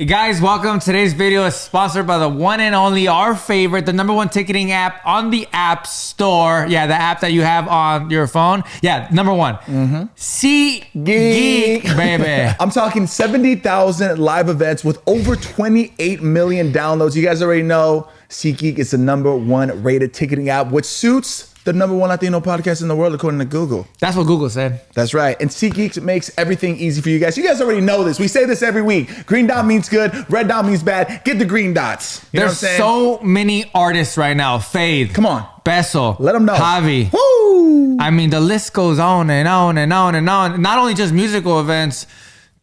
Hey guys, welcome. Today's video is sponsored by the one and only, our favorite, the number one ticketing app on the App Store. Yeah, the app that you have on your phone. Yeah, number one. Seatgeek, baby. I'm talking 70,000 live events with over 28 million downloads. You guys already know Seatgeek is the number one rated ticketing app, which suits the number one Latino podcast in the world, according to Google. That's what Google said. That's right. And SeatGeek makes everything easy for you guys. You guys already know this. We say this every week. Green dot means good. Red dot means bad. Get the green dots. You There's so many artists right now. Faith. Come on. Bessel. Let them know. Javi. Woo! I mean, the list goes on and on and on and on. Not only just musical events,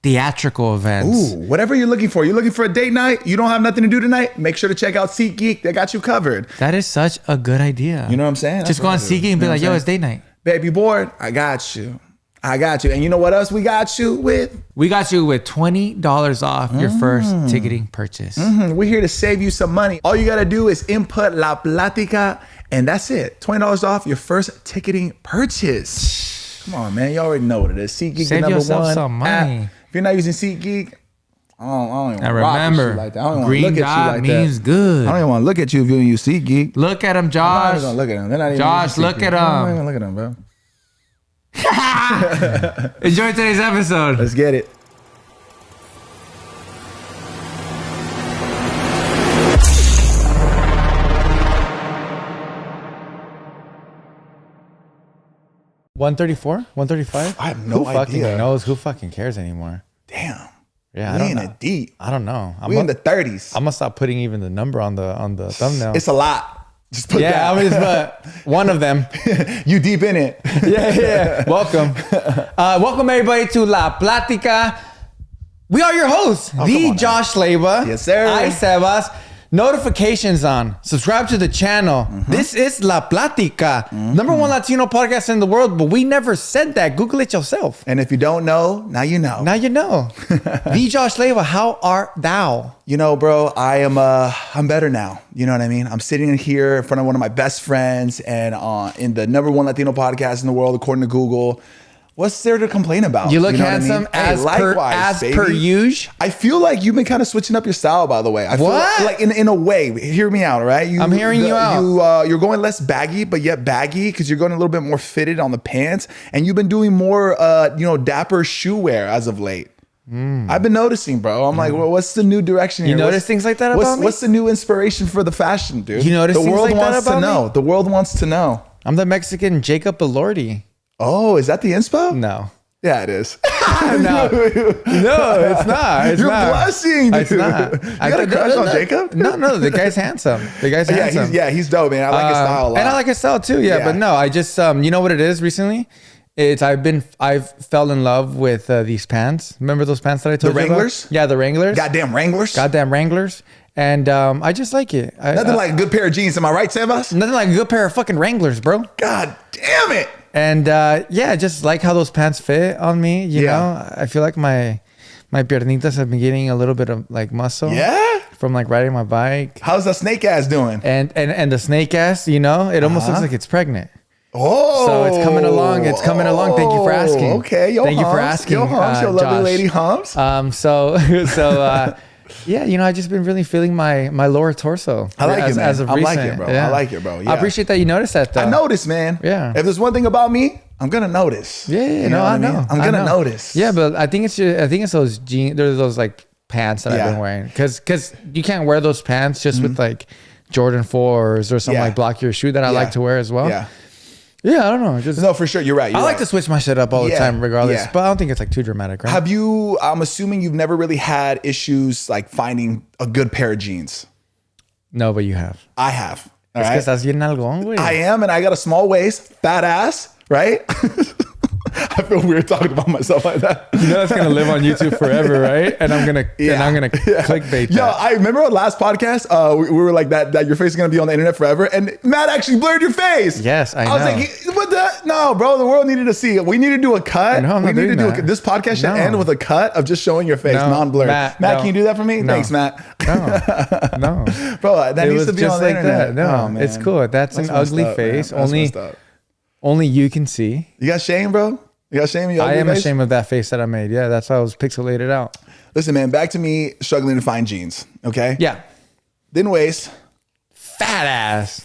theatrical events. Ooh, whatever you're looking for. You're looking for a date night? You don't have nothing to do tonight? Make sure to check out SeatGeek. They got you covered. That is such a good idea. You know what I'm saying? Just go on SeatGeek and be like, yo, it's date night. Babe, you bored? I got you. I got you. And you know what else we got you with? We got you with $20 off your first ticketing purchase. We're here to save you some money. All you got to do is input La Platica, and that's it. $20 off your first ticketing purchase. Come on, man. You already know what it is. SeatGeek, Save the number yourself one some money. app. If you're not using SeatGeek, I don't even And rock with remember, you like that. I don't green look at you dot like means that. good. I don't even want to look at you if you don't use SeatGeek. Look at him, I'm not Josh. even gonna look at them. They're not even Josh, using look SeatGeek. at I'm not them. even look at them, bro. Enjoy today's episode. Let's get it. $134? $135? I have no Who fucking idea. knows? Who fucking cares anymore? Damn. Yeah, I We don't in know. it deep. I don't know. We in the 30s. I'm gonna stop putting even the number on the thumbnail. It's a lot. Just put Yeah, that. I'm just put one of them. You deep in it. Yeah. Welcome. Welcome everybody to La Platica. We are your hosts, come the on now. Josh Leyva. Yes, sir. I, Sebas. Notifications on. Subscribe to the channel. This is La Platica, number one Latino podcast in the world, but we never said that. Google it yourself. And if you don't know, now you know. Now you know. The Josh Leyva, how art thou? You know, bro, I'm better now. You know what I mean? I'm sitting here in front of one of my best friends and in the number one Latino podcast in the world, according to Google. What's there to complain about? You look know what I handsome mean? Hey, as baby. per usual. I feel like you've been kind of switching up your style, by the way. I feel What? like in a way. Hear me out, all right? I'm hearing you out. You're going less baggy, but yet baggy because you're going a little bit more fitted on the pants, and you've been doing more, dapper shoe wear as of late. I've been noticing, bro. I'm like, well, what's the new direction here? You notice things like that about me? What's the new inspiration for the fashion, dude? You notice the things world like that wants to about me? know. The world wants to know. I'm the Mexican Jacob Elordi. Oh, is that the inspo? No. Yeah, it is. No, it's not. It's You're not. blushing, dude. It's not. You got a crush on Jacob? No, the guy's handsome. The guy's handsome. He's dope, man. I like his style a lot. And I like his style too. Yeah, Yeah. but no, I just you know what it is recently? I've fell in love with these pants. Remember those pants that I told The you about? Wranglers? Yeah, the Wranglers. Goddamn Wranglers. Goddamn Wranglers. And I just like it. Nothing like a good pair of jeans. Am I right, Sebas? nothing like a good pair of fucking Wranglers, bro. God damn it. And I just like how those pants fit on me. You know, I feel like my piernitas have been getting a little bit of like muscle. Yeah? From like riding my bike. How's the snake ass doing? And the snake ass, you know, it almost looks like it's pregnant. Oh. So it's coming along. It's coming along. Thank you for asking. Okay. Yo, Thank you for Humps. asking. Yo, Humps. Yo, lovely Josh. lady Humps. Yeah, you know, I've just been really feeling my lower torso. I like it, man. As of I like recent. it, bro. Yeah. I like it, bro. Yeah. I appreciate that you noticed that, though. I noticed, man. Yeah. If there's one thing about me, I'm gonna notice. Yeah, You know what I know. mean? I'm gonna notice. Yeah, but I think it's those jeans. There's those like pants that I've been wearing because you can't wear those pants just with like Jordan 4s or some like block your shoe that I like to wear as well. Yeah. Yeah, I don't know. Just No, for sure. You're right. I like to switch my shit up all the time, regardless. Yeah. But I don't think it's like too dramatic, right? I'm assuming you've never really had issues like finding a good pair of jeans. No, but you have. I have. All Es right. que estás bien nalgón, güey. I am, and I got a small waist, fat ass, right? I feel weird talking about myself like that. You know that's gonna live on YouTube forever, right? And I'm gonna clickbait that. Yo, I remember our last podcast. We were like that your face is gonna be on the internet forever, and Matt actually blurred your face. Yes, I was know. like, what the? No, bro, the world needed to see it. We need to do a cut. No, I'm we not need to doing do that. this podcast should No. end with a cut of just showing your face, No, non-blurred. Matt, Matt, no. can you do that for me? No. Thanks, Matt. No, Bro, that it needs was to be just on the like internet. that. No, Oh, man. it's cool. That's an messed ugly up, face. man. That's messed up. Only you can see. You got shame, bro? You got shame in your I ugly am face? ashamed of that face that I made. Yeah, that's why I was pixelated out. Listen, man, back to me struggling to find jeans. Okay. Yeah. Thin waist. Fat ass.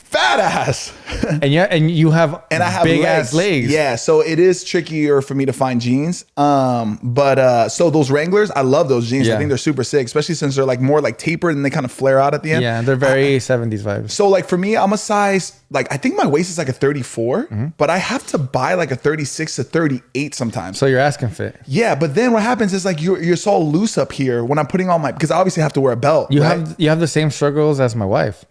and you have and I have big ass legs. Yeah, so it is trickier for me to find jeans. But so those Wranglers, I love those jeans. I think they're super sick, especially since they're like more like tapered and they kind of flare out at the end. Yeah, they're very 70s vibes. So like for me, I'm a size, like I think my waist is like a 34, but I have to buy like a 36 to 38 sometimes. So you're asking fit. Yeah, but then what happens is like you're so loose up here when I'm putting on because I obviously have to wear a belt. You have the same struggles as my wife.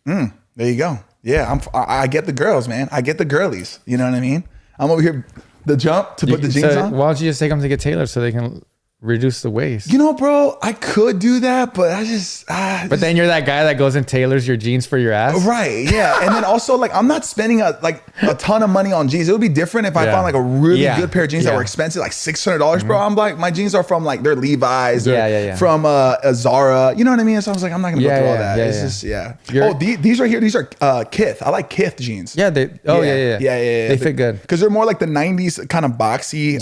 There you go. Yeah, I get the girls, man. I get the girlies. You know what I mean? I'm over here the jump to put the jeans on. Why don't you just take them to get tailored so they can reduce the waist? You know, bro, I could do that, but I just. But then you're that guy that goes and tailors your jeans for your ass, right? Yeah, and then also like I'm not spending a ton of money on jeans. It would be different if I found like a really good pair of jeans that were expensive, like $600, bro. I'm like, my jeans are from like they're Levi's, from a Zara. You know what I mean? So I was like, I'm not gonna go through all that. It's just these right here, these are Kith. I like Kith jeans. Yeah, they. They fit good because they're more like the '90s kind of boxy.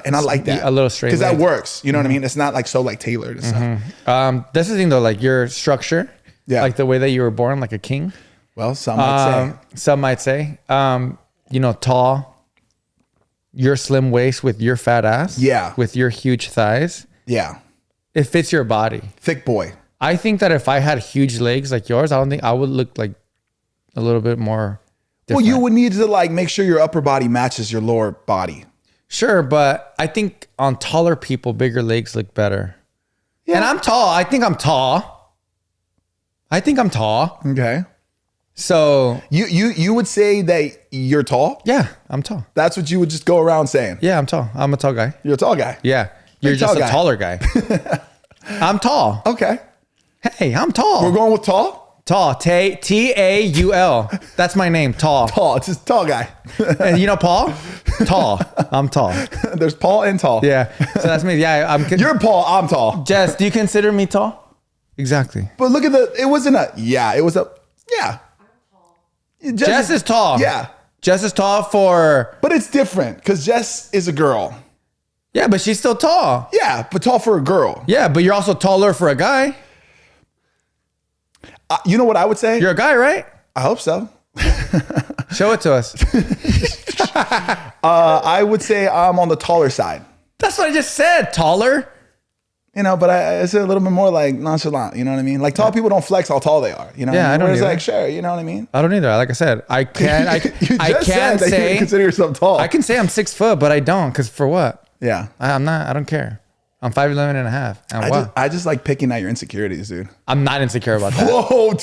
And I like that a little straight because that works. You know what I mean? It's not like so like tailored and stuff. That's the thing though, like your structure, like the way that you were born, like a king. Well, some might say. You know, tall, your slim waist with your fat ass. Yeah. With your huge thighs. Yeah. It fits your body. Thick boy. I think that if I had huge legs like yours, I don't think I would look like a little bit more different. Well, you would need to like make sure your upper body matches your lower body. Sure, but I think on taller people, bigger legs look better. Yeah. And I'm tall. I think I'm tall. Okay. So you would say that you're tall? Yeah, I'm tall. That's what you would just go around saying? Yeah, I'm tall. I'm a tall guy. You're a tall guy? Yeah. You're just a taller guy. I'm tall. Okay. Hey, I'm tall. We're going with tall? Tall. Taul. That's my name. Tall. Tall. It's just tall guy. And you know Paul? Tall. I'm tall. There's Paul and tall. Yeah. So that's me. Yeah. You're Paul. I'm tall. Jess, do you consider me tall? Exactly. But look at it was a. Jess is tall. Yeah. Jess is tall for. But it's different because Jess is a girl. Yeah, but she's still tall. Yeah, but tall for a girl. Yeah, but you're also taller for a guy. You know what I would say? You're a guy, right? I hope so. Show it to us. I would say I'm on the taller side. That's what I just said. Taller. You know, but I said a little bit more like nonchalant. You know what I mean? Like tall people don't flex how tall they are. You know? Yeah, I don't. It's like sure. You know what I mean? I don't either. Like I said, I can't. I can't say you consider yourself tall. I can say I'm 6 foot, but I don't. Because for what? Yeah, I'm not. I don't care. I'm 5'11" and a half. And what? I just like picking at your insecurities, dude. I'm not insecure about that. Whoa,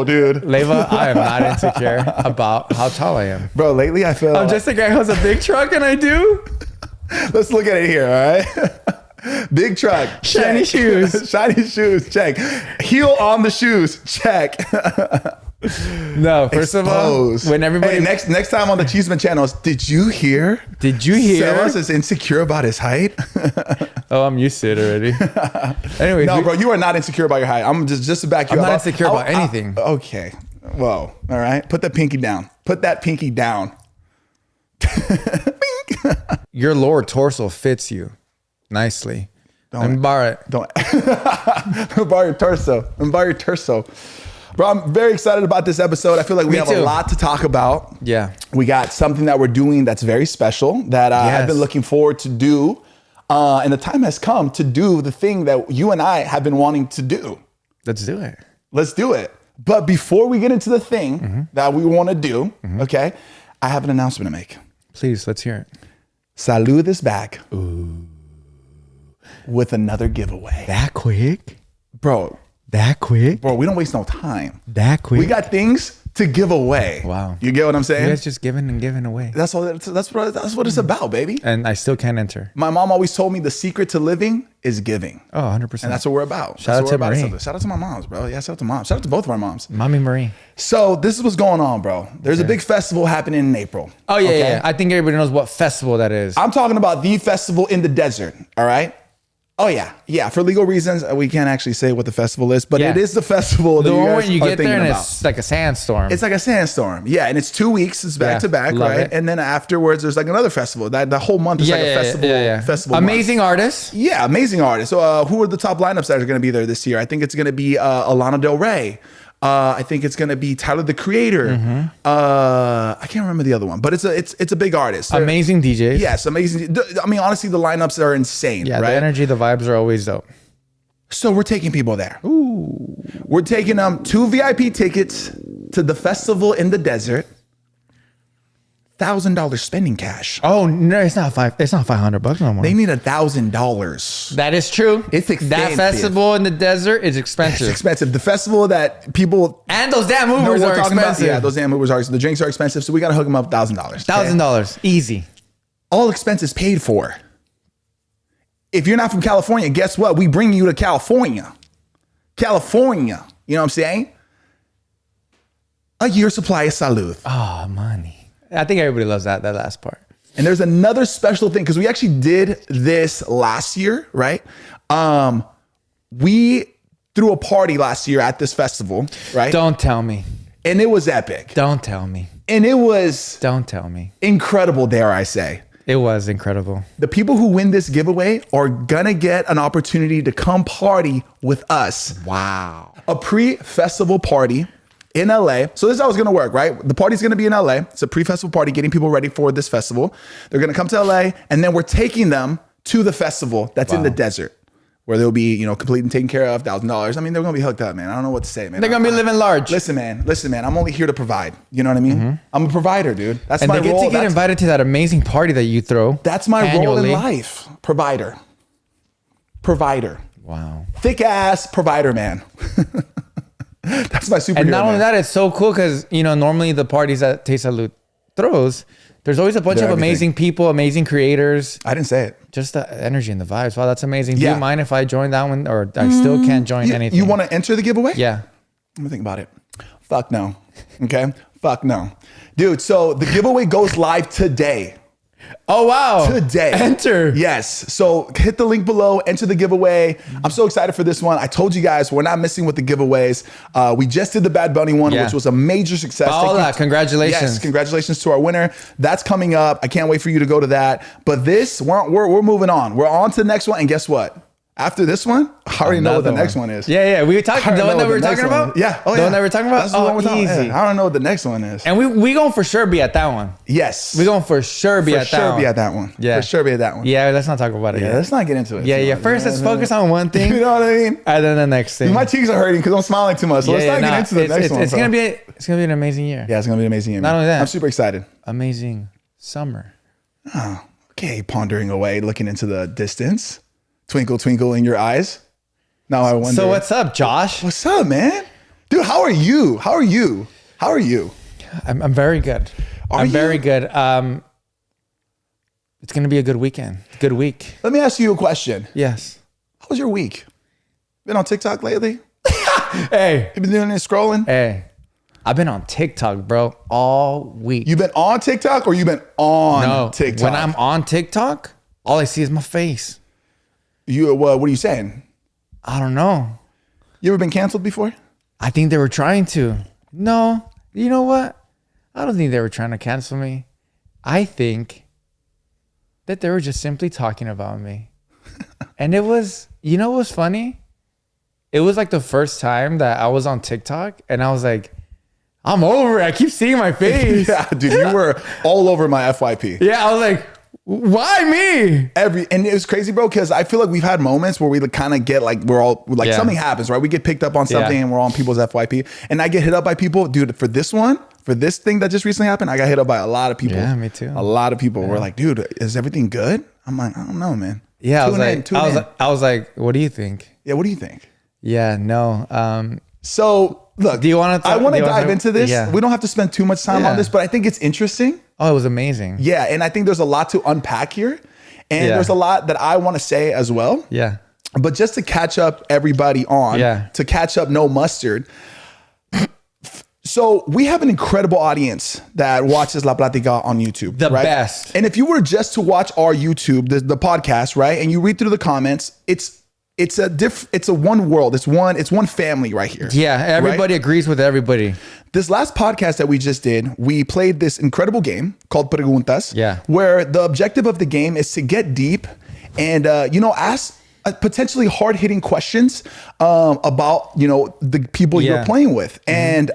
dude. Leva, I am not insecure about how tall I am. Bro, lately I feel I'm just a guy who has a big truck and I do. Let's look at it here, all right? Big truck. Shiny shoes. Shiny shoes, check. Heel on the shoes, check. No, first of all, when everybody next time on the Cheeseman channels, did you hear? Sebas is insecure about his height. Oh, I'm used to it already. Anyway, no, bro, you are not insecure about your height. I'm just to back you up. I'm not insecure about anything. Okay, whoa, all right. Put the pinky down. Put that pinky down. Your lower torso fits you nicely. Don't borrow it. Don't borrow your torso. Borrow your torso. Bro, I'm very excited about this episode. I feel like we have a lot to talk about. Yeah. We got something that we're doing that's very special that I've been looking forward to do. And the time has come to do the thing that you and I have been wanting to do. Let's do it. Let's do it. But before we get into the thing that we want to do, okay, I have an announcement to make. Please, let's hear it. SALUD is back. Ooh. With another giveaway. That quick? Bro. That quick? Bro, we don't waste no time. That quick? We got things to give away. Wow. You get what I'm saying? You guys just giving and giving away. That's what it's about, baby. And I still can't enter. My mom always told me the secret to living is giving. Oh, 100%. And that's what we're about. Shout out to Marie. Shout out to my moms, bro. Yeah, shout out to mom. Shout out to both of our moms. Mommy Marie. So this is what's going on, bro. There's a big festival happening in April. Oh, yeah. I think everybody knows what festival that is. I'm talking about the festival in the desert, all right? Oh yeah. For legal reasons, we can't actually say what the festival is, but it is the festival. The one when you get there and it's like a sandstorm. It's like a sandstorm. Yeah, and it's 2 weeks. It's back to back, right? It. And then afterwards, there's like another festival. That the whole month is like a festival. Festival. Amazing artists. Yeah, amazing artists. So, who are the top lineups that are going to be there this year? I think it's going to be Lana Del Rey. I think it's gonna be Tyler the Creator. I can't remember the other one, but it's a big artist. Amazing DJs. Yes, amazing. I mean, honestly, the lineups are insane. Yeah, right? The energy, the vibes are always dope. So we're taking people there. Ooh, we're taking them 2 VIP tickets to the festival in the desert. $1,000 spending cash. Oh no, it's not $500 no more. They need $1,000. That is true. It's expensive. That festival in the desert is expensive. It's expensive. The festival that people and those damn Ubers are expensive. Yeah, those damn Ubers are. The drinks are expensive, so we gotta hook them up $1,000. $1,000, easy. All expenses paid for. If you're not from California, guess what? We bring you to California. California. You know what I'm saying? A year supply of SALUD. Oh, money. I think everybody loves that last part. And there's another special thing, because we actually did this last year, right? We threw a party last year at this festival, right? Don't tell me. And it was epic. Don't tell me. And it was... Don't tell me. Incredible, dare I say. It was incredible. The people who win this giveaway are gonna get an opportunity to come party with us. Wow. A pre-festival party in LA. So this is how it's gonna work, right? The party's gonna be in LA. It's a pre-festival party, getting people ready for this festival. They're gonna come to LA, and then we're taking them to the festival that's in the desert, where they'll be, complete and taken care of, $1,000. I mean, they're gonna be hooked up, man. I don't know what to say, man. They're gonna be living large. Listen, man. I'm only here to provide. You know what I mean? Mm-hmm. I'm a provider, dude. That's and my role. And they get to get invited to that amazing party that you throw. That's my role in life. Provider. Wow. Thick ass provider, man. That's my superhero. And not only that, it's so cool because, normally the parties that SALUD throws, there's always a bunch of amazing people, amazing creators. I didn't say it. Just the energy and the vibes. Wow, that's amazing. Yeah. Do you mind if I join that one, or I still can't join anything? You want to enter the giveaway? Yeah. Let me think about it. Fuck no. Okay? Fuck no. Dude, so the giveaway goes live today. Oh, wow. Today. Enter. Yes. So hit the link below, enter the giveaway. I'm so excited for this one. I told you guys, we're not missing with the giveaways. We just did the Bad Bunny one, which was a major success. Congratulations. Yes, congratulations to our winner. That's coming up. I can't wait for you to go to that. But this, we're moving on. We're on to the next one. And guess what? After this one, I already know what the next one is. Yeah. We were talking, the one that we were talking about? Yeah. Oh, yeah. The one that we were talking about? That's the one we're talking about. I don't know what the next one is. And we going for sure be at that one. Yes. We going for sure be at that one. For sure be at that one. Yeah. For sure be at that one. Yeah, let's not talk about it yet. Let's not get into it. Yeah. First, let's focus on one thing. You know what I mean? And then the next thing. My cheeks are hurting because I'm smiling too much. So let's not get into the next one. It's going to be an amazing year. Yeah, it's going to be an amazing year. Not only that. I'm super excited. Amazing summer. Oh, okay. Pondering away, looking into the distance. Twinkle, twinkle in your eyes. Now I wonder. So what's up, Josh? What's up, man? Dude, how are you? I'm very good. I'm very good. It's going to be a good weekend. Good week. Let me ask you a question. Yes. How was your week? Been on TikTok lately? Hey. You been doing any scrolling? Hey. I've been on TikTok, bro, all week. You been on TikTok or you been on TikTok? When I'm on TikTok, all I see is my face. What are you saying? I don't know. You ever been canceled before? I think they were trying to. No. You know what? I don't think they were trying to cancel me. I think that they were just simply talking about me. And it was, what was funny? It was like the first time that I was on TikTok and I was like, I'm over it. I keep seeing my face. Yeah, dude, you were all over my FYP. Yeah, I was like, why me? And it was crazy, bro, because I feel like we've had moments where we kind of get something happens, right? We get picked up on something and we're on people's FYP. And I get hit up by people, dude, for this thing that just recently happened, I got hit up by a lot of people. Yeah, me too. A lot of people were like, dude, is everything good? I'm like, I don't know, man. Yeah, I was like, what do you think? Yeah, what do you think? Yeah, no. So look, do you want to? I want to dive into this. Yeah. We don't have to spend too much time on this, but I think it's interesting. Oh, it was amazing. Yeah, and I think there's a lot to unpack here, and there's a lot that I want to say as well. Yeah. But just to catch up everybody on, to catch up no mustard. So we have an incredible audience that watches La Platica on YouTube. The right? best. And if you were just to watch our YouTube, the podcast, right, and you read through the comments, it's a one world. It's one family right here. Yeah, everybody agrees with everybody. This last podcast that we just did, we played this incredible game called Preguntas. Yeah. Where the objective of the game is to get deep and ask potentially hard-hitting questions about the people you're playing with. And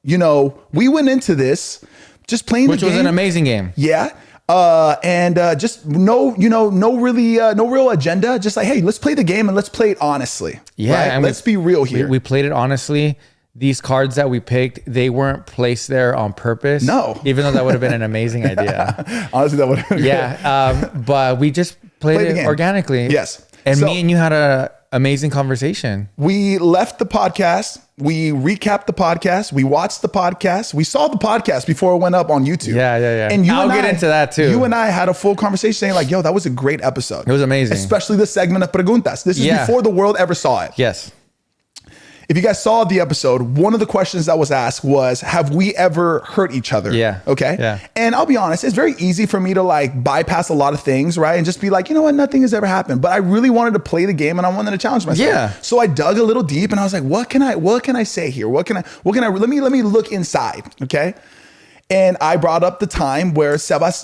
we went into this just playing which the game. Was an amazing game. Yeah. Just no real agenda. Just like, hey, let's play the game and let's play it honestly. Yeah. Right? And let's be real here. We played it honestly. These cards that we picked, they weren't placed there on purpose. No. Even though that would have been an amazing idea. Honestly, that would have been good. But we just played it organically. Yes. And me and you had an amazing conversation. We left the podcast. We recapped the podcast. We watched the podcast. We saw the podcast before it went up on YouTube. Yeah. And I'll get into that too. You and I had a full conversation saying like, yo, that was a great episode. It was amazing. Especially the segment of Preguntas. This is before the world ever saw it. Yes. If you guys saw the episode, one of the questions that was asked was, have we ever hurt each other? Yeah. Okay. Yeah. And I'll be honest, it's very easy for me to like bypass a lot of things, right? And just be like, you know what? Nothing has ever happened. But I really wanted to play the game and I wanted to challenge myself. Yeah. So I dug a little deep and I was like, what can I say here? Let me look inside. Okay. And I brought up the time where Sebas,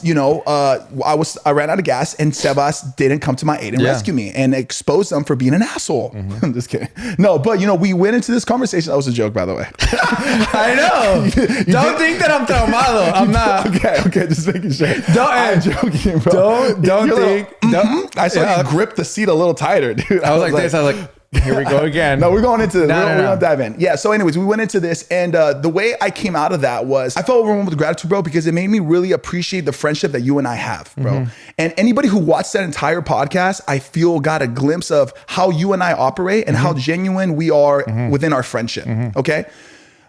I ran out of gas and Sebas didn't come to my aid and rescue me and expose them for being an asshole. Mm-hmm. I'm just kidding. No, but we went into this conversation. That was a joke, by the way. I know. Don't think that I'm traumado. I'm not. Okay, just making sure. I'm joking, bro. Don't think. I saw you grip the seat a little tighter, dude. I was like this. I was like, here we go again. No, we're going into this. We're going to dive in. Yeah. So anyways, we went into this and the way I came out of that was I felt overwhelmed with gratitude, bro, because it made me really appreciate the friendship that you and I have, bro. Mm-hmm. And anybody who watched that entire podcast, I feel got a glimpse of how you and I operate and how genuine we are within our friendship. Okay.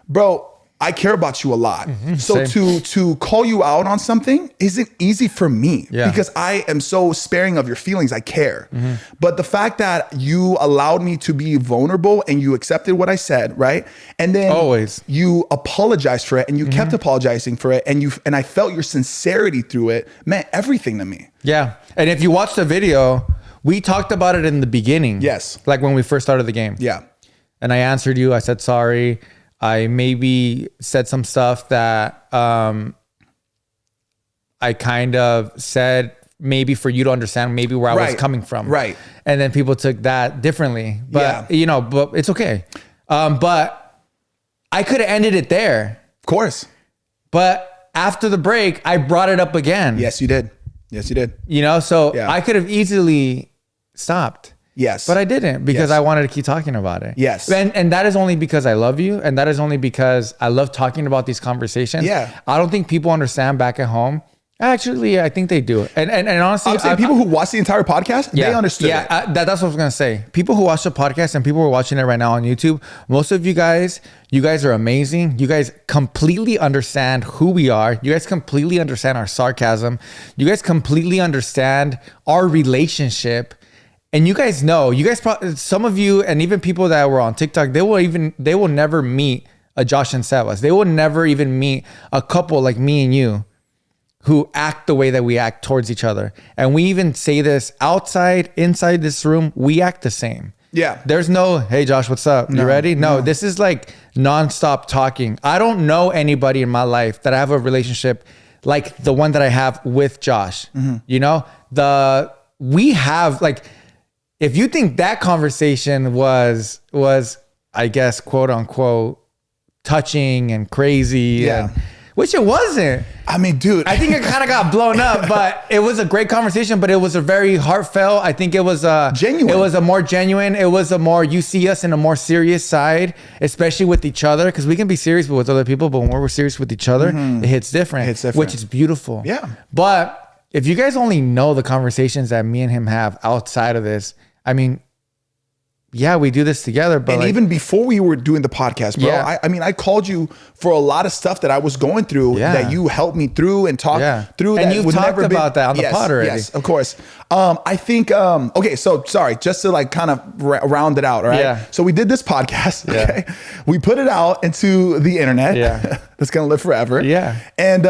Bro, I care about you a lot. So to call you out on something isn't easy for me because I am so sparing of your feelings. I care. But the fact that you allowed me to be vulnerable and you accepted what I said, right? And then you apologized for it and you kept apologizing for it and I felt your sincerity through it meant everything to me. Yeah. And if you watch the video, we talked about it in the beginning. Yes. Like when we first started the game. Yeah. And I answered you. I said, sorry. I maybe said some stuff that I kind of said maybe for you to understand maybe where I was coming from. Right. And then people took that differently. But, but it's okay. But I could have ended it there. Of course. But after the break, I brought it up again. Yes, you did. So I could have easily stopped. Yes. But I didn't because I wanted to keep talking about it. Yes. And that is only because I love you. And that is only because I love talking about these conversations. Yeah. I don't think people understand back at home. Actually, I think they do. And honestly, I'm saying people who watch the entire podcast, they understood it. That's what I was going to say. People who watch the podcast and people who are watching it right now on YouTube, most of you guys are amazing. You guys completely understand who we are. You guys completely understand our sarcasm. You guys completely understand our relationship. And you guys know, some of you, and even people that were on TikTok, they will never meet a Josh and Sebas. They will never even meet a couple like me and you who act the way that we act towards each other. And we even say this outside, inside this room, we act the same. Yeah. There's no, hey Josh, what's up? You ready? No, this is like nonstop talking. I don't know anybody in my life that I have a relationship like the one that I have with Josh. We have like, if you think that conversation was, I guess, quote unquote, touching and crazy, which it wasn't. I mean, dude, I think it kind of got blown up, but it was a great conversation, but it was a very heartfelt. I think it was genuine. It was a more genuine. It was a more, you see us in a more serious side, especially with each other. Cause we can be serious with other people, but when we're serious with each other, it hits different, which is beautiful. Yeah. But if you guys only know the conversations that me and him have outside of this, I mean, yeah, we do this together. But And like, even before we were doing the podcast, bro, Yeah. I mean, I called you for a lot of stuff that I was going through Yeah. that you helped me through and talk through. And that you've would talked never been- about that on the Yes, pod already. Yes, of course. I think, okay, so sorry, just to like kind of round it out, all right? Yeah. So we did this podcast, Yeah. okay? We put it out into the internet. Yeah. That's going to live forever. Yeah. And,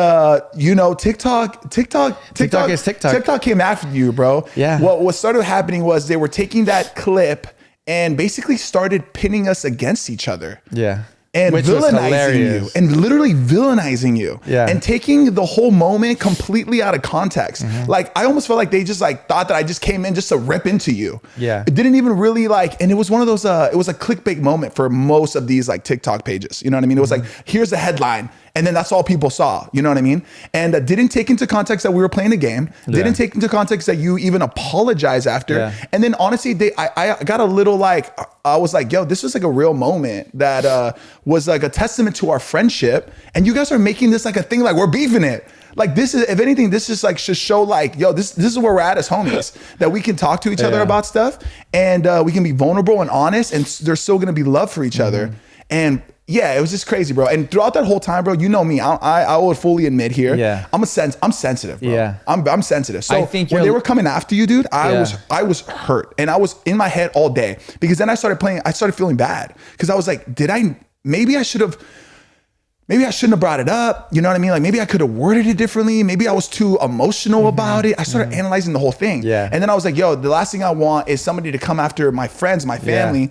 you know, TikTok is TikTok. TikTok came after you, bro. Yeah. What started happening was they were taking that clip and basically started pinning us against each other. yeah. And Which was villainizing you. hilarious. And literally villainizing you. Yeah. And taking the whole moment completely out of context. Mm-hmm. Like, I almost felt like they just like thought that I just came in just to rip into you. Yeah. It didn't even really like, and it was one of those, it was a clickbait moment for most of these like TikTok pages. You know what I mean? It was like, here's the headline. And then that's all people saw. You know what I mean? And didn't take into context that we were playing a game. Didn't take into context that you even apologize after. Yeah. And then honestly, I got a little like, I was like, yo, this was like a real moment that was like a testament to our friendship. And you guys are making this like a thing, like we're beefing it. Like this is, if anything, this is like should show like, yo, this is where we're at as homies, that we can talk to each other about stuff, and we can be vulnerable and honest, and there's still gonna be love for each other. And yeah, it was just crazy, bro. And throughout that whole time, bro, you know me, I would fully admit here, Yeah. I'm sensitive, bro. Yeah. I'm sensitive. So I think when you're- they were coming after you, dude, I Yeah. was hurt, and I was in my head all day, because then I started feeling bad, because I was like, maybe I shouldn't have brought it up. You know what I mean? Like maybe I could have worded it differently. Maybe I was too emotional about it. I started analyzing the whole thing. Yeah. And then I was like, yo, the last thing I want is somebody to come after my friends, my family,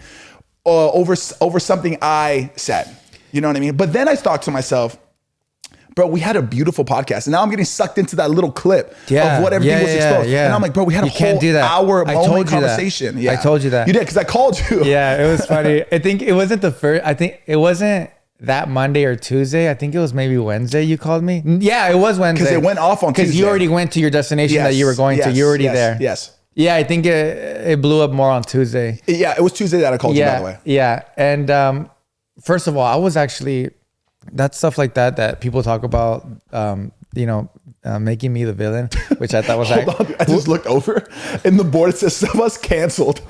over something I said. You know what I mean? But then I thought to myself, bro, we had a beautiful podcast, and now I'm getting sucked into that little clip of what everything was exposed. And I'm like, bro, we had a whole hour moment conversation. Yeah. I told you that. You did, because I called you. Yeah, it was funny. I think it wasn't the first. I think it wasn't that Monday or Tuesday. I think it was maybe Wednesday you called me. Yeah, it was Wednesday. Because it went off on Tuesday. Because you already went to your destination that you were going to. You were already there. Yes. Yeah, I think it blew up more on Tuesday. Yeah, it was Tuesday that I called you, by the way. Yeah. And first of all, I was actually, that stuff like that people talk about, making me the villain, which I thought was Hold on, I just looked over and the board says Sebas canceled.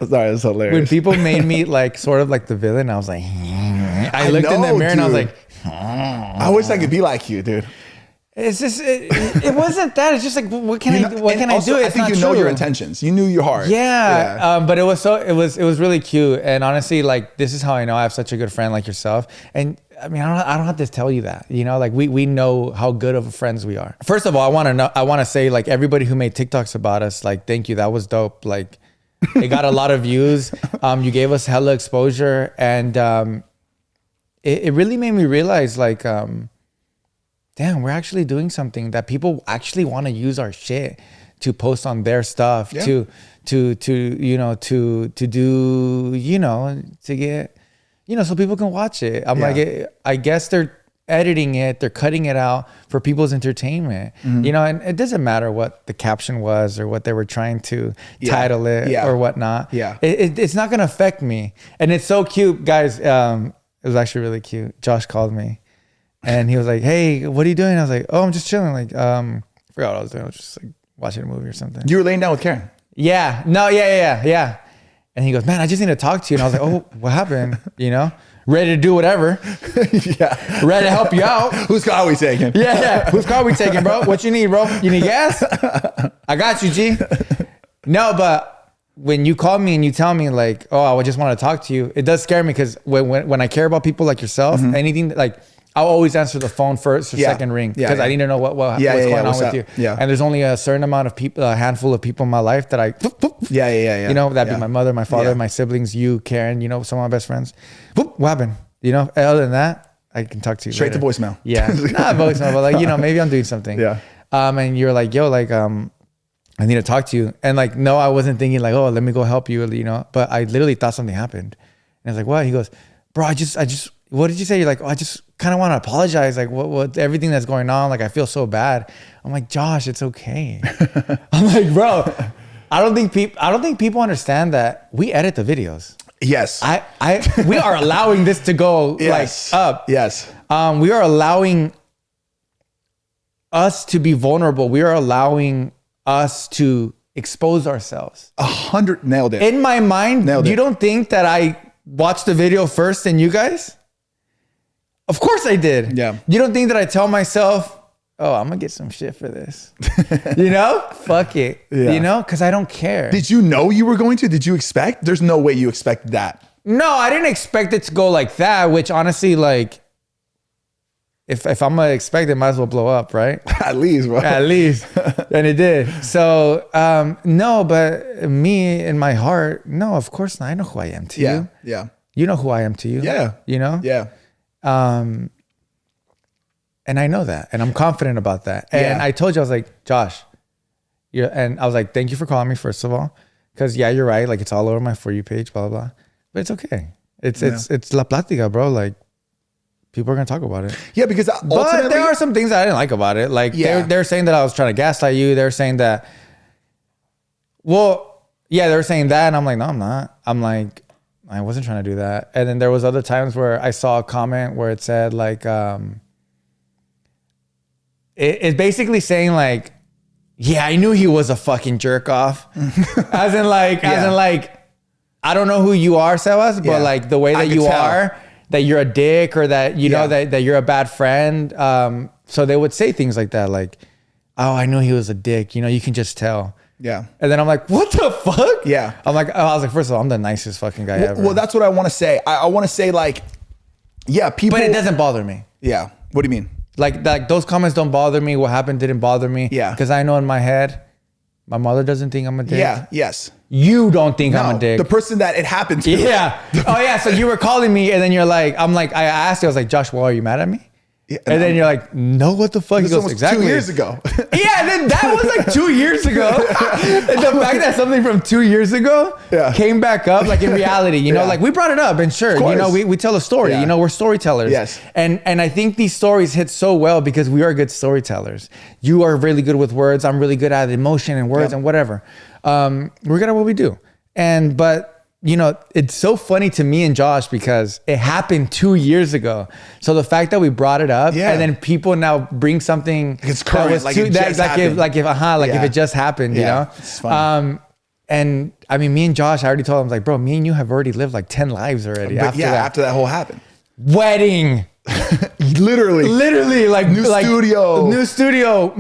Sorry, that's hilarious. When people made me like sort of like the villain, I was like, I looked in the mirror and I was like, I wish I could be like you, dude. it's just, it wasn't that. It's just like, what can I do? I think you know your intentions. You knew your heart. Yeah. But it was really cute. And honestly, like, this is how I know I have such a good friend like yourself. And I mean, I don't have to tell you that, you know, like we know how good of friends we are. First of all, I want to say, like, everybody who made TikToks about us, like, thank you. That was dope. Like, it got a lot of views. You gave us hella exposure, and it really made me realize, like, damn, we're actually doing something that people actually want to use our shit to post on their stuff, to do, to get, so people can watch it. I'm like, I guess they're editing it, they're cutting it out for people's entertainment, and it doesn't matter what the caption was or what they were trying to title it or whatnot. It's not going to affect me. And it's so cute, guys. It was actually really cute. Josh called me and he was like, hey, what are you doing? I was like, oh, I'm just chilling. Like, forgot what I was doing. I was just like watching a movie or something. You were laying down with Karen. Yeah. No, yeah. And he goes, man, I just need to talk to you. And I was like, oh, what happened? Ready to do whatever. Ready to help you out. Whose car are we taking? Yeah. Whose car are we taking, bro? What you need, bro? You need gas? I got you, G. No, but when you call me and you tell me like, oh, I just want to talk to you, it does scare me, because when I care about people like yourself, anything like, I'll always answer the phone first or second ring, because I need to know what's going on with you. Yeah. And there's only a certain amount of people, a handful of people in my life that I, that'd be my mother, my father, my siblings, you, Karen, some of my best friends. What happened? Other than that, I can talk to you straight later. To voicemail. Yeah. Not voicemail, but like, maybe I'm doing something. Yeah. And you're like, yo, like, I need to talk to you. And like, no, I wasn't thinking like, oh, let me go help you, but I literally thought something happened. And I was like, what? He goes, bro, I just, what did you say? You're like, oh, I just kind of want to apologize. Like what everything that's going on. Like, I feel so bad. I'm like, Josh, it's okay. I'm like, bro, I don't think people understand that we edit the videos. Yes. We are allowing this to go like up. Yes. We are allowing us to be vulnerable. We are allowing us to expose ourselves. 100 nailed it. In my mind, you don't think that I watched the video first than you guys? Of course I did. Yeah. You don't think that I tell myself, oh, I'm gonna get some shit for this. You know? Fuck it. Yeah. You know? Because I don't care. Did you know you were going to? Did you expect? There's no way you expected that. No, I didn't expect it to go like that, which honestly, like, if I'm gonna expect it, might as well blow up, right? At least, bro. At least. And it did. So, no, but me in my heart, no, of course not. I know who I am to you. Yeah. You know who I am to you. Yeah. You know? Yeah. And I know that, and I'm confident about that. And I told you, I was like, Josh, and I was like, thank you for calling me, first of all, because yeah, you're right. Like, it's all over my For You page, blah, blah, blah. But it's okay. It's la plática, bro. Like, people are gonna talk about it. Yeah, because but there are some things that I didn't like about it. Like, they're saying that I was trying to gaslight you. They're saying that, well, yeah, they were saying that, and I'm like, no, I'm not. I'm like, I wasn't trying to do that. And then there was other times where I saw a comment where it said like, it's basically saying like, yeah, I knew he was a fucking jerk off. as in like, I don't know who you are, Sebas, but like the way that you are, that you're a dick, or that, you know, that you're a bad friend. So they would say things like that, like, oh, I knew he was a dick. You know, you can just tell. Yeah. And then I'm like, what the fuck? Yeah. I was like, first of all, I'm the nicest fucking guy ever. Well, that's what I want to say. I want to say like, yeah, people. But it doesn't bother me. Yeah. What do you mean? Like those comments don't bother me. What happened didn't bother me. Yeah. Because I know in my head, my mother doesn't think I'm a dick. Yeah. Yes. You don't think I'm a dick. The person that it happened to. Yeah. Oh yeah. So you were calling me, and then you're like, I asked you, I was like, Josh, well, are you mad at me? Yeah, and then you're like, no, what the fuck? This was exactly 2 years ago. Yeah, and then that was like 2 years ago. And the fact that something from 2 years ago came back up, like in reality, you know, like we brought it up, and sure, you know, we tell a story, you know, we're storytellers. Yes. And I think these stories hit so well because we are good storytellers. You are really good with words. I'm really good at emotion and words and whatever. We're good at what we do. But you know, it's so funny to me and Josh because it happened 2 years ago. So the fact that we brought it up and then people now bring something it's current, like it just happened. If it just happened, you know? It's funny. And I mean, me and Josh, I already told him, I was like, bro, me and you have already lived like 10 lives already. But after that whole happened. Wedding. Literally like new studio.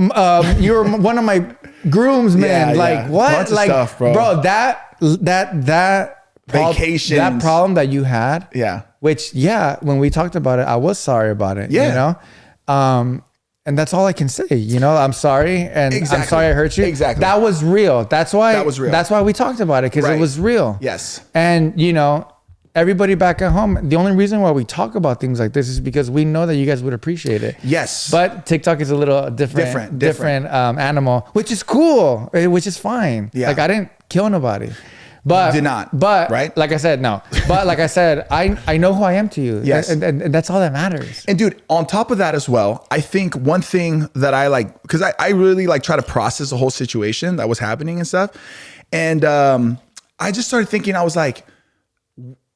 You were one of my groomsmen. What? Bunch of stuff, bro. That vacations. That problem that you had. Yeah. Which, when we talked about it, I was sorry about it. Yeah. You know? And that's all I can say. You know, I'm sorry. And I'm sorry I hurt you. Exactly. That was real. That's why we talked about it, because it was real. Yes. And, you know, everybody back at home, the only reason why we talk about things like this is because we know that you guys would appreciate it. Yes. But TikTok is a little different animal, which is cool, which is fine. Yeah. Like, I didn't kill nobody. But did not. But right? Like I said, no. But like I said, I know who I am to you. Yes. And that's all that matters. And dude, on top of that as well, I think one thing that I like, because I really like try to process the whole situation that was happening and stuff. And I just started thinking, I was like,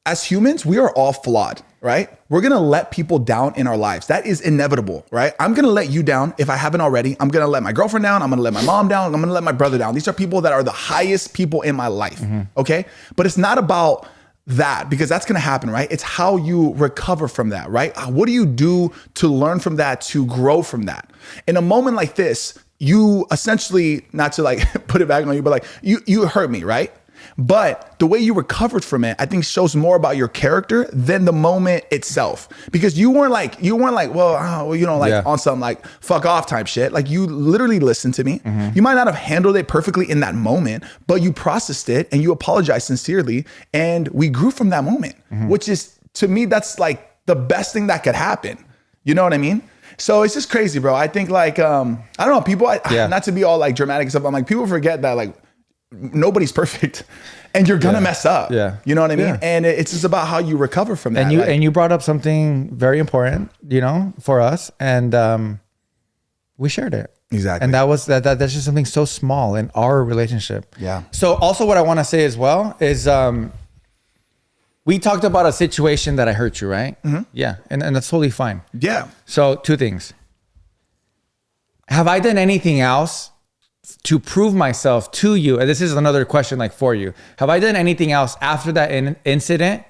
as humans, we are all flawed, right? We're going to let people down in our lives. That is inevitable, right? I'm going to let you down if I haven't already. I'm going to let my girlfriend down. I'm going to let my mom down. I'm going to let my brother down. These are people that are the highest people in my life, okay? But it's not about that, because that's going to happen, right? It's how you recover from that, right? What do you do to learn from that, to grow from that? In a moment like this, you essentially, not to like put it back on you, but like you hurt me, right? But the way you recovered from it, I think shows more about your character than the moment itself. Because you weren't like, well, you know, like on some like fuck off type shit. Like, you literally listened to me. You might not have handled it perfectly in that moment, but you processed it and you apologized sincerely. And we grew from that moment, which is, to me, that's like the best thing that could happen. You know what I mean? So it's just crazy, bro. I think like, I don't know, people, not to be all like dramatic and stuff. I'm like, people forget that like, nobody's perfect and you're gonna mess up. You know what I mean? And it's just about how you recover from that. And you brought up something very important, you know, for us, and we shared it. Exactly. And that's just something so small in our relationship. Yeah. So also what I want to say as well is we talked about a situation that I hurt you, right? Yeah. And that's totally fine. Yeah. So 2 things. Have I done anything else to prove myself to you, and this is another question like for you, have I done anything else after that incident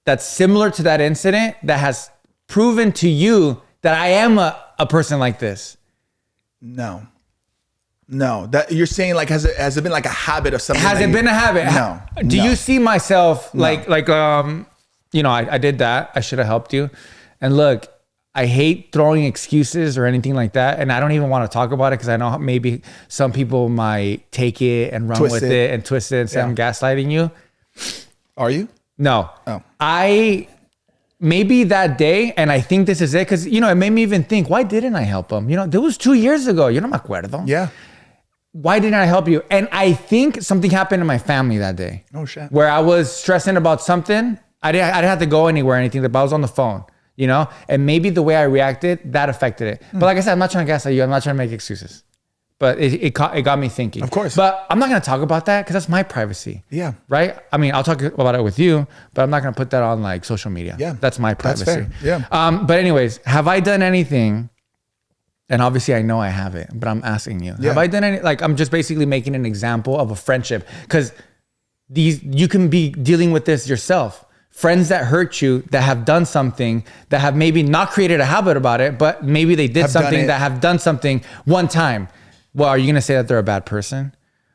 that's similar to that incident that has proven to you that I am a person like this? No. That you're saying like has it been like a habit of something? Has it been a habit? No. Do you see myself like you know, I did that. I should have helped you. And look, I hate throwing excuses or anything like that. And I don't even want to talk about it because I know maybe some people might take it and run with it and twist it and say I'm gaslighting you. Are you? No. Oh. Maybe that day, and I think this is it, because, you know, it made me even think, why didn't I help him? You know, that was 2 years ago. You know, me acuerdo. Yeah. Why didn't I help you? And I think something happened in my family that day. Oh, shit. Where I was stressing about something. I didn't have to go anywhere or anything, but I was on the phone, you know? And maybe the way I reacted, that affected it. But like I said, I'm not trying to gaslight you. I'm not trying to make excuses. But it got me thinking. Of course. But I'm not going to talk about that because that's my privacy. Yeah. Right? I mean, I'll talk about it with you, but I'm not going to put that on like social media. Yeah. That's my privacy. That's fair. Yeah. But anyways, have I done anything? And obviously I know I haven't, but I'm asking you. Yeah. Have I done any, like, I'm just basically making an example of a friendship, because you can be dealing with this yourself. Friends that hurt you, that have done something, that have maybe not created a habit about it, but maybe they did something that have done something one time. Well, are you going to say that they're a bad person?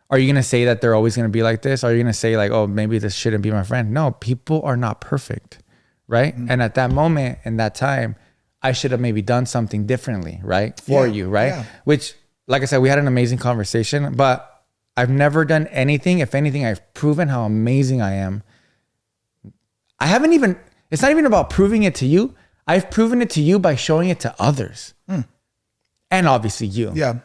Are you going to say that they're always going to be like this? Are you going to say like, oh, maybe this shouldn't be my friend? No, people are not perfect, right? Mm-hmm. And at that moment, in that time, I should have maybe done something differently, right? For you, right? Yeah. Which, like I said, we had an amazing conversation, but I've never done anything. If anything, I've proven how amazing I am. I haven't even, it's not even about proving it to you. I've proven it to you by showing it to others. And obviously you. Yeah.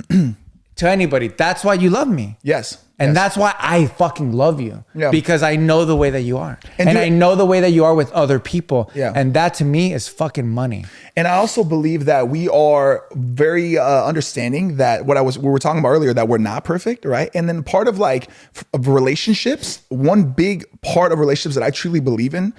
To anybody. That's why you love me. Yes. And that's why I fucking love you. Yeah. Because I know the way that you are. And I know the way that you are with other people. Yeah. And that to me is fucking money. And I also believe that we are very understanding that we were talking about earlier, that we're not perfect, right? And then part of like of relationships, one big part of relationships that I truly believe in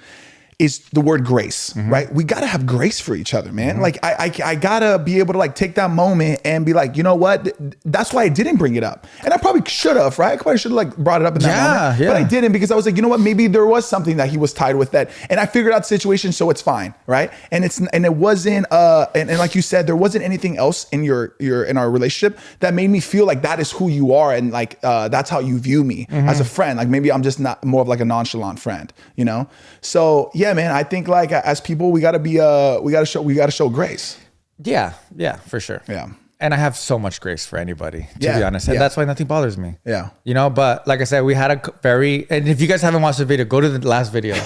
is the word grace, right? We got to have grace for each other, man. Like I got to be able to like take that moment and be like, you know what? That's why I didn't bring it up. And I probably should have, right? I probably should have like brought it up in that moment, but I didn't, because I was like, you know what? Maybe there was something that he was tied with that. And I figured out the situation, so it's fine, right? And it wasn't, and like you said, there wasn't anything else in in our relationship that made me feel like that is who you are. And like, that's how you view me as a friend. Like maybe I'm just not more of like a nonchalant friend, you know? So yeah, man, I think like as people, we gotta show grace. Yeah, for sure. Yeah. And I have so much grace for anybody, to be honest. And that's why nothing bothers me. Yeah. You know, but like I said, we had and if you guys haven't watched the video, go to the last video.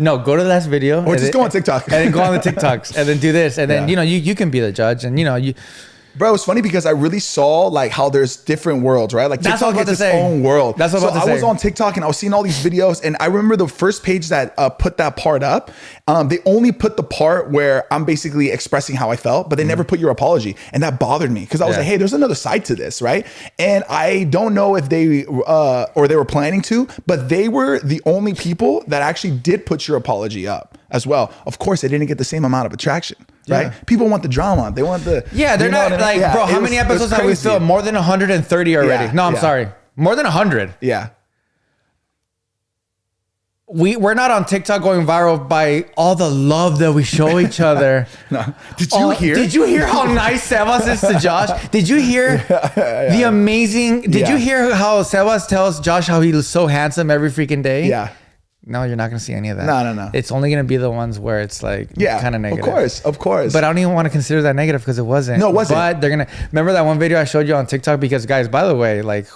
No, go to the last video. Or just go on TikTok. And then go on the TikToks and then do this. And then, you know, you can be the judge, and, you know, Bro, it's funny because I really saw like how there's different worlds, right? Like TikTok has its own world. That's what I was on TikTok and I was seeing all these videos, and I remember the first page that put that part up. They only put the part where I'm basically expressing how I felt, but they never put your apology, and that bothered me because I was like, hey, there's another side to this, right? And I don't know if they or they were planning to, but they were the only people that actually did put your apology up as well. Of course, they didn't get the same amount of attraction. Right? People want the drama. They want the... Yeah, they're not like, bro, how many episodes have we filmed? More than 130 already. Yeah, no, I'm sorry. More than 100. Yeah. We're not on TikTok going viral by all the love that we show each other. No. Did you hear how nice Sebas is to Josh? Did you hear the amazing... Did you hear how Sebas tells Josh how he looks so handsome every freaking day? Yeah. No, you're not going to see any of that. No. It's only going to be the ones where it's like kind of negative. Of course. But I don't even want to consider that negative because it wasn't. No, it wasn't. But they're going to... Remember that one video I showed you on TikTok? Because guys, by the way, like...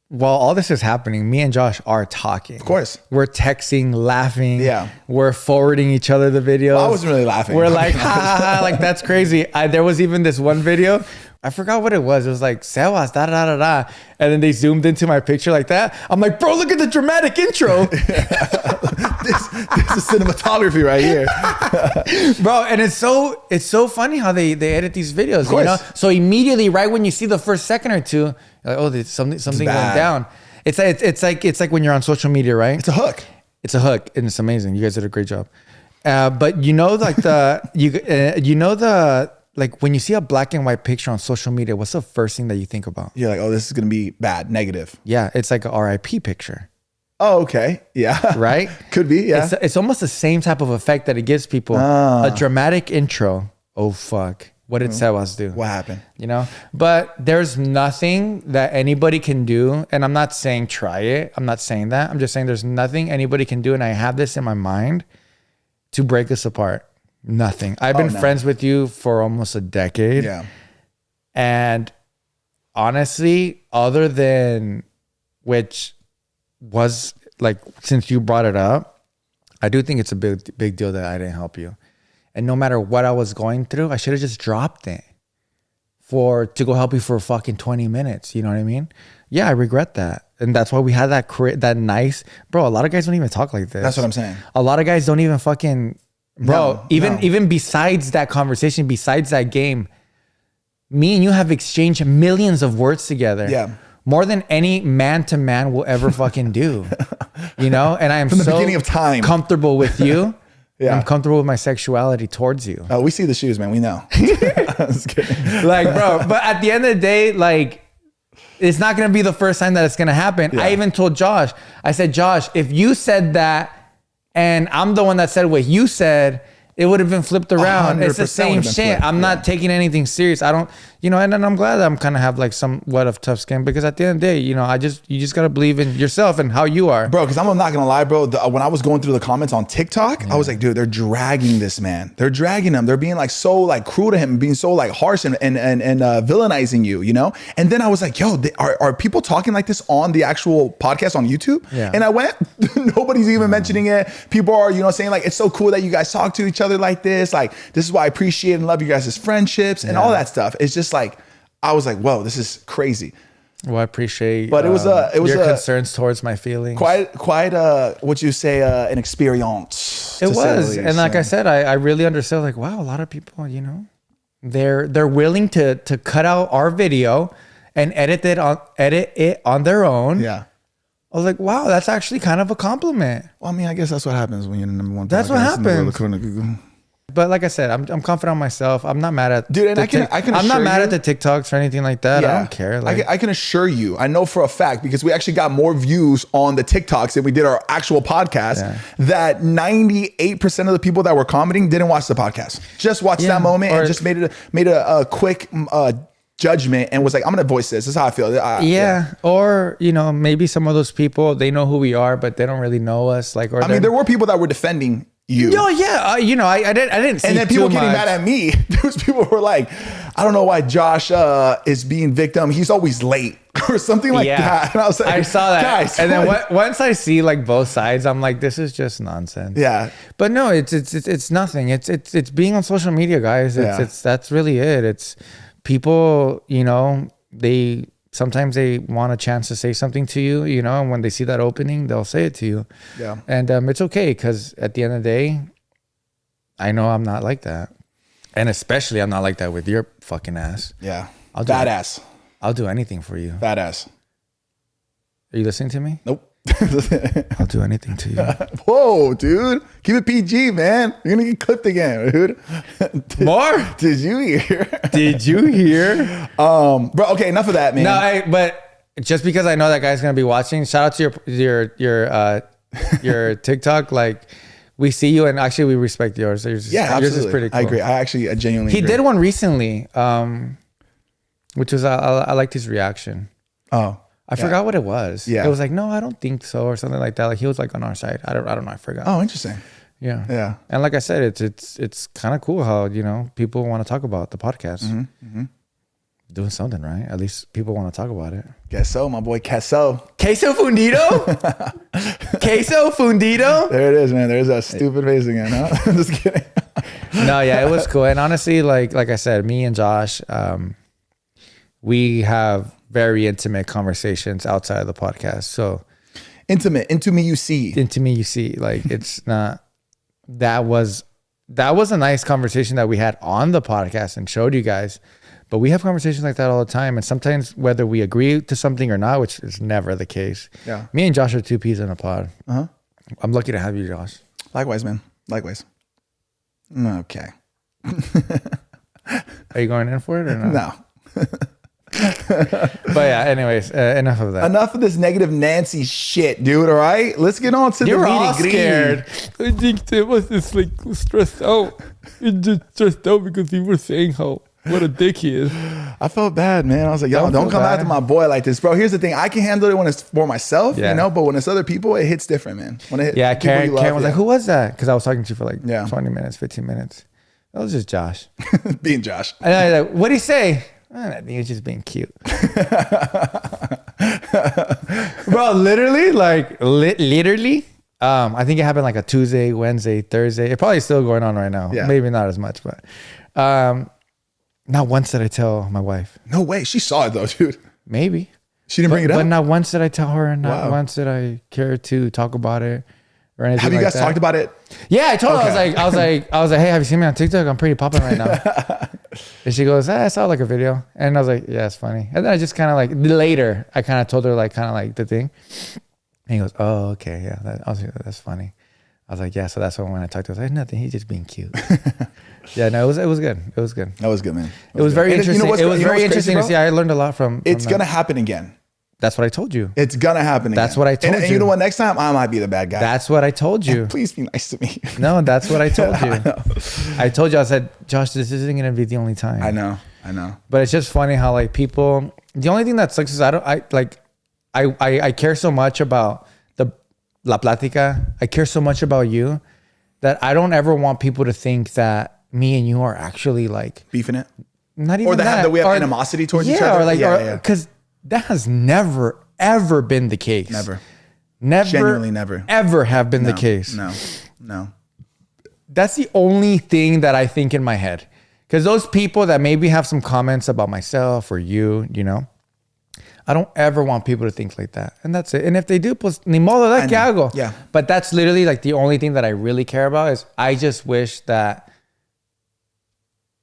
While all this is happening, me and Josh are talking. Of course. We're texting, laughing. Yeah. We're forwarding each other the videos. Well, I wasn't really laughing. We're like, ha, ha, ha, like, that's crazy. There was even this one video. I forgot what it was. It was like, Sebas, da, da, da, da. And then they zoomed into my picture like that. I'm like, bro, look at the dramatic intro. this is cinematography right here. Bro, and it's so funny how they edit these videos, you know? So immediately, right when you see the first second or two, you're like, oh, something went down. It's like when you're on social media, right? It's a hook. It's a hook, and it's amazing. You guys did a great job. But you know, like like when you see a black and white picture on social media, what's the first thing that you think about? You're like, oh, this is going to be bad, negative. Yeah, it's like a RIP picture. Oh, okay. Yeah. Right? Could be, yeah. It's almost the same type of effect that it gives people. A dramatic intro. Oh, fuck. What did Sebas do? What happened? You know? But there's nothing that anybody can do. And I'm not saying try it. I'm not saying that. I'm just saying there's nothing anybody can do. And I have this in my mind to break us apart. Nothing. I've been friends with you for almost a decade. Yeah. And honestly, other than which was like, since you brought it up, I do think it's a big deal that I didn't help you. And no matter what I was going through, I should have just dropped it to go help you for fucking 20 minutes. You know what I mean? Yeah, I regret that. And that's why we had that nice, bro, a lot of guys don't even talk like this. That's what I'm saying. A lot of guys don't even fucking, bro, even besides that conversation, besides that game, me and you have exchanged millions of words together. Yeah. More than any man to man will ever fucking do. You know? And I am From the beginning of time. Comfortable with you. Yeah. I'm comfortable with my sexuality towards you. We see the shoes, man. We know. I was kidding. Like, bro, but at the end of the day, like, it's not going to be the first time that it's going to happen. Yeah. I even told Josh, I said, Josh, if you said that and I'm the one that said what you said, it would have been flipped around. It's the same shit. I'm not taking anything serious. I don't, you know, and then I'm glad that I'm kind of have like somewhat of tough skin, because at the end of the day, you know, you just got to believe in yourself and how you are. Bro, because I'm not going to lie, bro. When I was going through the comments on TikTok, I was like, dude, they're dragging this man. They're dragging him. They're being like so like cruel to him, being so like harsh and villainizing you, you know? And then I was like, yo, are people talking like this on the actual podcast on YouTube? Yeah. And I went, nobody's even mentioning it. People are, you know, saying like, it's so cool that you guys talk to each other like this. Like, this is why I appreciate and love you guys as friendships and all that stuff. It's just like, I was like, whoa, this is crazy. Well, I appreciate, but it was your concerns towards my feelings. Quite what you say, an experience. It was, and like I said, I really understood. Like, wow, a lot of people, you know, they're willing to cut out our video and edit it on their own. Yeah. I was like, wow, that's actually kind of a compliment. Well, I mean, I guess that's what happens when you're the number one. That's what happens. But like I said, I'm confident on myself. I'm not mad at I'm not mad at the TikToks or anything like that. Yeah. I don't care. Like, I can assure you, I know for a fact, because we actually got more views on the TikToks than we did our actual podcast, that 98% of the people that were commenting didn't watch the podcast. Just watched that moment and just made a quick judgment and was like, I'm gonna voice this. This is how I feel. Or, you know, maybe some of those people, they know who we are, but they don't really know us. Like, or I mean, there were people that were defending you. No, yeah, you know, I didn't see. And then people getting mad at me. There was people who were like, I don't know why Josh is being victim. He's always late or something like that. And I was like, I saw that. Guys, and then once I see like both sides, I'm like, this is just nonsense. Yeah. But no, it's nothing. It's being on social media, guys. That's really it. It's people, you know, sometimes they want a chance to say something to you, you know, and when they see that opening, they'll say it to you. Yeah. And it's okay, because at the end of the day, I know I'm not like that. And especially I'm not like that with your fucking ass. Yeah. Badass. I'll do anything for you. Badass. Are you listening to me? Nope. I'll do anything to you. Whoa, dude. Keep it PG, man. You're going to get clipped again, dude. More? Did you hear? Did you hear? Bro, okay, enough of that, man. No, but just because I know that guy's going to be watching, shout out to your TikTok. Like, we see you, and actually we respect yours. Absolutely. Yours is pretty cool. I agree. I genuinely agree. He did one recently, which was, I liked his reaction. Oh. I forgot what it was. Yeah. It was like, no, I don't think so, or something like that. Like, he was like on our side. I don't know. I forgot. Oh, interesting. Yeah. Yeah. And like I said, it's kind of cool how, you know, people want to talk about the podcast. Doing something, right? At least people want to talk about it. Guess so, my boy. Queso fundido? Queso fundido? There it is, man. There's that stupid face again, huh? I'm just kidding. No, yeah, it was cool. And honestly, like I said, me and Josh, we have very intimate conversations outside of the podcast. So into me you see. Like, it's not, that was a nice conversation that we had on the podcast and showed you guys. But we have conversations like that all the time. And sometimes whether we agree to something or not, which is never the case. Yeah. Me and Josh are two peas in a pod. Uh-huh. I'm lucky to have you, Josh. Likewise, man. Likewise. Okay. Are you going in for it or not? No. But yeah, anyways, enough of that. Enough of this negative Nancy shit, dude. All right, let's get on to the You're meeting. all scared. I think it was just like stressed out. He's just stressed out because he was saying how what a dick he is. I felt bad, man. I was like, yo, don't come after my boy like this, bro. Here's the thing. I can handle it when it's for myself, you know, but when it's other people, it hits different, man. When it hits Karen was like, who was that? Because I was talking to you for like 20 minutes, 15 minutes. That was just Josh. Being Josh. And I was like, what'd he say? I think he was just being cute. Bro, literally, literally. I think it happened like a Tuesday, Wednesday, Thursday. It's probably still going on right now. Yeah. Maybe not as much, but not once did I tell my wife. No way. She saw it though, dude. Maybe. She didn't bring it up? But not once did I tell her. Not once did I care to talk about it or anything. Have you guys talked about it? Yeah, I told her. I was like, hey, have you seen me on TikTok? I'm pretty popping right now. And she goes, I saw like a video. And I was like, yeah, it's funny. And then I just kind of like, later, I kind of told her like kind of like the thing. And he goes, oh, okay. Yeah, that's funny. I was like, yeah, so that's when I talked to her, I was like, nothing. He's just being cute. Yeah, no, it was good. It was good. That was good, man. It was very interesting. It was very interesting to see. I learned a lot from It's going to happen again. That's what I told you. It's going to happen again. That's what I told you. And you know what? Next time, I might be the bad guy. That's what I told you. And please be nice to me. No, that's what I told you. I told you, I said, Josh, this isn't going to be the only time. I know. But it's just funny how like people, the only thing that sucks is I care so much about the La Platica. I care so much about you that I don't ever want people to think that me and you are actually like beefing it. Not even that we have animosity towards each other. Or like, because that has never ever been the case. Never. Genuinely never. Ever have been the case. No. That's the only thing that I think in my head. Because those people that maybe have some comments about myself or you know, I don't ever want people to think like that. And that's it. And if they do, pues ni modo, that que hago. Yeah. But that's literally like the only thing that I really care about is I just wish that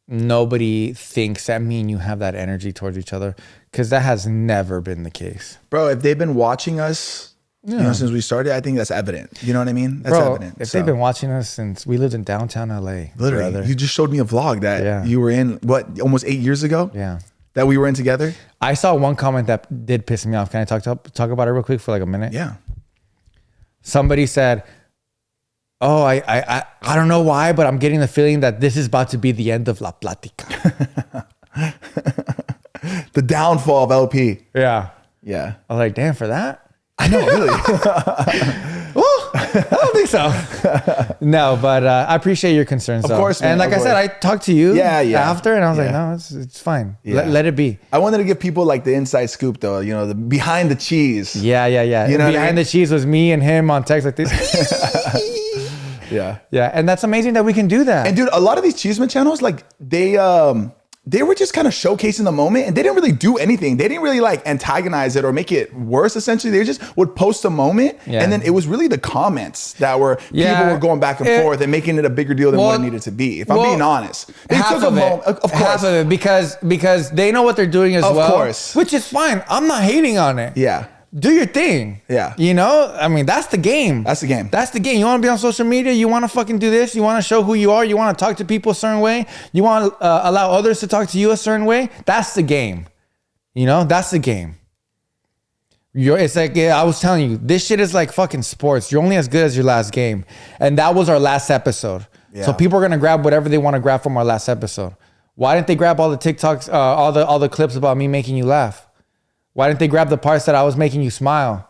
nobody thinks that me and you have that energy towards each other, because that has never been the case. Bro, if they've been watching us, you know, since we started, I think that's evident. You know what I mean? That's evident. If they've been watching us since we lived in downtown LA. Literally. brother. You just showed me a vlog that you were in, almost 8 years ago? Yeah. That we were in together? I saw one comment that did piss me off. Can I talk about it real quick for like a minute? Yeah. Somebody said, oh, I don't know why, but I'm getting the feeling that this is about to be the end of La Platica. The downfall of LP. Yeah. Yeah. I was like, damn, for that? I know, really. Well, I don't think so. No, but I appreciate your concerns. Of course, man. And like I said, I talked to you after, and I was like, no, it's fine. Yeah. Let it be. I wanted to give people like the inside scoop, though. You know, the behind the cheese. Yeah. You know, behind the cheese was me and him on text like this. Yeah. And that's amazing that we can do that. And dude, a lot of these Cheeseman channels, like they were just kind of showcasing the moment, and they didn't really do anything. They didn't really like antagonize it or make it worse. Essentially, they just would post a moment, and then it was really the comments that were people were going back and forth and making it a bigger deal than what it needed to be. If I'm being honest, they took a moment, of course, half of it because they know what they're doing as well, of course, which is fine. I'm not hating on it. Yeah. Do your thing. Yeah. You know, I mean, that's the game. That's the game. That's the game. You want to be on social media? You want to fucking do this? You want to show who you are? You want to talk to people a certain way? You want to allow others to talk to you a certain way? That's the game. You know, that's the game. It's like, I was telling you, this shit is like fucking sports. You're only as good as your last game. And that was our last episode. Yeah. So people are going to grab whatever they want to grab from our last episode. Why didn't they grab all the TikToks, all the clips about me making you laugh? Why didn't they grab the parts that I was making you smile?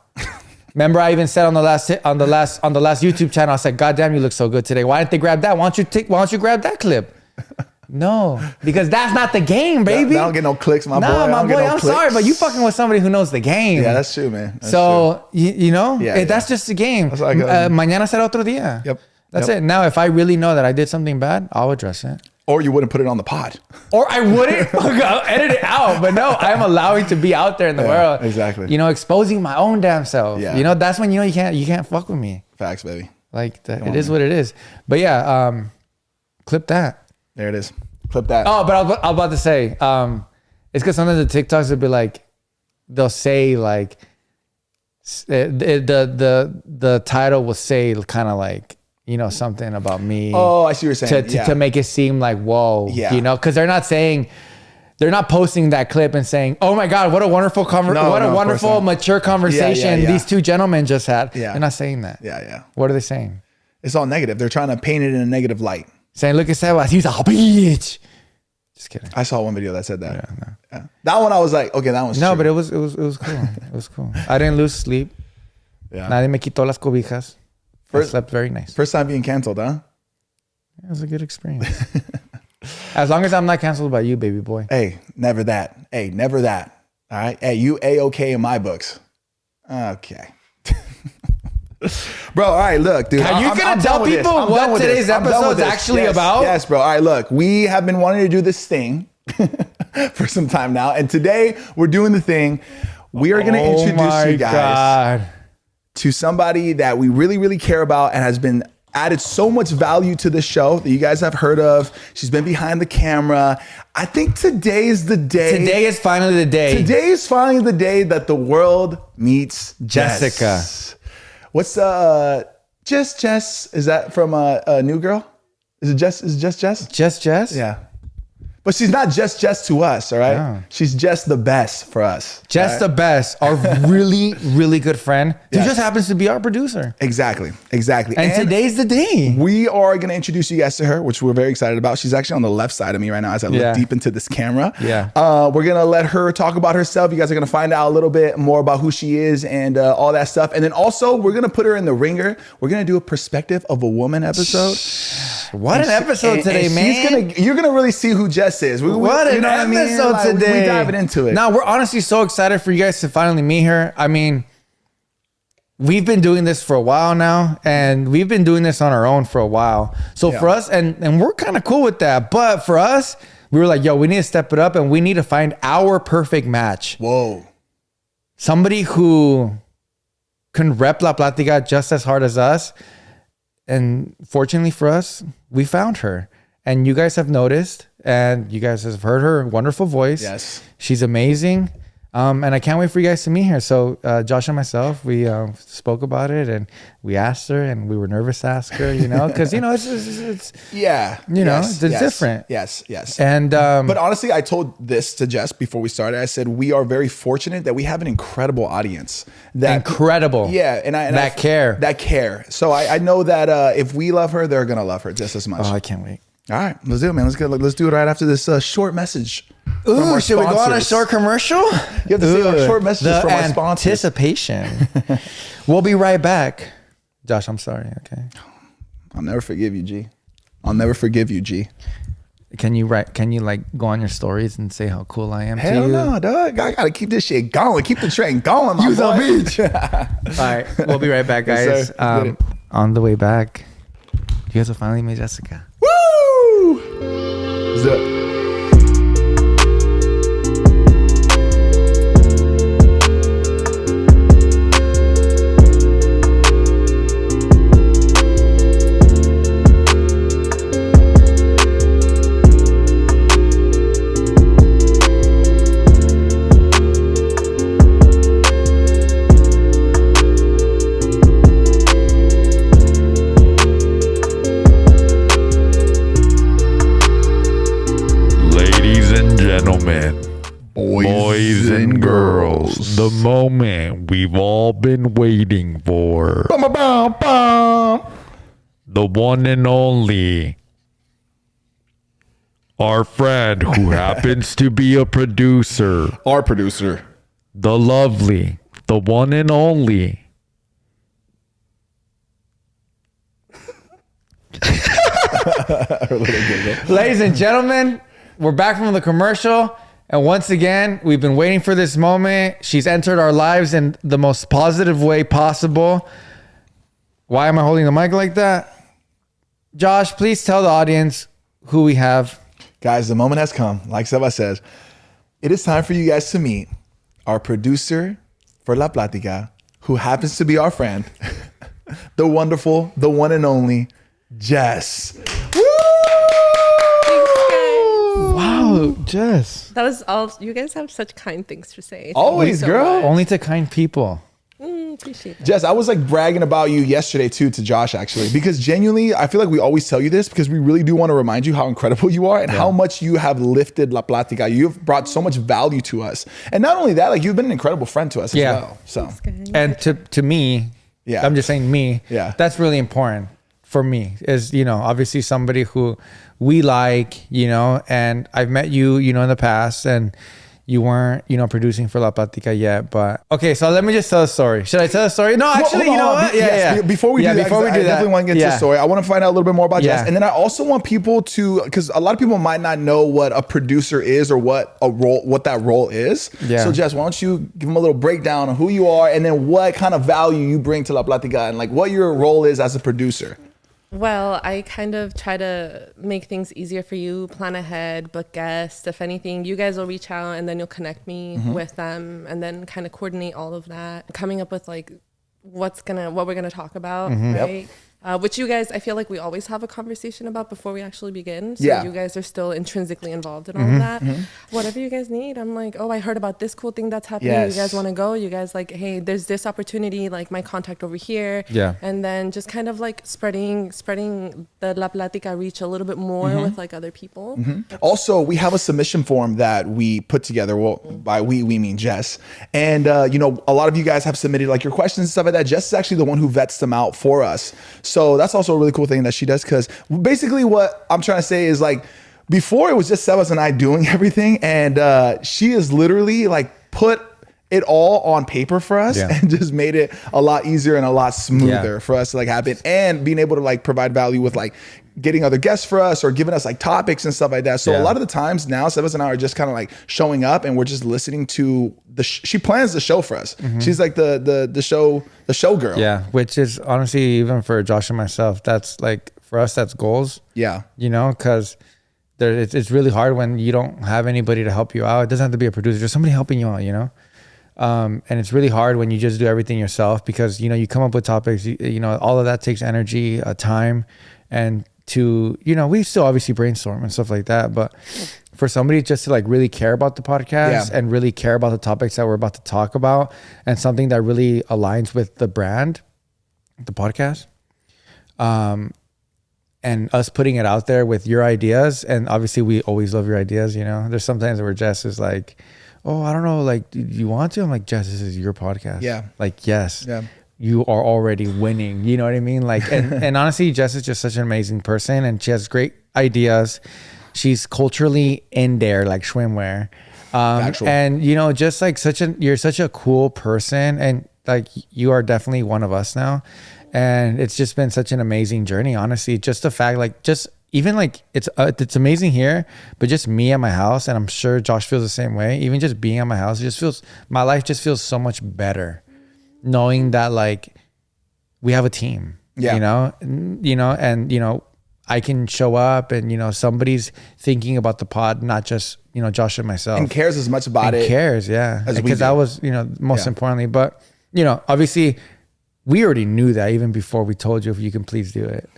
Remember, I even said on the last YouTube channel, I said, "God damn, you look so good today." Why didn't they grab that? Why don't you grab that clip? No, because that's not the game, baby. I don't get no clicks, my boy. My boy, I'm sorry, but you fucking with somebody who knows the game. Yeah, that's true, man. That's so true. You know, that's just the game. Mañana será otro día. Yep. That's it. Now, if I really know that I did something bad, I'll address it. Or you wouldn't put it on the pod. Or I wouldn't. I'll edit it out. But no, I'm allowing to be out there in the world. Exactly. You know, exposing my own damn self. Yeah. You know, that's when you know you can't fuck with me. Facts, baby. Like it is what it is. But yeah, clip that. There it is. Clip that. Oh, but I was about to say, it's because sometimes the TikToks will be like, they'll say like, the title will say kind of like, you know, something about me. Oh, I see what you're saying. To make it seem like, whoa, Yeah. you know, because they're not posting that clip and saying, "Oh my God, what a wonderful mature conversation these two gentlemen just had." Yeah. They're not saying that. Yeah. What are they saying? It's all negative. They're trying to paint it in a negative light. Saying, "Look at Sebas, he's a bitch." Just kidding. I saw one video that said that. Yeah. That one I was like, okay, that one's no, true. but it was cool. It was cool. I didn't lose sleep. Yeah. Nadie me quitó las cobijas. I slept very nice. First time being canceled, huh? It was a good experience. As long as I'm not canceled by you, baby boy. Hey, never that. Hey, never that. All right. Hey, you A-okay in my books. Okay. Bro, all right, look, dude. Are you going to tell people what today's episode is actually about? Yes, bro. All right, look. We have been wanting to do this thing for some time now. And today we're doing the thing. We are going to introduce you guys to somebody that we really, really care about and has been added so much value to the show that you guys have heard of. She's been behind the camera. I think today is the day. Today is finally the day. Today is finally the day that the world meets Jessica. Jess. What's Jess? Is that from a New Girl? Is it Jess? Is it just Jess? Just Jess? Yeah. But she's not just Jess to us, all right? No. She's just the best for us. Just the best. Our really, really good friend who just happens to be our producer. Exactly. And today's the day. We are going to introduce you guys to her, which we're very excited about. She's actually on the left side of me right now as I look deep into this camera. Yeah. We're going to let her talk about herself. You guys are going to find out a little bit more about who she is and all that stuff. And then also, we're going to put her in the ringer. We're going to do a perspective of a woman episode. What an episode today, man. You're going to really see who Jess is. What an episode today. We diving into it. No, we're honestly so excited for you guys to finally meet her. I mean, we've been doing this for a while now, and we've been doing this on our own for a while. So for us, and we're kind of cool with that. But for us, we were like, yo, we need to step it up, and we need to find our perfect match. Whoa. Somebody who can rep La Platica just as hard as us. And fortunately for us, we found her. And you guys have noticed, and you guys have heard her wonderful voice. Yes. She's amazing. And I can't wait for you guys to meet her. So Josh and myself, we spoke about it, and we asked her, and we were nervous to ask her, you know, because, you know, it's it's different. Yes. And but honestly, I told this to Jess before we started. I said, we are very fortunate that we have an incredible audience. Incredible. Yeah. That care. So I know that if we love her, they're going to love her just as much. Oh, I can't wait. All right, let's do it, man. Let's do it right after this short message. Ooh, should we go on a short commercial? You have to say our short messages from our sponsors. Anticipation. We'll be right back. Josh, I'm sorry. Okay. I'll never forgive you, G. I'll never forgive you, G. Can you like go on your stories and say how cool I am to you? Hell no, dog. I gotta keep this shit going. Keep the train going, my boy. Beach. All right, we'll be right back, guys. Yes, on the way back, you guys will finally meet Jessica. Woo! Let's do it. Boys and girls, the moment we've all been waiting for. The one and only. Our friend who happens to be a producer. Our producer. The lovely, the one and only. Ladies and gentlemen, we're back from the commercial. And once again, we've been waiting for this moment. She's entered our lives in the most positive way possible. Why am I holding the mic like that? Josh, please tell the audience who we have. Guys, the moment has come. Like Sebas says, it is time for you guys to meet our producer for La Platica, who happens to be our friend, the wonderful, the one and only Jess. Woo! Wow, Jess. That was all. You guys have such kind things to say. Always, Thank you so girl. much. Only to kind people. Appreciate that. Jess, I was like bragging about you yesterday too to Josh actually, because genuinely I feel like we always tell you this because we really do want to remind you how incredible you are and how much you have lifted La Platica. You've brought so much value to us, and not only that, like you've been an incredible friend to us as well. So, and to me, I'm just saying me. Yeah, that's really important for me. Is obviously somebody who we like, and I've met you, in the past, and you weren't, producing for La Platica yet, but okay. So let me just tell a story. Should I tell a story? No, actually, you know what? Before we do that, I definitely want to get to the story. I want to find out a little bit more about Jess, and then I also want people to, because a lot of people might not know what a producer is or what that role is. Yeah. So Jess, why don't you give them a little breakdown on who you are, and then what kind of value you bring to La Platica, and like what your role is as a producer. Well, I kind of try to make things easier for you, plan ahead, book guests. If anything, you guys will reach out and then you'll connect me with them and then kind of coordinate all of that. Coming up with like what we're gonna talk about, right? Which you guys, I feel like we always have a conversation about before we actually begin. So you guys are still intrinsically involved in all of that. Whatever you guys need, I'm like, oh, I heard about this cool thing that's happening. You guys want to go? You guys like, hey, there's this opportunity, like my contact over here. Yeah. And then just kind of like spreading the La Platica reach a little bit more with like other people. Also, we have a submission form that we put together. Well, by we mean Jess. And, a lot of you guys have submitted like your questions and stuff like that. Jess is actually the one who vets them out for us. So that's also a really cool thing that she does, because basically what I'm trying to say is like before it was just Sebas and I doing everything, and she has literally like put it all on paper for us and just made it a lot easier and a lot smoother for us to like happen, and being able to like provide value with like getting other guests for us or giving us like topics and stuff like that. So a lot of the times now Sebas and I are just kind of like showing up and we're just listening to she plans the show for us. She's like the show girl. Yeah. Which is honestly, even for Josh and myself, that's like, for us, that's goals. Yeah. Cause it's really hard when you don't have anybody to help you out. It doesn't have to be a producer, there's somebody helping you out, and it's really hard when you just do everything yourself, because, you come up with topics, all of that takes energy, time, and we still obviously brainstorm and stuff like that. But for somebody just to like really care about the podcast and really care about the topics that we're about to talk about, and something that really aligns with the brand, the podcast, and us putting it out there with your ideas. And obviously we always love your ideas. There's sometimes where Jess is like, oh, I don't know, like, do you want to? I'm like, Jess, this is your podcast. Yeah. Like, yes. Yeah. You are already winning. You know what I mean? Like, and honestly, Jess is just such an amazing person, and she has great ideas. She's culturally in there, like swimwear. And just like you're such a cool person, and like you are definitely one of us now. And it's just been such an amazing journey, honestly. Just the fact, like, just even like it's amazing here, but just me at my house, and I'm sure Josh feels the same way. Even just being at my house, my life just feels so much better, knowing that like we have a team, and I can show up, and somebody's thinking about the pod, not just Josh and myself, and cares as much about it. Cares, because that was most importantly. But obviously, we already knew that even before we told you if you can please do it.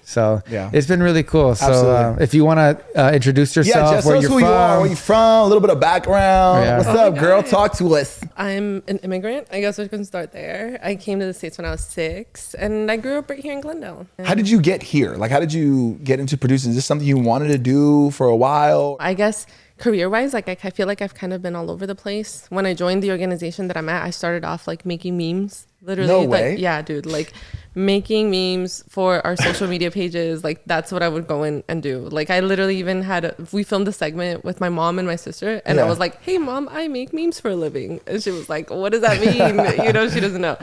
So it's been really cool. So if you want to introduce yourself, Jess, where you're from, a little bit of background. What's up, girl? Talk to us. I'm an immigrant. I guess we can start there. I came to the States when I was 6, and I grew up right here in Glendale. How did you get here? Like, how did you get into producing? Is this something you wanted to do for a while? I guess career-wise, like I feel like I've kind of been all over the place. When I joined the organization that I'm at, I started off like making memes. Literally, no way. Like, yeah, dude, like making memes for our social media pages. Like, that's what I would go in and do. Like, I literally even we filmed a segment with my mom and my sister, and I was like, hey mom, I make memes for a living. And she was like, what does that mean? She doesn't know.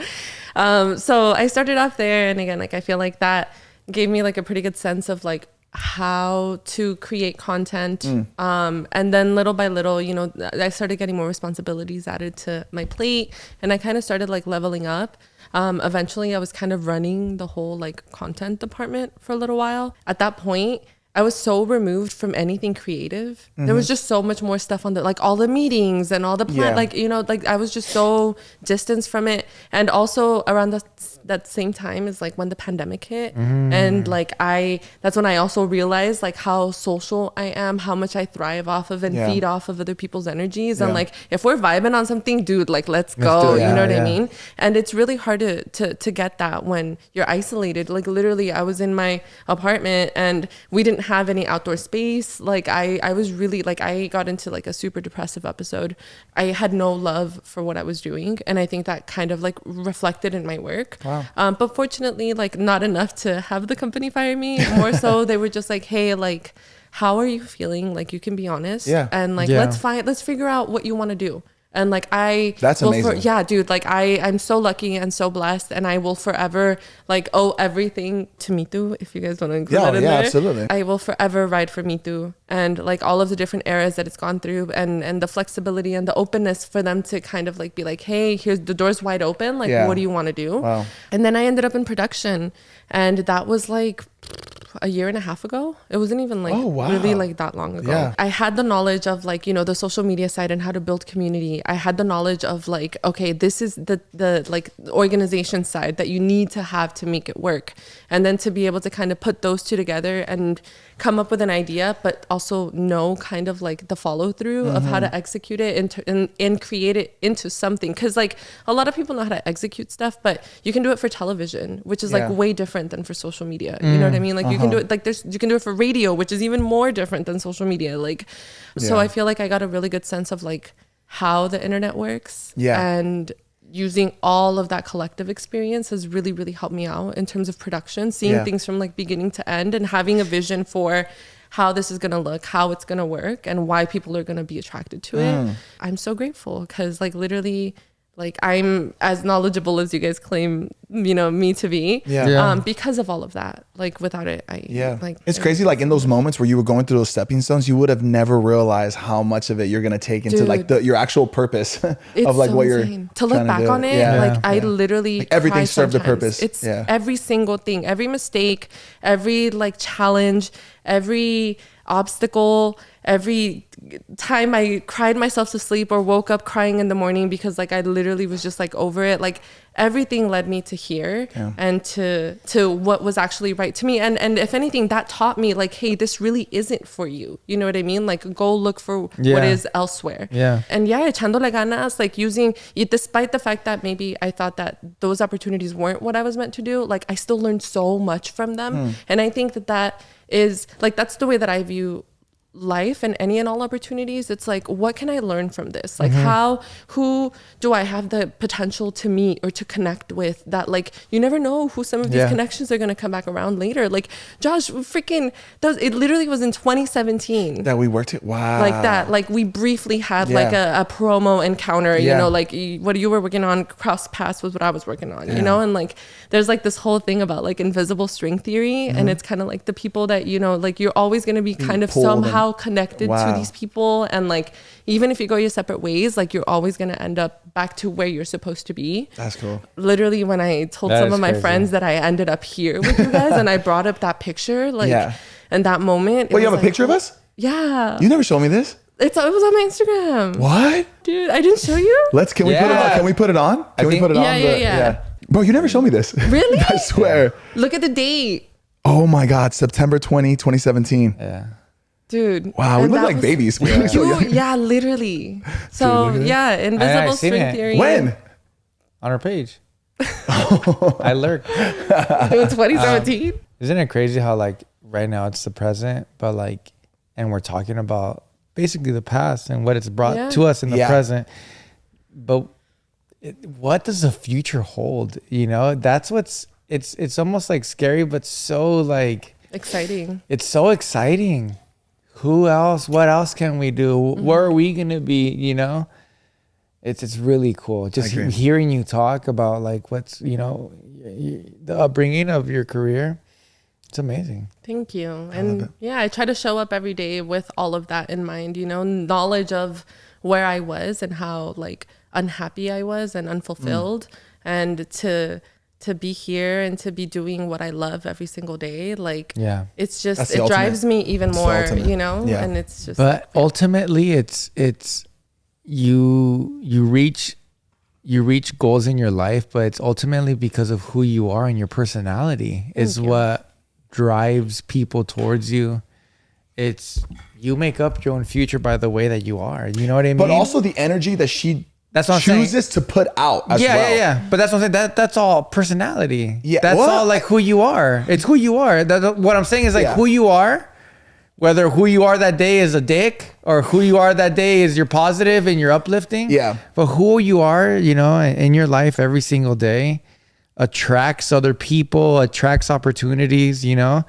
So I started off there, and again, like I feel like that gave me like a pretty good sense of like how to create content. And then little by little, I started getting more responsibilities added to my plate, and I kind of started like leveling up. Eventually I was kind of running the whole like content department for a little while. At that point, I was so removed from anything creative. There was just so much more stuff on like all the meetings and all the like I was just so distanced from it. And also around the that same time is like when the pandemic hit, and like that's when I also realized like how social I am, how much I thrive off of and feed off of other people's energies, and like if we're vibing on something, dude, like let's go. You know what I mean? And it's really hard to get that when you're isolated. Like literally, I was in my apartment and we didn't have any outdoor space. Like I was really like, I got into like a super depressive episode. I had no love for what I was doing, and I think that kind of like reflected in my work. But fortunately, like not enough to have the company fire me. More so, they were just like, hey, like, how are you feeling? Like, you can be honest, and like let's figure out what you want to do. And like that's amazing. Dude, like I'm so lucky and so blessed, and I will forever like owe everything to Mitu, if you guys want to include that in there. Absolutely. I will forever ride for Mitu, and like all of the different eras that it's gone through, and the flexibility and the openness for them to kind of like be like, hey, here's the door's wide open, like what do you want to do? And then I ended up in production, and that was like a year and a half ago. It wasn't even like really like that long ago. I had the knowledge of like, you know, the social media side and how to build community. I had the knowledge of like, okay, this is the like organization side that you need to have to make it work. And then to be able to kind of put those two together and come up with an idea, but also know kind of like the follow through of how to execute it and create it into something. Cause like a lot of people know how to execute stuff, but you can do it for television, which is like way different than for social media. You know what I mean? Like you can do it like you can do it for radio, which is even more different than social media. Like, so I feel like I got a really good sense of like how the internet works, and using all of that collective experience has really, really helped me out in terms of production, seeing things from like beginning to end, and having a vision for how this is going to look, how it's going to work, and why people are going to be attracted to it. I'm so grateful because like literally, like I'm as knowledgeable as you guys claim, you know, me to be, because of all of that. Like without it, like it's crazy. Like in those moments where you were going through those stepping stones, you would have never realized how much of it you're gonna take into like your actual purpose of like so what you're to look back on it. Like I literally like everything served a purpose. It's every single thing, every mistake, every like challenge, every obstacle, every time I cried myself to sleep or woke up crying in the morning because like I literally was just like over it, like everything led me to here and to what was actually right to me, and if anything that taught me like, hey, this really isn't for you, you know what I mean? Like go look for what is elsewhere. And echándole ganas, like using it, despite the fact that maybe I thought that those opportunities weren't what I was meant to do, like I still learned so much from them. And I think that is like, that's the way that I view life and any and all opportunities. It's like, what can I learn from this? Like who do I have the potential to meet or to connect with, that like you never know who some of these connections are going to come back around later. Like Josh, freaking it literally was in 2017 that we worked it. Wow. Like that, like we briefly had like a promo encounter, you know, like what you were working on cross paths with what I was working on, you know? And like there's like this whole thing about like invisible string theory, and it's kind of like the people that, you know, like you're always going to be kind of somehow connected to these people, and like even if you go your separate ways, like you're always going to end up back to where you're supposed to be. That's cool. Literally when I told some of my friends that I ended up here with you guys and I brought up that picture, like and that moment. Wait, you have a picture of us? Yeah. You never showed me this? It was on my Instagram. What? Dude, I didn't show you? Can we put it on? Can we put it on? Can we put it on? Yeah. Bro, you never showed me this. Really? I swear. Look at the date. Oh my God, September 20, 2017. Yeah. Dude. Wow, we look like babies. Yeah, literally. So invisible string theory. When? On our page. I lurked. In 2017? Isn't it crazy how like right now it's the present, but like, and we're talking about basically the past and what it's brought to us in the present. But what does the future hold? You know, that's what's, it's almost like scary, but so like exciting. It's so exciting. Who else? What else can we do? Where are we gonna be? You know, it's really cool. Just hearing you talk about like what's, you know, the upbringing of your career. It's amazing. Thank you. And I try to show up every day with all of that in mind. You know, knowledge of where I was and how like unhappy I was and unfulfilled, and to be here and to be doing what I love every single day. Like, it's just, it drives me even more, you know, and it's just, but ultimately it's you reach you reach goals in your life, but it's ultimately because of who you are and your personality is what drives people towards you. It's you make up your own future by the way that you are. You know what I mean? But also the energy that she that's what chooses to put out as well. Yeah. But that's what I'm saying. That's all personality. Yeah. That's all like who you are. It's who you are. What I'm saying is like who you are. Whether who you are that day is a dick or who you are that day is you're positive and you're uplifting. Yeah. But who you are, you know, in your life every single day attracts other people, attracts opportunities, you know,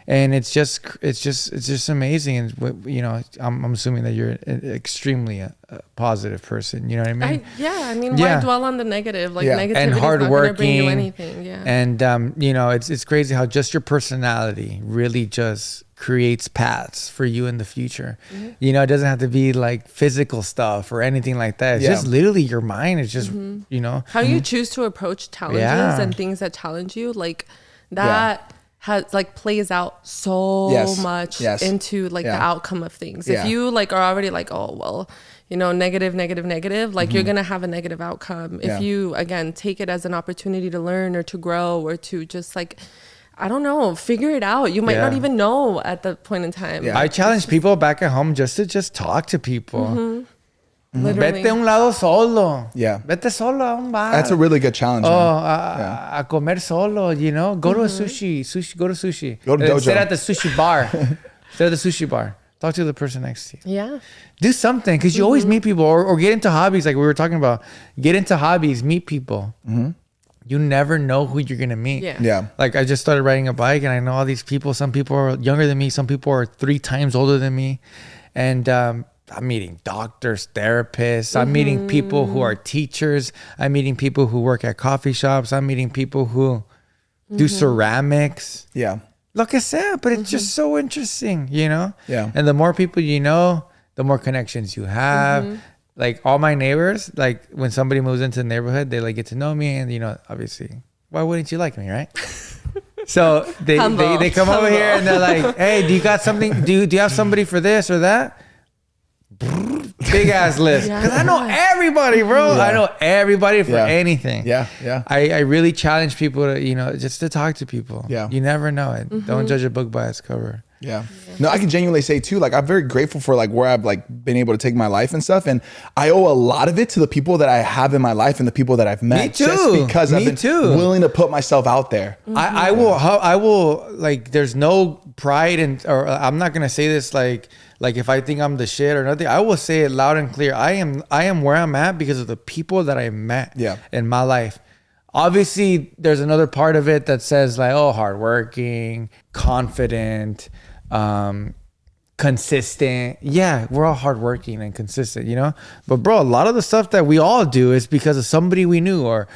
and it's just amazing. And, you know, I'm assuming that you're extremely a positive person. You know what I mean? I mean, why dwell on the negative? Like negativity and is not going to bring you hardworking, anything. Yeah. And, you know, it's crazy how just your personality really just creates paths for you in the future. You know, it doesn't have to be like physical stuff or anything like that. It's just literally your mind. It's just, you know. How you choose to approach challenges and things that challenge you, like that has like plays out so much into like the outcome of things. If you like are already like, oh, well, you know, negative, like you're going to have a negative outcome. If you, again, take it as an opportunity to learn or to grow or to just like, I don't know, figure it out. You might not even know at the point in time. Yeah. I challenge people back at home just to talk to people. Literally. Vete a un lado solo. Yeah. Vete solo a un bar. That's a really good challenge. A comer solo, you know? Go to a sushi. Go to sushi. Go to dojo. Sit at the sushi bar. Sit at the sushi bar. Talk to the person next to you. Yeah. Do something because you always meet people or get into hobbies like we were talking about. Get into hobbies, meet people. You never know who you're going to meet. Yeah. Like I just started riding a bike and I know all these people. Some people are younger than me. Some people are 3 times older than me. And I'm meeting doctors, therapists. I'm meeting people who are teachers. I'm meeting people who work at coffee shops. I'm meeting people who do ceramics. Yeah. Like I said, but it's just so interesting, you know? Yeah. And the more people you know, the more connections you have. Like all my neighbors, like when somebody moves into the neighborhood, they like get to know me, and you know, obviously, why wouldn't you like me, right? So they come over here and they're like, hey, do you got something? Do you have somebody for this or that? Big ass list. Because I know everybody, bro. I know everybody for anything. Yeah. I really challenge people to, you know, just to talk to people. Yeah. You never know it. Don't judge a book by its cover. Yeah. No, I can genuinely say too, like I'm very grateful for like where I've like been able to take my life and stuff. And I owe a lot of it to the people that I have in my life and the people that I've met. Me too. Just because I've been willing to put myself out there. I will like, there's no pride or I'm not going to say this like if I think I'm the shit or nothing, I will say it loud and clear. I am where I'm at because of the people that I met in my life. Obviously, there's another part of it that says like, oh, hardworking, confident, consistent. Yeah, we're all hardworking and consistent, you know? But bro, a lot of the stuff that we all do is because of somebody we knew or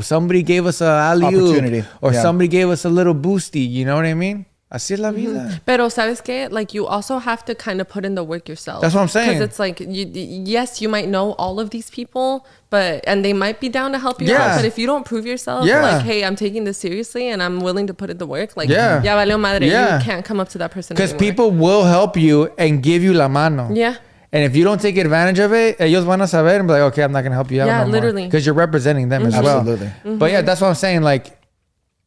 somebody gave us a alley-oop or somebody gave us a little boosty, you know what I mean? Así es la vida. Pero sabes que, like, you also have to kind of put in the work yourself. That's what I'm saying. Because it's like, yes, you might know all of these people, and they might be down to help you out. But if you don't prove yourself, like, hey, I'm taking this seriously and I'm willing to put in the work, like, ya valió madre. You can't come up to that person because people will help you and give you la mano. Yeah. And if you don't take advantage of it, ellos van a saber and be like, okay, I'm not going to help you out no literally. Because you're representing them as well. Absolutely. But yeah, that's what I'm saying. Like,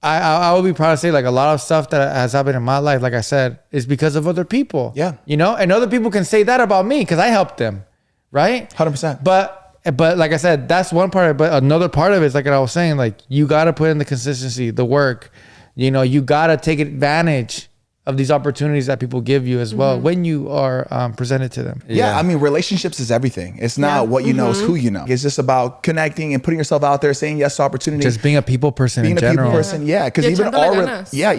I would be proud to say like a lot of stuff that has happened in my life, like I said, is because of other people. Yeah. You know, and other people can say that about me because I helped them. Right? 100%. But like I said, that's one part of it. But another part of it is like what I was saying, like you got to put in the consistency, the work, you know, you got to take advantage of these opportunities that people give you as well when you are presented to them. Yeah, I mean, relationships is everything. It's not what you know, it's who you know. It's just about connecting and putting yourself out there, saying yes to opportunities. Just being a people person in general. Being a people person, yeah. Because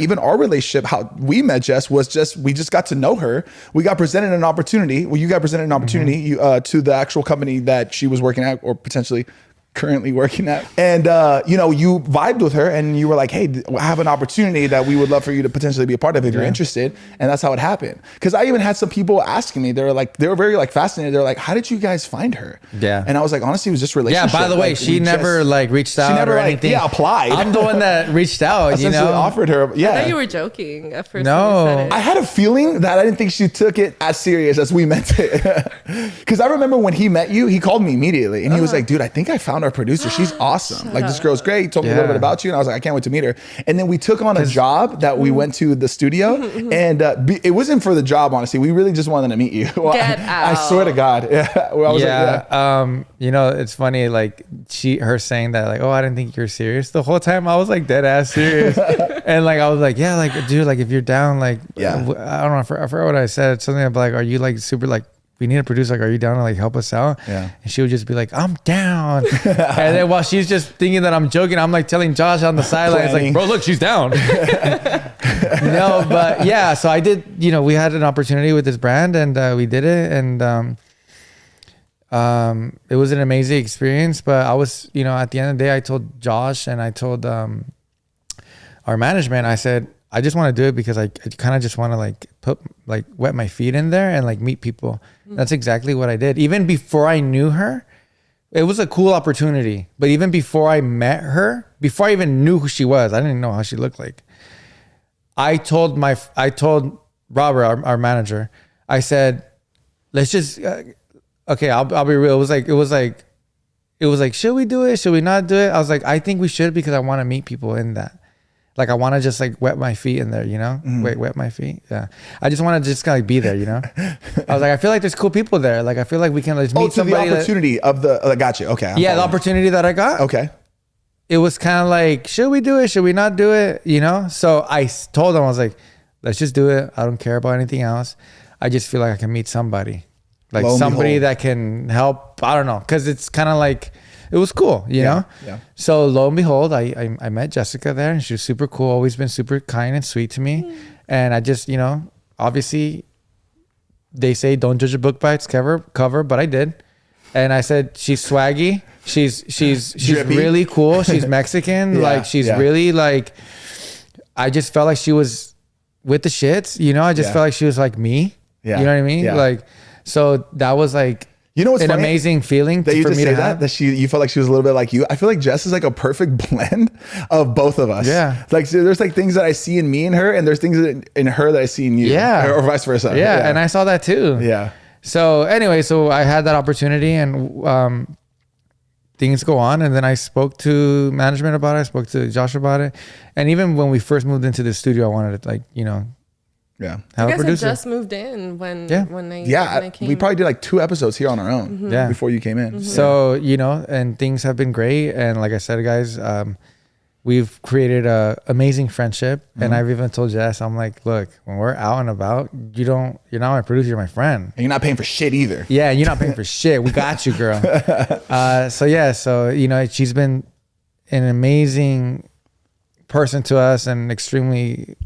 even our relationship, how we met Jess was just, we just got to know her. We got presented an opportunity. Well, you got presented an opportunity to the actual company that she was working at or potentially currently working at. And, you know, you vibed with her and you were like, hey, I have an opportunity that we would love for you to potentially be a part of if you're interested. And that's how it happened. Because I even had some people asking me, they were very like fascinated. They're like, how did you guys find her? Yeah. And I was like, honestly, it was just relationship. Yeah, by the way, like, she never like reached out. She never or anything. Applied. I'm the one that reached out, you know? Offered her. Yeah. I thought you were joking at first. No. When you said it. I had a feeling that I didn't think she took it as serious as we meant it. Because I remember when he met you, he called me immediately and he was like, dude, I think I found our producer. She's awesome. Like, this girl's great. Told me a little bit about you. And I was like, I can't wait to meet her. And then we took on a job that we went to the studio. And it wasn't for the job, honestly. We really just wanted to meet you. Get out. I swear to God. Yeah. I was like, you know, it's funny, like her saying that, like, oh, I didn't think you're serious. The whole time I was like dead ass serious. And like, I was like, yeah, like, dude, like if you're down, like, I don't know, I forgot what I said. Something about like, are you like super like, we need a producer, like, are you down to like help us out? Yeah. And she would just be like, I'm down. And then while she's just thinking that I'm joking, I'm like telling Josh on the sidelines, like, bro, look, she's down. No, but yeah, so I did, you know, we had an opportunity with this brand and we did it. And it was an amazing experience. But I was, you know, at the end of the day, I told Josh and I told our management, I said, I just want to do it because I kind of just want to like wet my feet in there and like meet people. That's exactly what I did. Even before I knew her, it was a cool opportunity. But even before I met her, before I even knew who she was, I didn't know how she looked like. I told Robert, our manager, I said, let's just, okay, I'll be real. It was like, should we do it? Should we not do it? I was like, I think we should because I want to meet people in that. Like, I want to just like wet my feet in there, you know? Wet my feet. Yeah. I just want to just kind of like be there, you know? I was like, I feel like there's cool people there. Like, I feel like we can like meet somebody. The opportunity of the, gotcha. Okay. The opportunity that I got. Okay. It was kind of like, should we do it? Should we not do it? You know? So I told them, I was like, let's just do it. I don't care about anything else. I just feel like I can meet somebody. Like somebody that can help. I don't know. Cause it's kind of like, it was cool, you know? Yeah. So lo and behold, I met Jessica there and she was super cool. Always been super kind and sweet to me. And I just, you know, obviously they say don't judge a book by its cover, but I did. And I said, she's swaggy. She's really cool. She's Mexican. Like she's really like, I just felt like she was with the shits, you know? I just felt like she was like me. Yeah. You know what I mean? Yeah. Like, so that was like, you know what's an funny? Amazing feeling that you for just me say to have. that you felt like she was a little bit like you. I feel like Jess is like a perfect blend of both of us. Yeah. Like so there's like things that I see in me and her, and there's things in her that I see in you. Yeah. Or vice versa. Yeah. And I saw that too. Yeah. So anyway, so I had that opportunity and things go on. And then I spoke to management about it. I spoke to Josh about it. And even when we first moved into the studio, I wanted to like, you know, yeah. I guess I just moved in when I came. We probably did like 2 episodes here on our own before you came in. So, you know, and things have been great. And like I said, guys, we've created a amazing friendship. And I've even told Jess, I'm like, look, when we're out and about, you're not my producer, you're my friend. And you're not paying for shit either. Yeah, and you're not paying for shit. We got you, girl. So you know, she's been an amazing person to us and extremely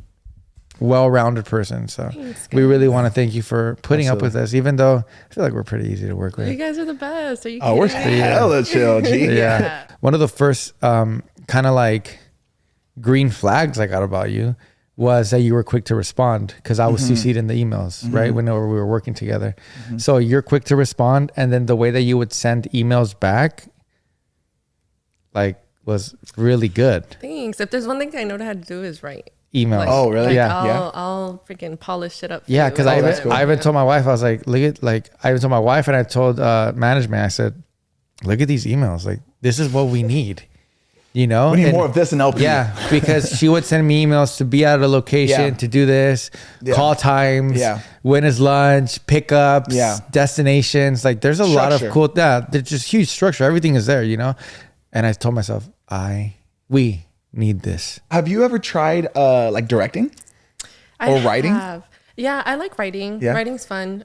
well-rounded person. So we really want to thank you for putting up with us, even though I feel like we're pretty easy to work with. You guys are the best. Are you kidding? We're hella chill, G. Yeah. One of the first kind of like green flags I got about you was that you were quick to respond because I was CC'd in the emails, right? Whenever we were working together. So you're quick to respond. And then the way that you would send emails back, like, was really good. Thanks. If there's one thing I know how to do is write. Emails. Like, oh, really? I'll freaking polish it up. Yeah, because I even told my wife, I was like, look at, like, I even told my wife and I told management, I said, look at these emails. Like, this is what we need. You know? We need more of this in LP. Yeah, because she would send me emails to be at a location, to do this, call times, when is lunch, pickups, destinations. Like, there's a lot of cool, there's just huge structure. Everything is there, you know? And I told myself, we need this. Have you ever tried like directing or writing? Yeah, I like writing. Yeah. Writing's fun.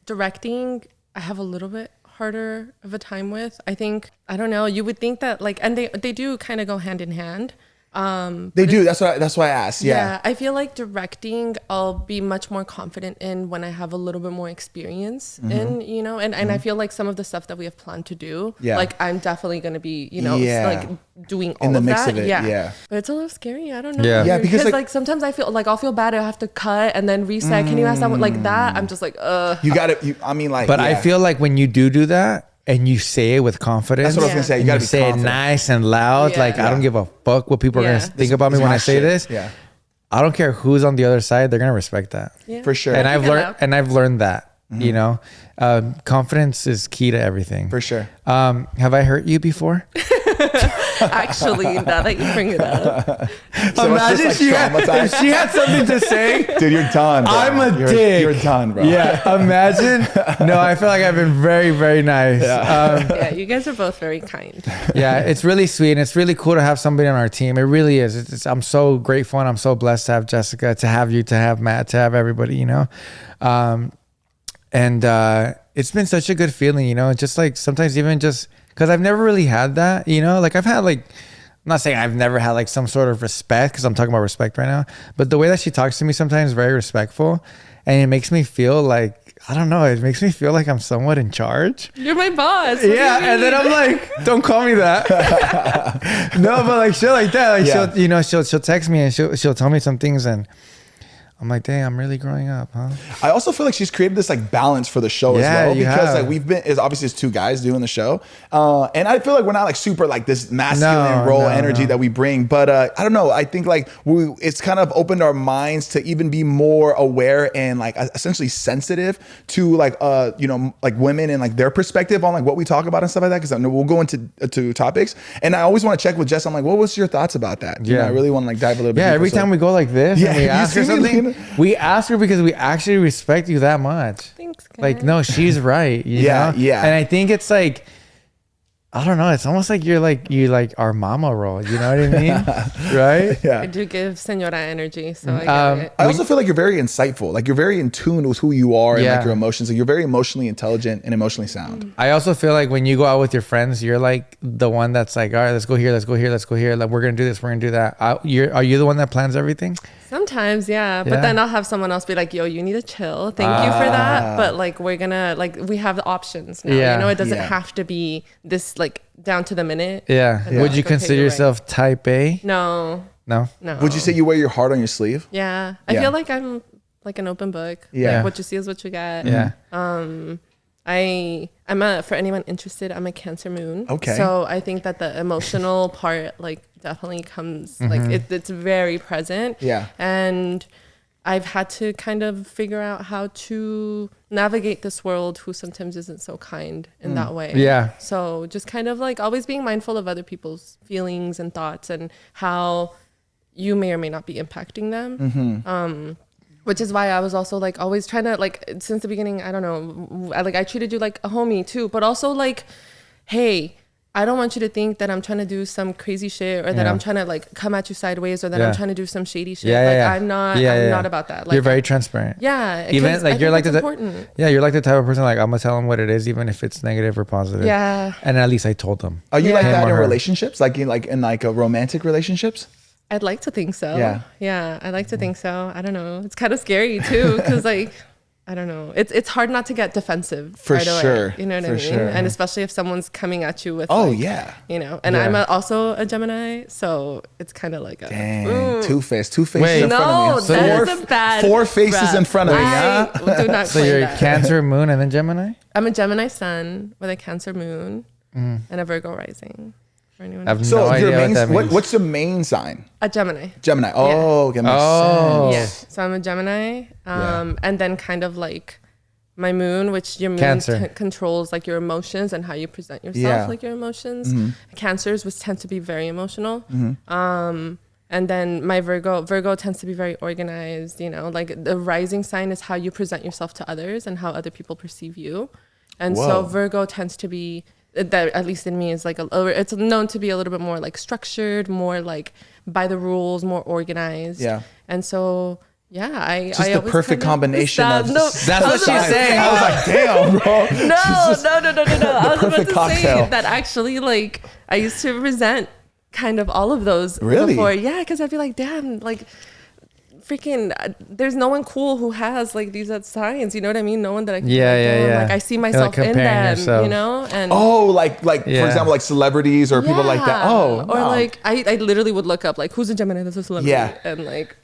Directing, I have a little bit harder of a time with. I think, I don't know, you would think that like, and they do kind of go hand in hand. They do. That's why I asked. Yeah. I feel like directing, I'll be much more confident in when I have a little bit more experience in, you know, and I feel like some of the stuff that we have planned to do, like I'm definitely going to be, you know, like doing all in the of mix that. of it. Yeah. But it's a little scary. I don't know. Yeah. Because like sometimes I feel like I'll feel bad. I have to cut and then reset. Can you ask someone like that? I'm just like, You got it. I mean, like, but I feel like when you do that, and you say it with confidence. That's what I was gonna say. You gotta be say confident. it nice and loud. Like I don't give a fuck what people are gonna think about me when I say this. Yeah. I don't care who's on the other side. They're gonna respect that. For sure. And I've learned that. You know, Confidence is key to everything. For sure. Have I hurt you before? Actually, now that you bring it up, So Imagine it's just, like, if she had something to say. Dude, you're done, bro. I'm a you're, dick. You're done, bro. Yeah, imagine. No, I feel like I've been very, very nice. yeah, you guys are both very kind. Yeah, it's really sweet, and it's really cool to have somebody on our team. It really is. I'm so grateful, and I'm so blessed to have Jessica, to have you, to have Matt, to have everybody, you know. And it's been such a good feeling, you know, just like sometimes even just because I've never really had that, you know, like I've had like, I'm not saying I've never had like some sort of respect, because I'm talking about respect right now, but the way that she talks to me sometimes is very respectful, and it makes me feel like, I don't know, it makes me feel like I'm somewhat in charge. You're my boss. What do Yeah, you and then mean? I'm like, don't call me that. No, but like shit like that, like she'll, you know, she'll text me and she'll tell me some things, and I'm like, dang, I'm really growing up, huh? I also feel like she's created this like balance for the show as Yeah, well, you because have. like we've been, is obviously it's two guys doing the show, and I feel like we're not like super like this masculine role energy that we bring, but I don't know, I think like it's kind of opened our minds to even be more aware and like essentially sensitive to like you know, like women and like their perspective on like what we talk about and stuff like that, because I know we'll go into topics, and I always want to check with Jess. I'm like, what was your thoughts about that? You know, I really want to like dive a little bit deeper, every time we go like this and we you ask see her me something, leaning- we ask her because we actually respect you that much. Thanks, guys. Like, no, she's right. You know? Yeah. And I think it's like, I don't know, it's almost like you like our mama role. You know what I mean? Right? Yeah. I do give Senora energy, so I get it. I also feel like you're very insightful. Like you're very in tune with who you are and Yeah. like your emotions. Like you're very emotionally intelligent and emotionally sound. I also feel like when you go out with your friends, you're like the one that's like, all right, let's go here, let's go here, let's go here. Like, we're going to do this, we're going to do that. Are you the one that plans everything? Sometimes, yeah. But Yeah. then I'll have someone else be like, yo, you need to chill. Thank you for that. But like, we're gonna, like, we have the options now. Yeah. You know, it doesn't Yeah. have to be this, like, down to the minute. Yeah. And Would like, you okay, consider you're right. yourself type A? No, No? no. Would you say you wear your heart on your sleeve? Yeah. I Yeah. feel like I'm like an open book. Yeah. Like, what you see is what you get. Yeah. For anyone interested, I'm a Cancer moon. Okay. So I think that the emotional part, like, definitely comes, like, it's very present. Yeah. And I've had to kind of figure out how to navigate this world who sometimes isn't so kind in that way. Yeah. So just kind of like always being mindful of other people's feelings and thoughts and how you may or may not be impacting them. Which is why I was also like always trying to, like, since the beginning, I don't know, I treated you like a homie too, but also like, hey, I don't want you to think that I'm trying to do some crazy shit or that Yeah. I'm trying to like come at you sideways or that Yeah. I'm trying to do some shady shit. Yeah, like yeah. I'm not Yeah, not about that. Like, you're very transparent. yeah. Even 'cause like I you're think like that's the important. Yeah, you're like the type of person like, I'm gonna tell them what it is, even if it's negative or positive. Yeah. And at least I told them. Are you like Yeah. that Him in or her. relationships? Like in romantic relationships? I'd like to think so. Yeah. Yeah. I like to think so. I don't know. It's kind of scary too. Cause like, I don't know. It's hard not to get defensive For right away. sure. You know what I For mean? sure. And especially if someone's coming at you with, Oh like, yeah. you know, and Yeah. I'm also a Gemini, so it's kind of like a Dang. Two faces Wait. in front no, of me. So that you're is a bad four faces rep. in front of me, I do not So claim you're that. Cancer moon and then Gemini? I'm a Gemini sun with a Cancer moon and a Virgo rising. For anyone, I've So no your idea main, what that means. what's the main sign? a Gemini. Gemini. Oh, okay, makes Oh. sense. Yeah. So I'm a Gemini, Yeah. and then kind of like my moon, which your moon Cancer. controls like your emotions and how you present yourself, Yeah. like your emotions. Cancers, which tend to be very emotional. And then my Virgo tends to be very organized, you know, like the rising sign is how you present yourself to others and how other people perceive you. And Whoa. so Virgo tends to be, that at least in me is like, it's known to be a little bit more like structured, more like by the rules, more organized. Yeah. And so, yeah, I Just I the always perfect kind of- combination of No, That's I what was she's about to saying. say- I was like, damn, bro. no. I was about perfect to cocktail. say that actually, like, I used to resent kind of all of those Really? before. Yeah, because I'd be like, damn, like, freaking, there's no one cool who has like these signs. You know what I mean? No one that I can Yeah, like, yeah, damn, yeah. like I see You're, myself like, in comparing them. yourself. You know? And Oh, like for Yeah. example, like celebrities or people like that. yeah. Oh, or wow. like I literally would look up like who's a Gemini that's a celebrity. Yeah. And like,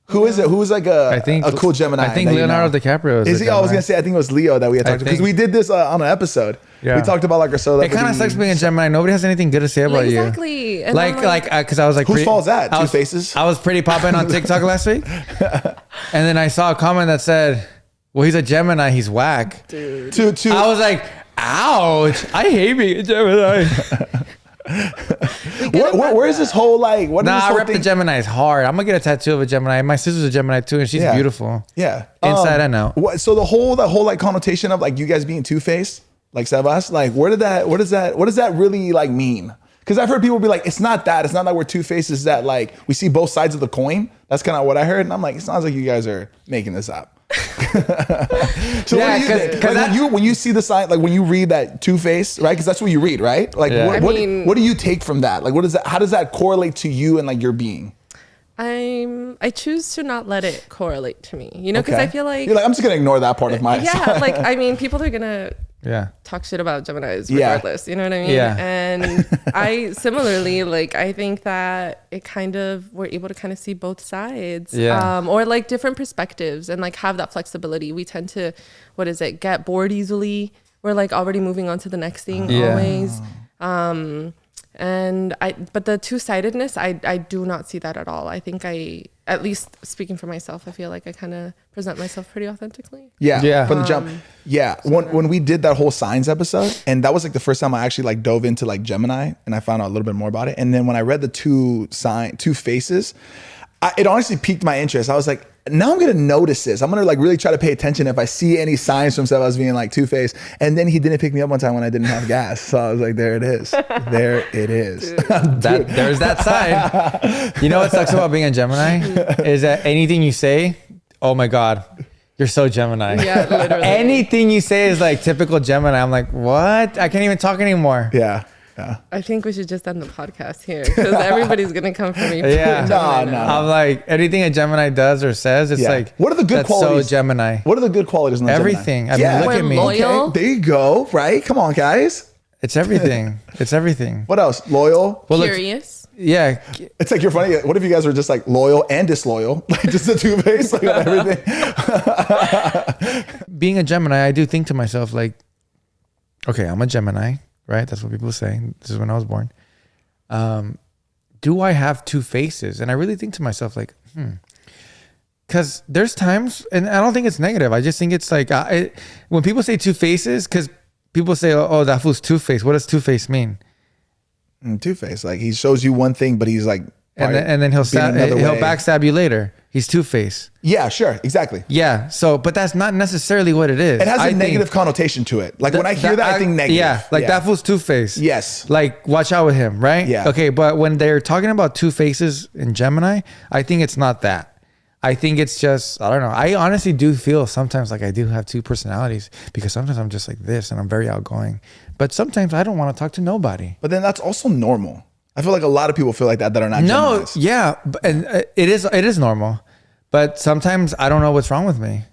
who is it? Who's like a cool Gemini? I think that you Leonardo know? DiCaprio Is he? I was gonna say I think it was Leo that we had talked to because think- we did this on an episode. Yeah. We talked about like our It celebrity. kind of sucks being a Gemini. Nobody has anything good to say about you. exactly. And Like, I'm because I was like, Whose fault is that? I Two was- faces? I was pretty popping on TikTok last week, and then I saw a comment that said, Well, he's a Gemini. He's whack. Dude. I was like, ouch. I hate being a Gemini. Where is this whole like? What is Nah, this I whole rep the thing? Gemini's hard. I'm gonna get a tattoo of a Gemini. My sister's a Gemini too, and she's Yeah. beautiful. Yeah, Inside and out. So the whole like connotation of like you guys being two-faced, like Sebas, like what does that really like mean? Because I've heard people be like, it's not that we're two-faced. It's that like we see both sides of the coin. That's kind of what I heard, and I'm like, it sounds like you guys are making this up. So Yeah, what do you think? 'cause Like when you see the sign, like when you read that two-faced, right? Because that's what you read, right? Like Yeah. what do you take from that? Like what is that? How does that correlate to you and like your being? I choose to not let it correlate to me, you know, because I feel like, you're like, I'm just gonna ignore that part of my yeah, like, I mean, people are gonna Yeah. talk shit about Geminis Yeah. regardless, you know what I mean? Yeah. And I similarly, like, I think that it kind of, we're able to kind of see both sides, Yeah. or like different perspectives and like have that flexibility. We tend to, get bored easily. We're like already moving on to the next thing Yeah. always. But the two-sidedness, I do not see that at all. I think at least speaking for myself, I feel like I kind of present myself pretty authentically. Yeah. From the jump. Yeah. When we did that whole signs episode, and that was like the first time I actually like dove into like Gemini and I found out a little bit more about it. And then when I read the two faces, it honestly piqued my interest. I was like, now I'm gonna notice this. I'm gonna like really try to pay attention if I see any signs from Sebas being like two-faced. And then he didn't pick me up one time when I didn't have gas. So I was like, there it is. There it is. There's that sign. You know what sucks about being a Gemini is that anything you say, oh my God, you're so Gemini. Yeah, literally. Anything you say is like typical Gemini. I'm like, what? I can't even talk anymore. Yeah. I think we should just end the podcast here because everybody's gonna come for me. Yeah. No. I'm like, anything a Gemini does or says, it's like, what are the good that's qualities? so Gemini. What are the good qualities in the Everything. Gemini? I mean, look at me. Loyal. Okay, there you go. Right? Come on, guys. It's everything. It's everything. What else? Loyal. Well, look, Curious. yeah. It's like you're funny. What if you guys were just like loyal and disloyal, like just a two-face, like on everything? Being a Gemini, I do think to myself like, okay, I'm a Gemini, right? That's what people say. This is when I was born. Do I have two faces? And I really think to myself like, because there's times, and I don't think it's negative. I just think it's like when people say two faces, because people say, oh, that fool's two-faced. What does two-faced mean? Two-face, like he shows you one thing, but he's like, And then he'll backstab you later. He's two-faced. Yeah, sure, exactly. Yeah. So, but that's not necessarily what it is. It has I a think negative connotation to it. Like when I hear that, I think negative. Yeah. Like that fool's two-faced. Yes. Like watch out with him, right? Yeah. Okay. But when they're talking about two faces in Gemini, I think it's not that. I think it's just, I don't know. I honestly do feel sometimes like I do have two personalities because sometimes I'm just like this and I'm very outgoing. But sometimes I don't want to talk to nobody. But then that's also normal. I feel like a lot of people feel like that are not No, Geminis. yeah, and it is normal, but sometimes I don't know what's wrong with me,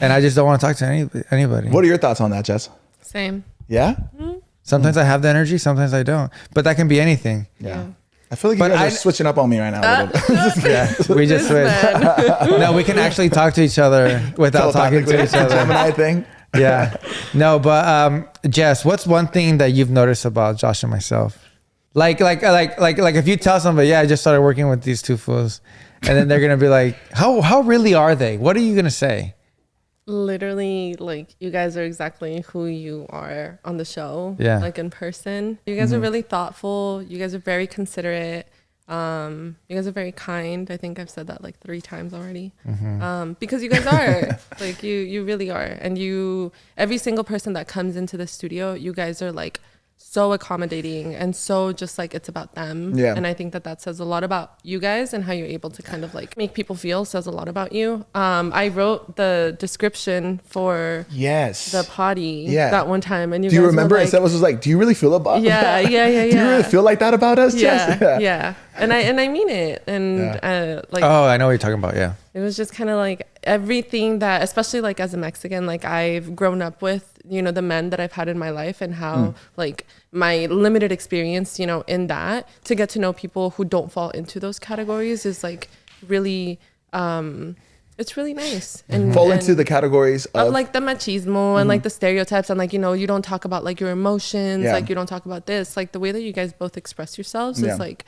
and I just don't want to talk to anybody. What are your thoughts on that, Jess? Same. Yeah? Sometimes I have the energy, sometimes I don't, but that can be anything. Yeah. I feel like you guys are switching up on me right now a little bit. Yeah, we just switched. No, we can actually talk to each other without talking to each other. Gemini thing. Yeah, no, but Jess, what's one thing that you've noticed about Josh and myself? Like if you tell somebody, yeah, I just started working with these two fools, and then they're gonna be like, how really are they? What are you gonna say? Literally, like, you guys are exactly who you are on the show. Yeah. Like in person, you guys are really thoughtful. You guys are very considerate. You guys are very kind. I think I've said that like 3 times already. Because you guys are like, you really are. And every single person that comes into the studio, you guys are like so accommodating and so just like it's about them. Yeah. And I think that says a lot about you guys, and how you're able to kind of like make people feel says a lot about you. I wrote the description for the potty that one time, and do you remember? Like, Sebas was like, "Do you really feel about yeah. Do you really feel like that about us, Jess?" Yeah. And I mean it. And like, Oh, I know what you're talking about. Yeah. it was just kind of like everything that, especially like as a Mexican, like I've grown up with, the men that I've had in my life, and how like my limited experience, in that, to get to know people who don't fall into those categories is like really, it's really nice. And fall into the categories of like the machismo and like the stereotypes, and like, you don't talk about like your emotions, like you don't talk about this, like the way that you guys both express yourselves is like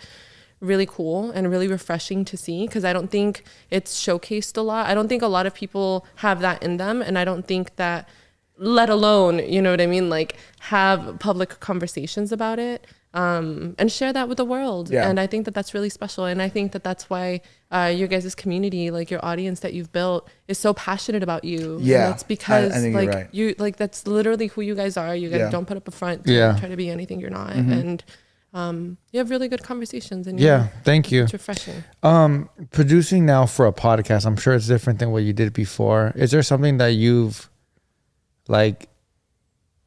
really cool and really refreshing to see, because I don't think it's showcased a lot. I don't think a lot of people have that in them, and I don't think that, let alone, you know what I mean, like have public conversations about it, and share that with the world. Yeah. And I think that that's really special, and I think that that's why your guys' community, like your audience that you've built, is so passionate about you. Yeah, and that's because I think like you're right. you, like that's literally who you guys are. You guys Yeah. don't put up a front to Yeah. try to be anything you're not. Mm-hmm. And you have really good conversations, and Yeah, thank you. it's refreshing. Producing now for a podcast, I'm sure it's different than what you did before. Is there something that you've like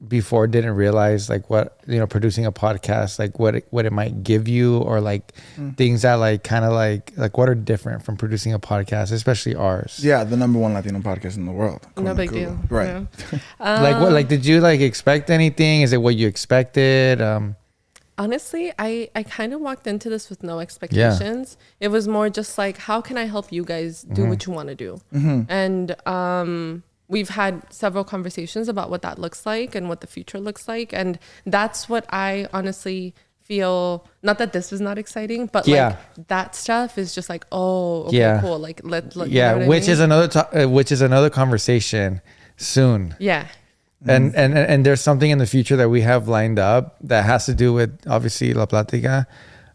before didn't realize, like what, you know, producing a podcast, like what it might give you, or like things that like kind of like what are different from producing a podcast, especially ours? Yeah, the number one Latino podcast in the world. No big deal. Right. Yeah. Like what, like did you like expect anything? Is it what you expected? Honestly, I kind of walked into this with no expectations. It was more just like, how can I help you guys do what you want to do? And we've had several conversations about what that looks like and what the future looks like. And that's what I honestly feel, not that this is not exciting, but Yeah. like that stuff is just like, oh, okay, Yeah. cool. Like, let Yeah, you know what I which mean? is another conversation soon. Yeah. And there's something in the future that we have lined up that has to do with obviously La Platica,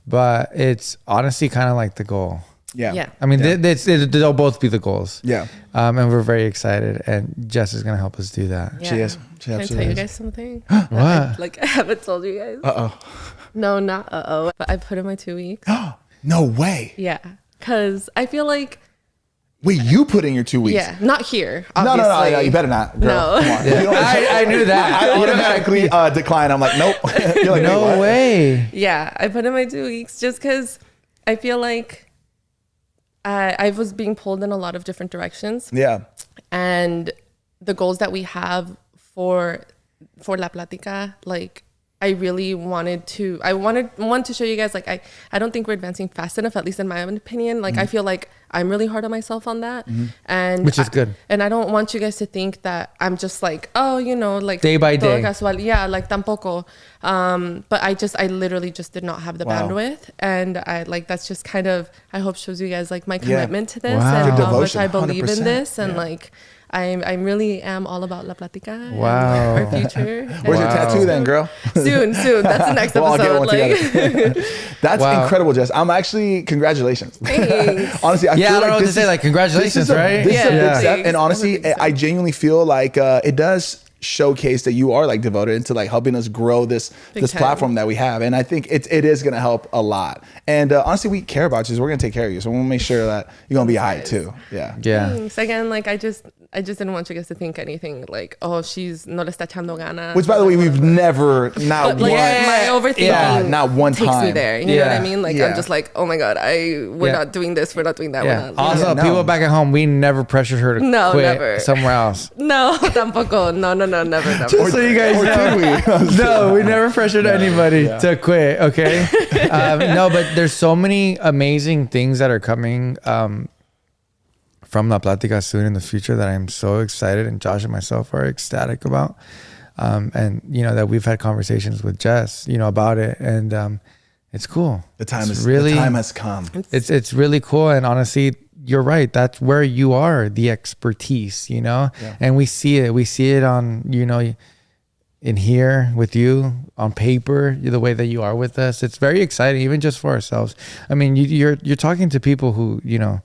but it's honestly kind of like the goal. Yeah. Yeah. I mean, they'll both be the goals. Yeah. And we're very excited, and Jess is gonna help us do that. Yeah. She is. She Can I tell absolutely you is. guys something? What? Like, I haven't told you guys. Uh-oh. No, not uh-oh. But I put in my 2 weeks. No way. Yeah. Because I feel like, Wait, you put in your 2 weeks? yeah, not here, No, obviously. no, you better not, girl. No. Come on. You don't- I knew that. I automatically decline. I'm like, nope. You're like, No wait, what? way. Yeah, I put in my 2 weeks just because I feel like I was being pulled in a lot of different directions. Yeah. And the goals that we have for La Platica, like I really wanted to show you guys, like I don't think we're advancing fast enough, at least in my own opinion. Like I feel like I'm really hard on myself on that. And Which is good. And I don't want you guys to think that I'm just like, oh, you know, like Day by todo day. casual. Yeah, like tampoco. But I literally just did not have the Wow. bandwidth. And I like, that's just kind of, I hope shows you guys like my commitment to this Wow. and Your how much devotion, I believe 100%. in this. And Yeah. like, I really am all about La Platica. Wow. And our future. Where's your Wow. tattoo then, girl? Soon. That's the next We'll all get episode. one Like, together. That's Wow. incredible, Jess. I'm actually, congratulations. Thanks. Honestly, I Yeah, feel I don't like know what this to say. is- Like, congratulations, this is a, right? This is a big Yeah. step. Thanks. And honestly, That's a big I genuinely feel like it does showcase that you are like devoted into like helping us grow this Big time. platform that we have. And I think it is going to help a lot. And honestly, we care about you, so we're going to take care of you. So we'll make sure that you're going to be hyped too. Yeah. Yeah. Thanks. Again, like I just didn't want you guys to think anything like, oh, she's no le está echando ganas. Which, by the way, we've never, not But like one. my overthinking Yeah, not one takes me time. there. You know what Yeah. I mean? Like Yeah. I'm just like, oh my god, we're Yeah. not doing this, we're not doing that. Yeah. We're not, you Also, know? no. people back at home, we never pressured her to No, quit never. somewhere else. No, tampoco. No, never. So you guys Or know. did we? No, we never pressured anybody to quit. Okay. No, but there's so many amazing things that are coming from La Platica soon in the future that I'm so excited, and Josh and myself are ecstatic about. And you know that we've had conversations with Jess, you know, about it, and it's cool. The time has come. It's really cool, and honestly, you're right. That's where you are, the expertise, you know, and we see it on, you know, in here with you on paper, the way that you are with us. It's very exciting, even just for ourselves. I mean, you're talking to people who, you know,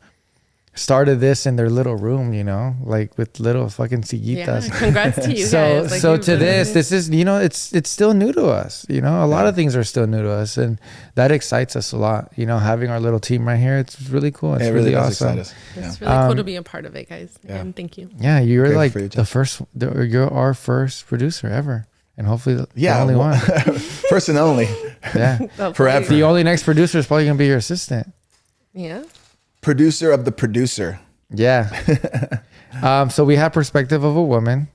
started this in their little room, you know, like with little fucking Yeah, sillitas. congrats to you So guys. Like, so you've to really- this is, you know, it's still new to us, you know. A lot of things are still new to us, and that excites us a lot, you know, having our little team right here. It's really cool. It's It really does awesome. excite us. Yeah. It's really cool to be a part of it, guys. Yeah. And thank you. Yeah, you're Grateful like for you, the Jeff. first, you're our first producer ever, and hopefully the only well, one. First and only. Yeah, Oh, Forever. the only next producer is probably gonna be your assistant. Yeah. Producer of the producer. Yeah. So we have perspective of a woman.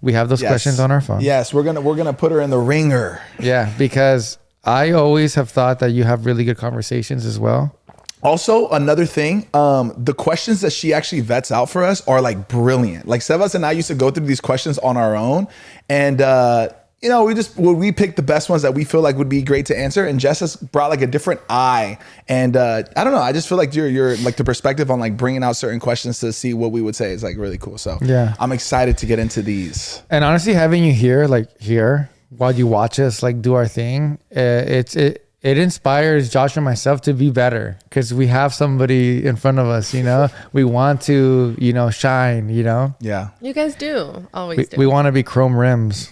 We have those Yes. questions on our phone. Yes, we're gonna put her in the ringer. Yeah, because I always have thought that you have really good conversations as well. Also, another thing, the questions that she actually vets out for us are like brilliant. Like Sebas and I used to go through these questions on our own, and we picked the best ones that we feel like would be great to answer, and Jess has brought like a different eye, and I don't know, I just feel like you're like the perspective on like bringing out certain questions to see what we would say is like really cool. So Yeah. I'm excited to get into these. And honestly, having you here while you watch us like do our thing, it inspires Josh and myself to be better because we have somebody in front of us. We want to shine. Yeah. You guys do always do. We want to be chrome rims.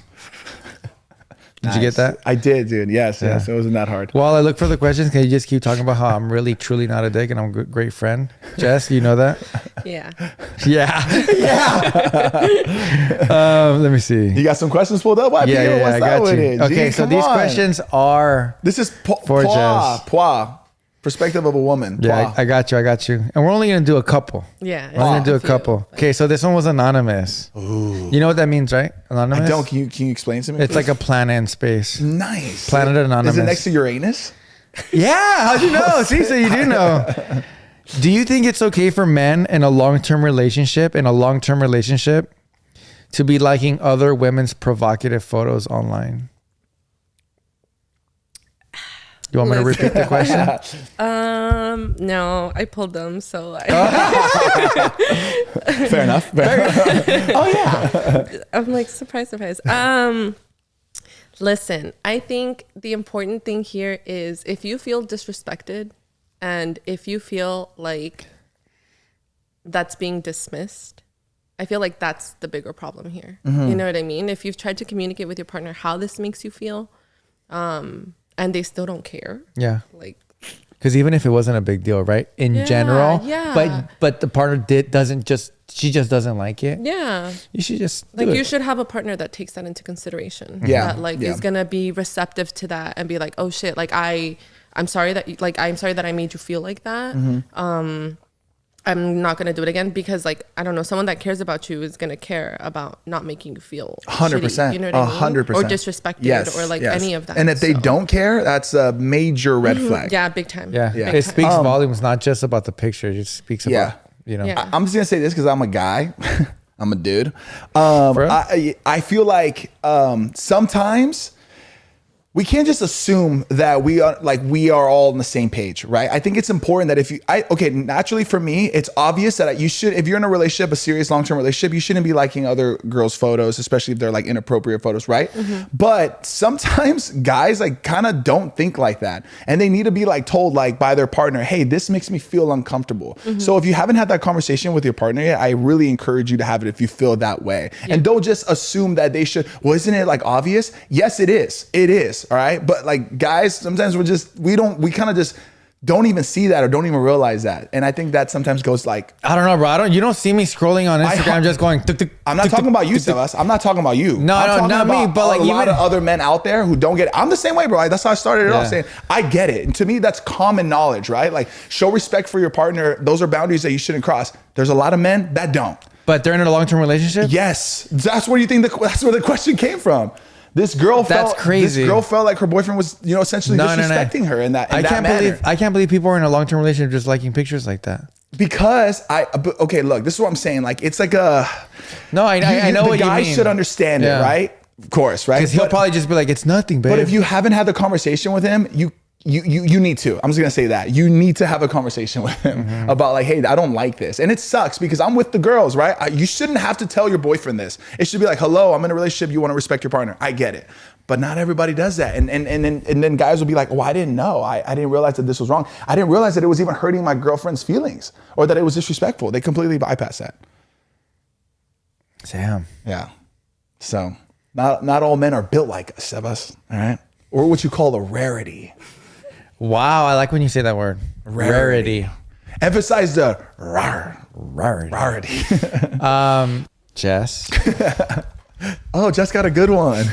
Did you get that? I did, dude. Yes. It wasn't that hard. While I look for the questions, can you just keep talking about how I'm really, truly not a dick and I'm a great friend? Jess, you know that? Yeah. Yeah. Let me see. You got some questions pulled up? What's I that got with you. it? Okay, Gee, so come these on. questions are... This is for Jess. Perspective of a woman. Yeah, I got you. And we're only going to do a couple. Yeah. We're going to do a couple. Okay, so this one was anonymous. Ooh. You know what that means, right? Anonymous? I don't. Can you explain to me? It's please? like a planet in space. Nice. Planet Anonymous. Is it next to Uranus? Yeah, how'd you know? See, so you do know. Do you think it's okay for men in a long-term relationship to be liking other women's provocative photos online? You want me to repeat the question? No, I pulled them, so Fair enough. Oh yeah. I'm like, surprise. Listen, I think the important thing here is if you feel disrespected and if you feel like that's being dismissed, I feel like that's the bigger problem here. You know what I mean? If you've tried to communicate with your partner how this makes you feel, and they still don't care. Yeah. Like, because even if it wasn't a big deal, right? In general, but the partner she just doesn't like it. yeah. You should just Like do you it. should have a partner that takes that into consideration. Yeah. That Yeah. is gonna be receptive to that and be like, oh shit, like I'm sorry that I made you feel like that. I'm not gonna do it again because like I don't know, someone that cares about you is gonna care about not making you feel 100%. shitty, you know what I mean? 100%. Or disrespected or like any of that. And if they don't care, that's a major red flag. Yeah, big time. Yeah. Yeah. It speaks volumes, not just about the picture. It just speaks about, Yeah. I'm just gonna say this because I'm a guy. I'm a dude. real? I feel like sometimes we can't just assume that we are all on the same page, right? I think it's important that naturally for me, it's obvious that you should, if you're in a relationship, a serious long-term relationship, you shouldn't be liking other girls' photos, especially if they're like inappropriate photos, right? But sometimes guys like kind of don't think like that. And they need to be like told like by their partner, hey, this makes me feel uncomfortable. So if you haven't had that conversation with your partner yet, I really encourage you to have it if you feel that way. And don't just assume that they should, well, isn't it like obvious? Yes, it is. It is. All right. But like guys, sometimes we kind of just don't even see that or don't even realize that. And I think that sometimes goes like, I don't know, bro. You don't see me scrolling on Instagram just going. I'm not talking about you, Sebas. I'm not talking about you. No, I'm no, talking not me, about but like a lot even- of other men out there who don't get it. I'm the same way, bro. Like, that's how I started it off saying, I get it. And to me, that's common knowledge, right? Like show respect for your partner. Those are boundaries that you shouldn't cross. There's a lot of men that don't. But they're in a long-term relationship? Yes. That's where that's where the question came from. This girl felt like her boyfriend was, essentially disrespecting her in that manner. I can't believe people are in a long-term relationship just liking pictures like that. Because look, this is what I'm saying. Like, it's like I know what you mean. The guy should understand it, right? Of course, right? Because he'll probably just be like, it's nothing, babe. But if you haven't had the conversation with him, you need to. I'm just gonna say that you need to have a conversation with him about like, hey, I don't like this, and it sucks because I'm with the girls, right? You shouldn't have to tell your boyfriend this. It should be like, hello, I'm in a relationship. You want to respect your partner. I get it, but not everybody does that, and then guys will be like, oh, I didn't know. I didn't realize that this was wrong. I didn't realize that it was even hurting my girlfriend's feelings or that it was disrespectful. They completely bypass that. Damn. Yeah. So not all men are built like us, Sebas. All right, or what you call a rarity. Wow, I like when you say that word. Rarity. Emphasize the Rarity. Jess. Oh, Jess got a good one.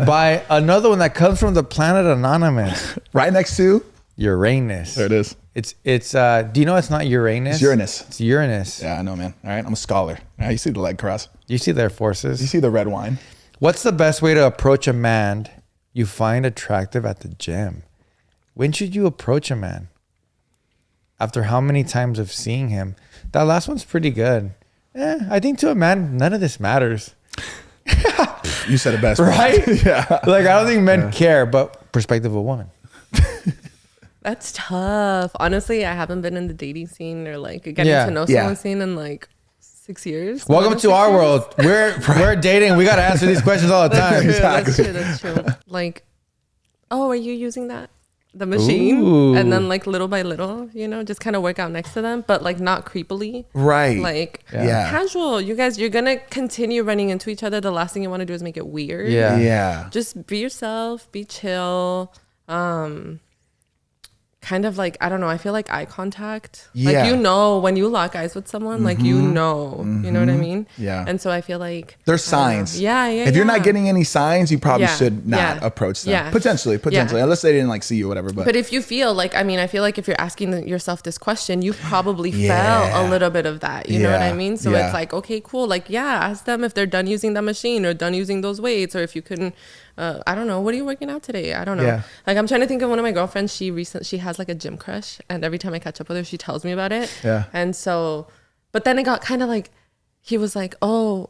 By another one that comes from the planet Anonymous. Right next to Uranus. There it is. It's do you know it's not Uranus? It's Uranus. It's Uranus. Yeah, I know, man. All right, I'm a scholar. All right, you see the leg cross. You see their forces. You see the red wine. What's the best way to approach a man you find attractive at the gym? When should you approach a man? After how many times of seeing him? That last one's pretty good. I think to a man, none of this matters. You said it best, bro. Right? Yeah. Like, I don't think men care, but perspective of a woman. That's tough. Honestly, I haven't been in the dating scene or like getting Yeah. to know Yeah. someone scene in like 6 years. Welcome More than to 6 our years. world. We're dating. We got to answer these questions all the time. That's true. That's true. Like, oh, are you using the machine? Ooh. And then like little by little, you know, just kind of work out next to them, but like not creepily. Right. Like Yeah. casual. You guys, you're gonna continue running into each other. The last thing you want to do is make it weird. Yeah. Yeah. Just be yourself, be chill. Kind of like, I don't know, I feel like eye contact. Yeah. Like, you know, when you lock eyes with someone, like, you know what I mean? Yeah. And so I feel like There's signs. Yeah. If you're not getting any signs, you probably Yeah. should not Yeah. approach them. Yeah. Potentially, Yeah. unless they didn't like see you or whatever. But But if you feel like, I mean, I feel like if you're asking yourself this question, you probably Yeah. felt a little bit of that. You know what I Yeah. mean? So Yeah. it's like, okay, cool. Like, yeah, ask them if they're done using the machine or done using those weights, or if you couldn't, I don't know, what are you working out today? I don't know. Yeah. Like, I'm trying to think of one of my girlfriends. She has like a gym crush, and every time I catch up with her, she tells me about it. Yeah. And so, but then it got kind of like, he was like, oh,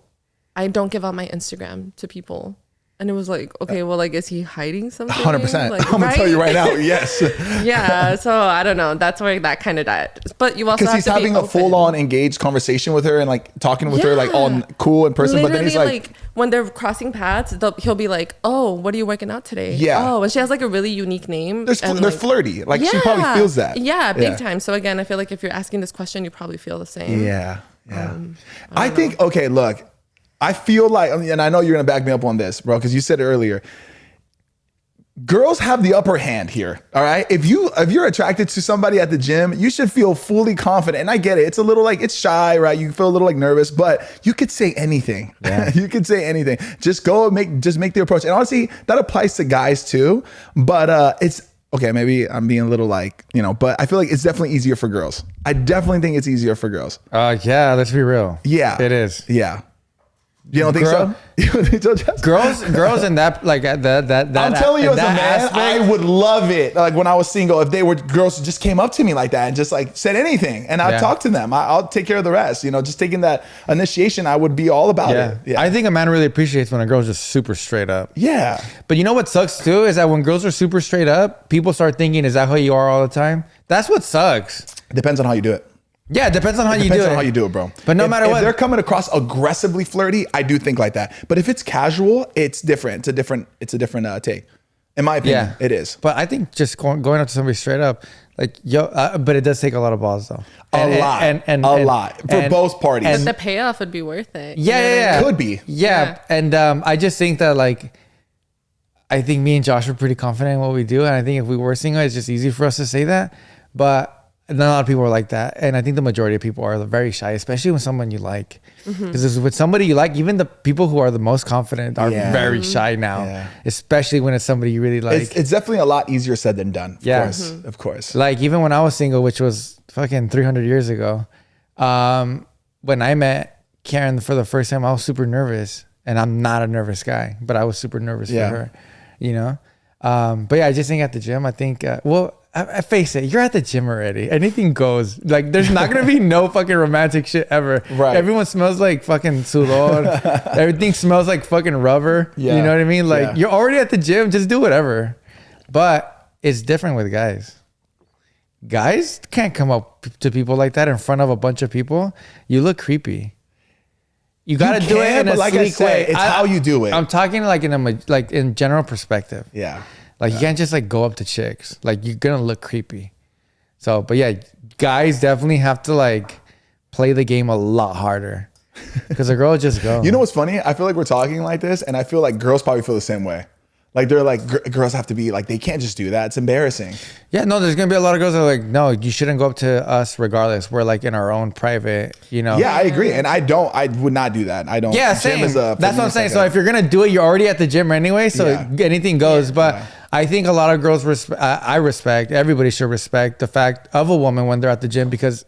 I don't give out my Instagram to people. And it was like, okay, well, like, is he hiding something? 100%. Like, I'm going to tell you right now. Yes. Yeah, so I don't know. That's where that kind of died. But you also Because have he's to having be a full on engaged conversation with her and like talking with her like all cool in person. But then he's like, when they're crossing paths, he'll be like, "Oh, what are you working out today?" Yeah. Oh, and she has like a really unique name. they're and, they're like, flirty. Like she probably feels that. Yeah, big time. So again, I feel like if you're asking this question, you probably feel the same. Yeah. Yeah. I think, okay, look, I feel like, and I know you're going to back me up on this, bro, because you said it earlier. Girls have the upper hand here. All right. If you're attracted to somebody at the gym, you should feel fully confident. And I get it. It's a little like, it's shy, right? You feel a little like nervous, but you could say anything. Yeah. You could say anything. Just go just make the approach. And honestly, that applies to guys too. But it's okay. Maybe I'm being a little like, but I feel like it's definitely easier for girls. I definitely think it's easier for girls. Yeah, let's be real. Yeah. It is. Yeah. You don't think so? You don't think so, Jess? Girls in that, like that I'm telling you, in as a that man, aspect, I would love it. Like when I was single, if they were girls just came up to me like that and just like said anything, and I'd Yeah. talk to them. I'll take care of the rest. Just taking that initiation, I would be all about it. Yeah. I think a man really appreciates when a girl's just super straight up. Yeah. But you know what sucks too is that when girls are super straight up, people start thinking, "Is that how you are all the time?" That's what sucks. Depends on how you do it. Yeah, it depends on how you do Depends on it. how you do it, bro. But no If- matter if what, they're coming across aggressively flirty, I do think like that. But if it's casual, it's different. It's a different take. In my opinion, it is. But I think just going up to somebody straight up, like but it does take a lot of balls though. A lot for both parties. But the payoff would be worth it. Yeah. Could be. Yeah. And I just think that like, I think me and Josh are pretty confident in what we do. And I think if we were single, it's just easy for us to say that. But not a lot of people are like that. And I think the majority of people are very shy, especially when someone you like. Because with somebody you like, even the people who are the most confident are very shy now, especially when it's somebody you really like. It's definitely a lot easier said than done. Of course. Like even when I was single, which was fucking 300 years ago, when I met Karen for the first time, I was super nervous. And I'm not a nervous guy, but I was super nervous for her, But yeah, I just think at the gym, I think, I face it, you're at the gym already. Anything goes. Like, there's not gonna be no fucking romantic shit ever. Right. Everyone smells like fucking sudor. Everything smells like fucking rubber. Yeah. You know what I mean? Like, Yeah. you're already at the gym. Just do whatever. But it's different with guys. Guys can't come up to people like that in front of a bunch of people. You look creepy. You gotta do it in a like sleek I said, way. it's how you do it. I'm talking like in general perspective. Yeah. Like you can't just like go up to chicks. Like you're gonna look creepy. So, but yeah, guys definitely have to like play the game a lot harder because a girl just go. You know what's funny? I feel like we're talking like this, and I feel like girls probably feel the same way. Like they're like girls have to be like they can't just do that. It's embarrassing. Yeah, no, there's gonna be a lot of girls that are like, no, you shouldn't go up to us regardless. We're like in our own private, Yeah, I agree, and I would not do that. I don't. Yeah, gym same. is That's what I'm saying. So if you're gonna do it, you're already at the gym anyway. So anything goes. But I think a lot of girls I respect. Everybody should respect the fact of a woman when they're at the gym because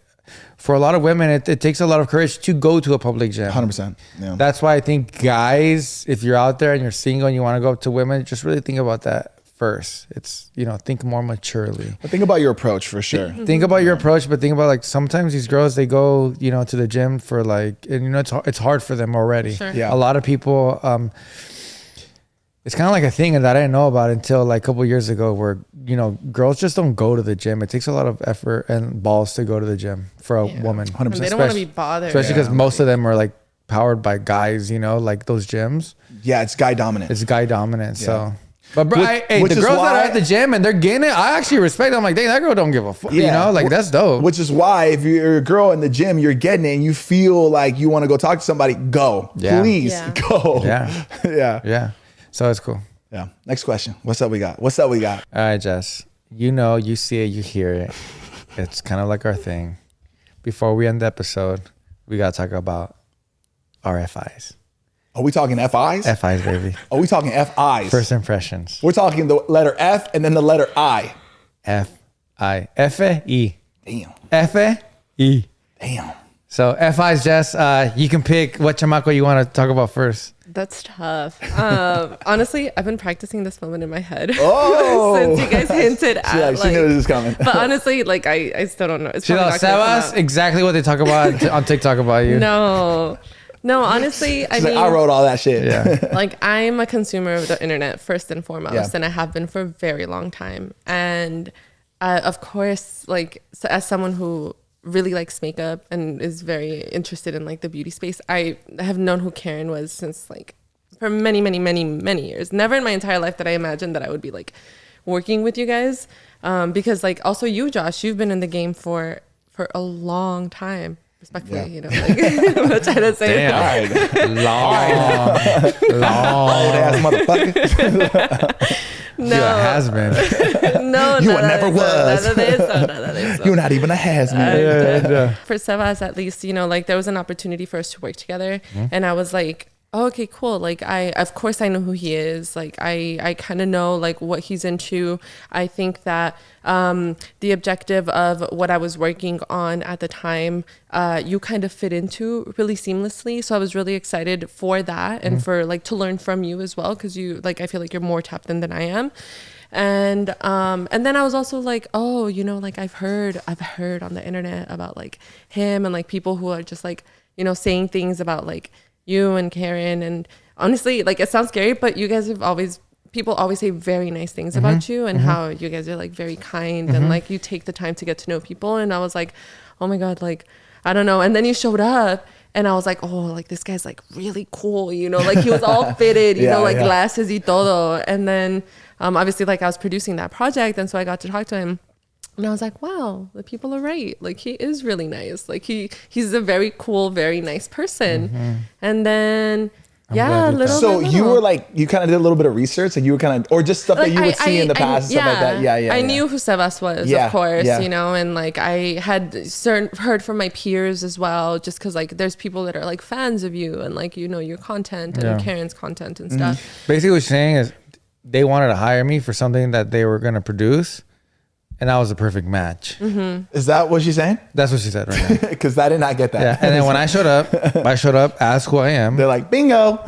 for a lot of women, it takes a lot of courage to go to a public gym. 100%. Yeah. That's why I think guys, if you're out there and you're single and you want to go up to women, just really think about that first. It's, think more maturely. But think about your approach for sure. Think about your approach, but think about like sometimes these girls, they go, to the gym for like, and it's hard for them already. Sure. Yeah. A lot of people, it's kind of like a thing that I didn't know about until like a couple of years ago, where girls just don't go to the gym. It takes a lot of effort and balls to go to the gym for a woman. 100%. And they don't want to be bothered. Especially because most of them are like powered by guys. Like those gyms. Yeah, it's guy dominant. It's guy dominant. So. But bro, the which girls is why, that are at the gym and they're getting it, I actually respect them. I'm like, dang, that girl don't give a fuck. That's dope. Which is why if you're a girl in the gym, you're getting it and you feel like you want to go talk to somebody, go. Yeah. Please go. Yeah. Yeah. So it's cool. Yeah. Next question. What's up we got? All right, Jess. You see it, you hear it. It's kind of like our thing. Before we end the episode, we got to talk about our FIs. Are we talking FIs? FIs, baby. Are we talking FIs? First impressions. We're talking the letter F and then the letter I. F-I. F-E. Damn. F-E. Damn. So FIs, Jess, you can pick what chamaco you want to talk about first. That's tough. Honestly, I've been practicing this moment in my head Oh. since you guys hinted at. She knew this was coming. But honestly, like I still don't know. It's She knows Sebas, exactly what they talk about on TikTok about you. No, honestly, I mean, I wrote all that shit. Yeah. like I'm a consumer of the internet first and foremost, Yeah. and I have been for a very long time. And of course, like as someone who really likes makeup and is very interested in like the beauty space, I have known who Karen was since like for many, many, many, many years. Never in my entire life that I imagined that I would be like working with you guys, because like also you, Josh, you've been in the game for a long time. Respectfully, like, I'm not trying to say Long Old ass motherfucker. no, has been. No, You never was. Nada de eso. You're not even a has-been. For Sebas, at least, like there was an opportunity for us to work together, and I was like, oh, okay, cool. Like of course I know who he is. Like I kind of know like what he's into. I think that the objective of what I was working on at the time, you kind of fit into really seamlessly. So I was really excited for that and for like to learn from you as well, because you like I feel like you're more tapped in than I am. And then I was also like, oh, like I've heard on the internet about like him and like people who are just like saying things about like you and Karen, and honestly, like it sounds scary, but you guys people always say very nice things about you and how you guys are like very kind and like you take the time to get to know people. And I was like, oh my God, like, I don't know. And then you showed up and I was like, oh, like this guy's like really cool, like he was all fitted, glasses y todo. And then obviously like I was producing that project, and so I got to talk to him. And I was like, wow, the people are right. Like he is really nice. Like he's a very cool, very nice person. And then So you were like, you kind of did a little bit of research, like you were kind of, or just stuff that you would see in the past and stuff like that. Yeah. I knew who Sebas was, of course, and like I had heard from my peers as well, just because like there's people that are like fans of you and like your content and Karen's content and stuff. Basically what you're saying is they wanted to hire me for something that they were going to produce, and I was a perfect match. Is that what she's saying? That's what she said right now. Because I did not get that. Yeah. And then when I showed up as who I am. They're like, bingo.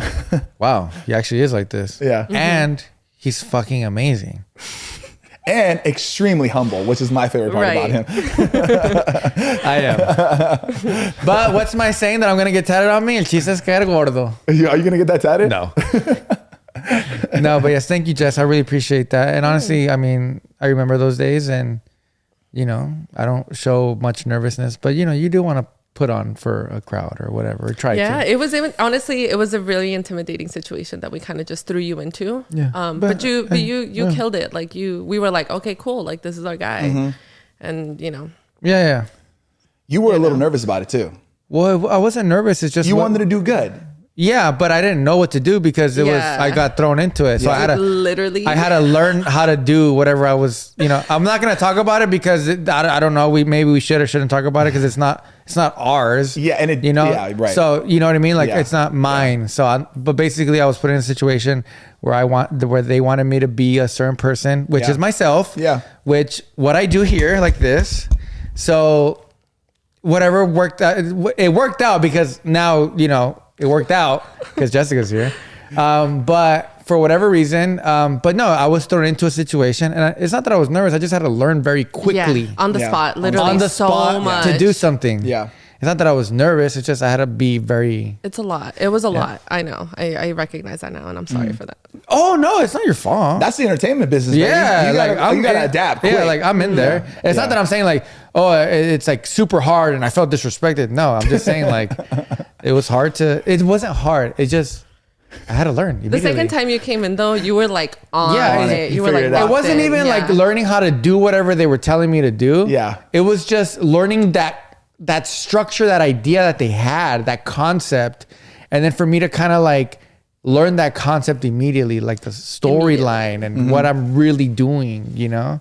Wow, he actually is like this. Yeah. And he's fucking amazing. And extremely humble, which is my favorite part about him. I am. But what's my saying that I'm going to get tatted on me? El chiste es caer gordo. Are you going to get that tatted? No. No, but yes, thank you, Jess. I really appreciate that. And honestly, I mean, I remember those days, and I don't show much nervousness, but you do want to put on for a crowd or whatever. Try to. It was honestly a really intimidating situation that we kind of just threw you into. Yeah. But you killed it. Like we were like, okay, cool. Like this is our guy, and Yeah. You were a little nervous about it too. Well, I wasn't nervous. It's just you wanted to do good. Yeah, but I didn't know what to do because I got thrown into it. So I had to learn how to do whatever I was, I'm not going to talk about it because I don't know. Maybe we should or shouldn't talk about it because it's not ours. Yeah. And yeah, right. So you know what I mean? Like it's not mine. Yeah. So, but basically I was put in a situation where they wanted me to be a certain person, which is myself. Yeah. Which what I do here like this. So whatever worked out, it worked out because now, it worked out because Jessica's here. But for whatever reason, but no, I was thrown into a situation, and it's not that I was nervous. I just had to learn very quickly. On the spot, literally. On the so spot much. to do something. Yeah. it's not that I was nervous. It's just I had to be very. It's a lot. It was a lot. I know. I recognize that now, and I'm sorry for that. Oh no, it's not your fault. That's the entertainment business. Yeah, man. You gotta adapt. Quick. Yeah, like I'm in there. It's not that I'm saying like, oh, it's like super hard and I felt disrespected. No, I'm just saying like, it was hard to. It wasn't hard. It just. I had to learn. The second time you came in, though, you were like on it. You were like, it wasn't even like learning how to do whatever they were telling me to do. Yeah. It was just learning that structure, that idea that they had, that concept. And then for me to kind of like learn that concept immediately, like the storyline and what I'm really doing, you know?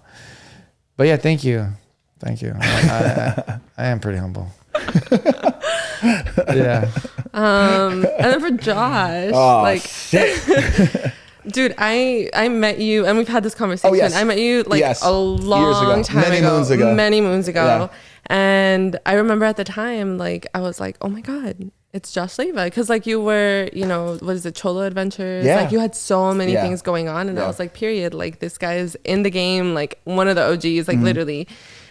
But yeah, thank you. Thank you. I am pretty humble. Yeah. And then for Josh, shit. dude, I met you, and we've had this conversation. Oh, yes. I met you like a long time many moons ago. Yeah. And I remember at the time, like, I was like, oh my God, it's Josh Leiva. Because like you were, you know, what is it, Cholo Adventures? Yeah. Like you had so many things going on. And I was like, period. Like this guy's in the game, like one of the OGs, like literally.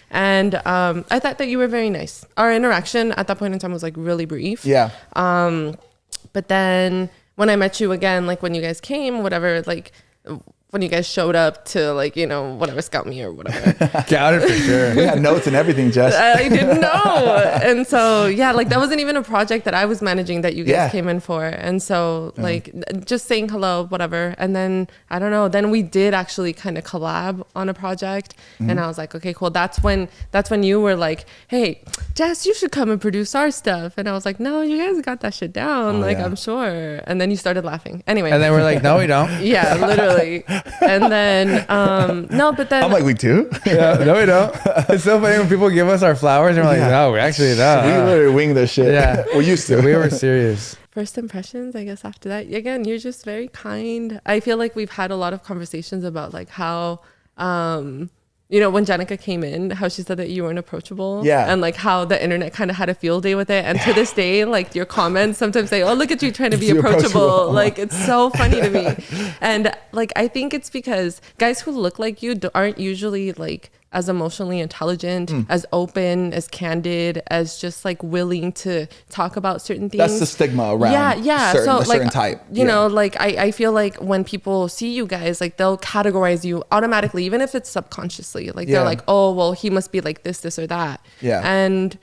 And I thought that you were very nice. Our interaction at that point in time was like really brief. Yeah. But then when I met you again, like when you guys came, whatever, like when you guys showed up to like, you know, whatever, scout me or whatever. Got it for sure. We had notes and everything, Jess. I didn't know. And so, yeah, like that wasn't even a project that I was managing that you guys came in for. And so like just saying hello, whatever. And then, I don't know, then we did actually kind of collab on a project. And I was like, okay, cool. That's when you were like, hey, Jess, you should come and produce our stuff. And I was like, no, you guys got that shit down. I'm sure. And then you started laughing. Anyway. And then we're like, no, we don't. Yeah, literally. And then, no, but then. I'm like, we do? Yeah, no, we don't. It's so funny when people give us our flowers and we're like, no, we actually don't. We literally wing this shit. Yeah. We used to. We were serious. First impressions, I guess after that, again, you're just very kind. I feel like we've had a lot of conversations about like how, you know, when Jenica came in, how she said that you weren't approachable. Yeah. And like how the internet kind of had a field day with it. And to this day, like your comments sometimes say, oh, look at you trying to be approachable. Like it's so funny to me. And like, I think it's because guys who look like you aren't usually like as emotionally intelligent, as open, as candid, as just like willing to talk about certain things. That's the stigma around certain type. You know, like I feel like when people see you guys, like they'll categorize you automatically, even if it's subconsciously. Like they're like, oh, well, he must be like this or that. Yeah. And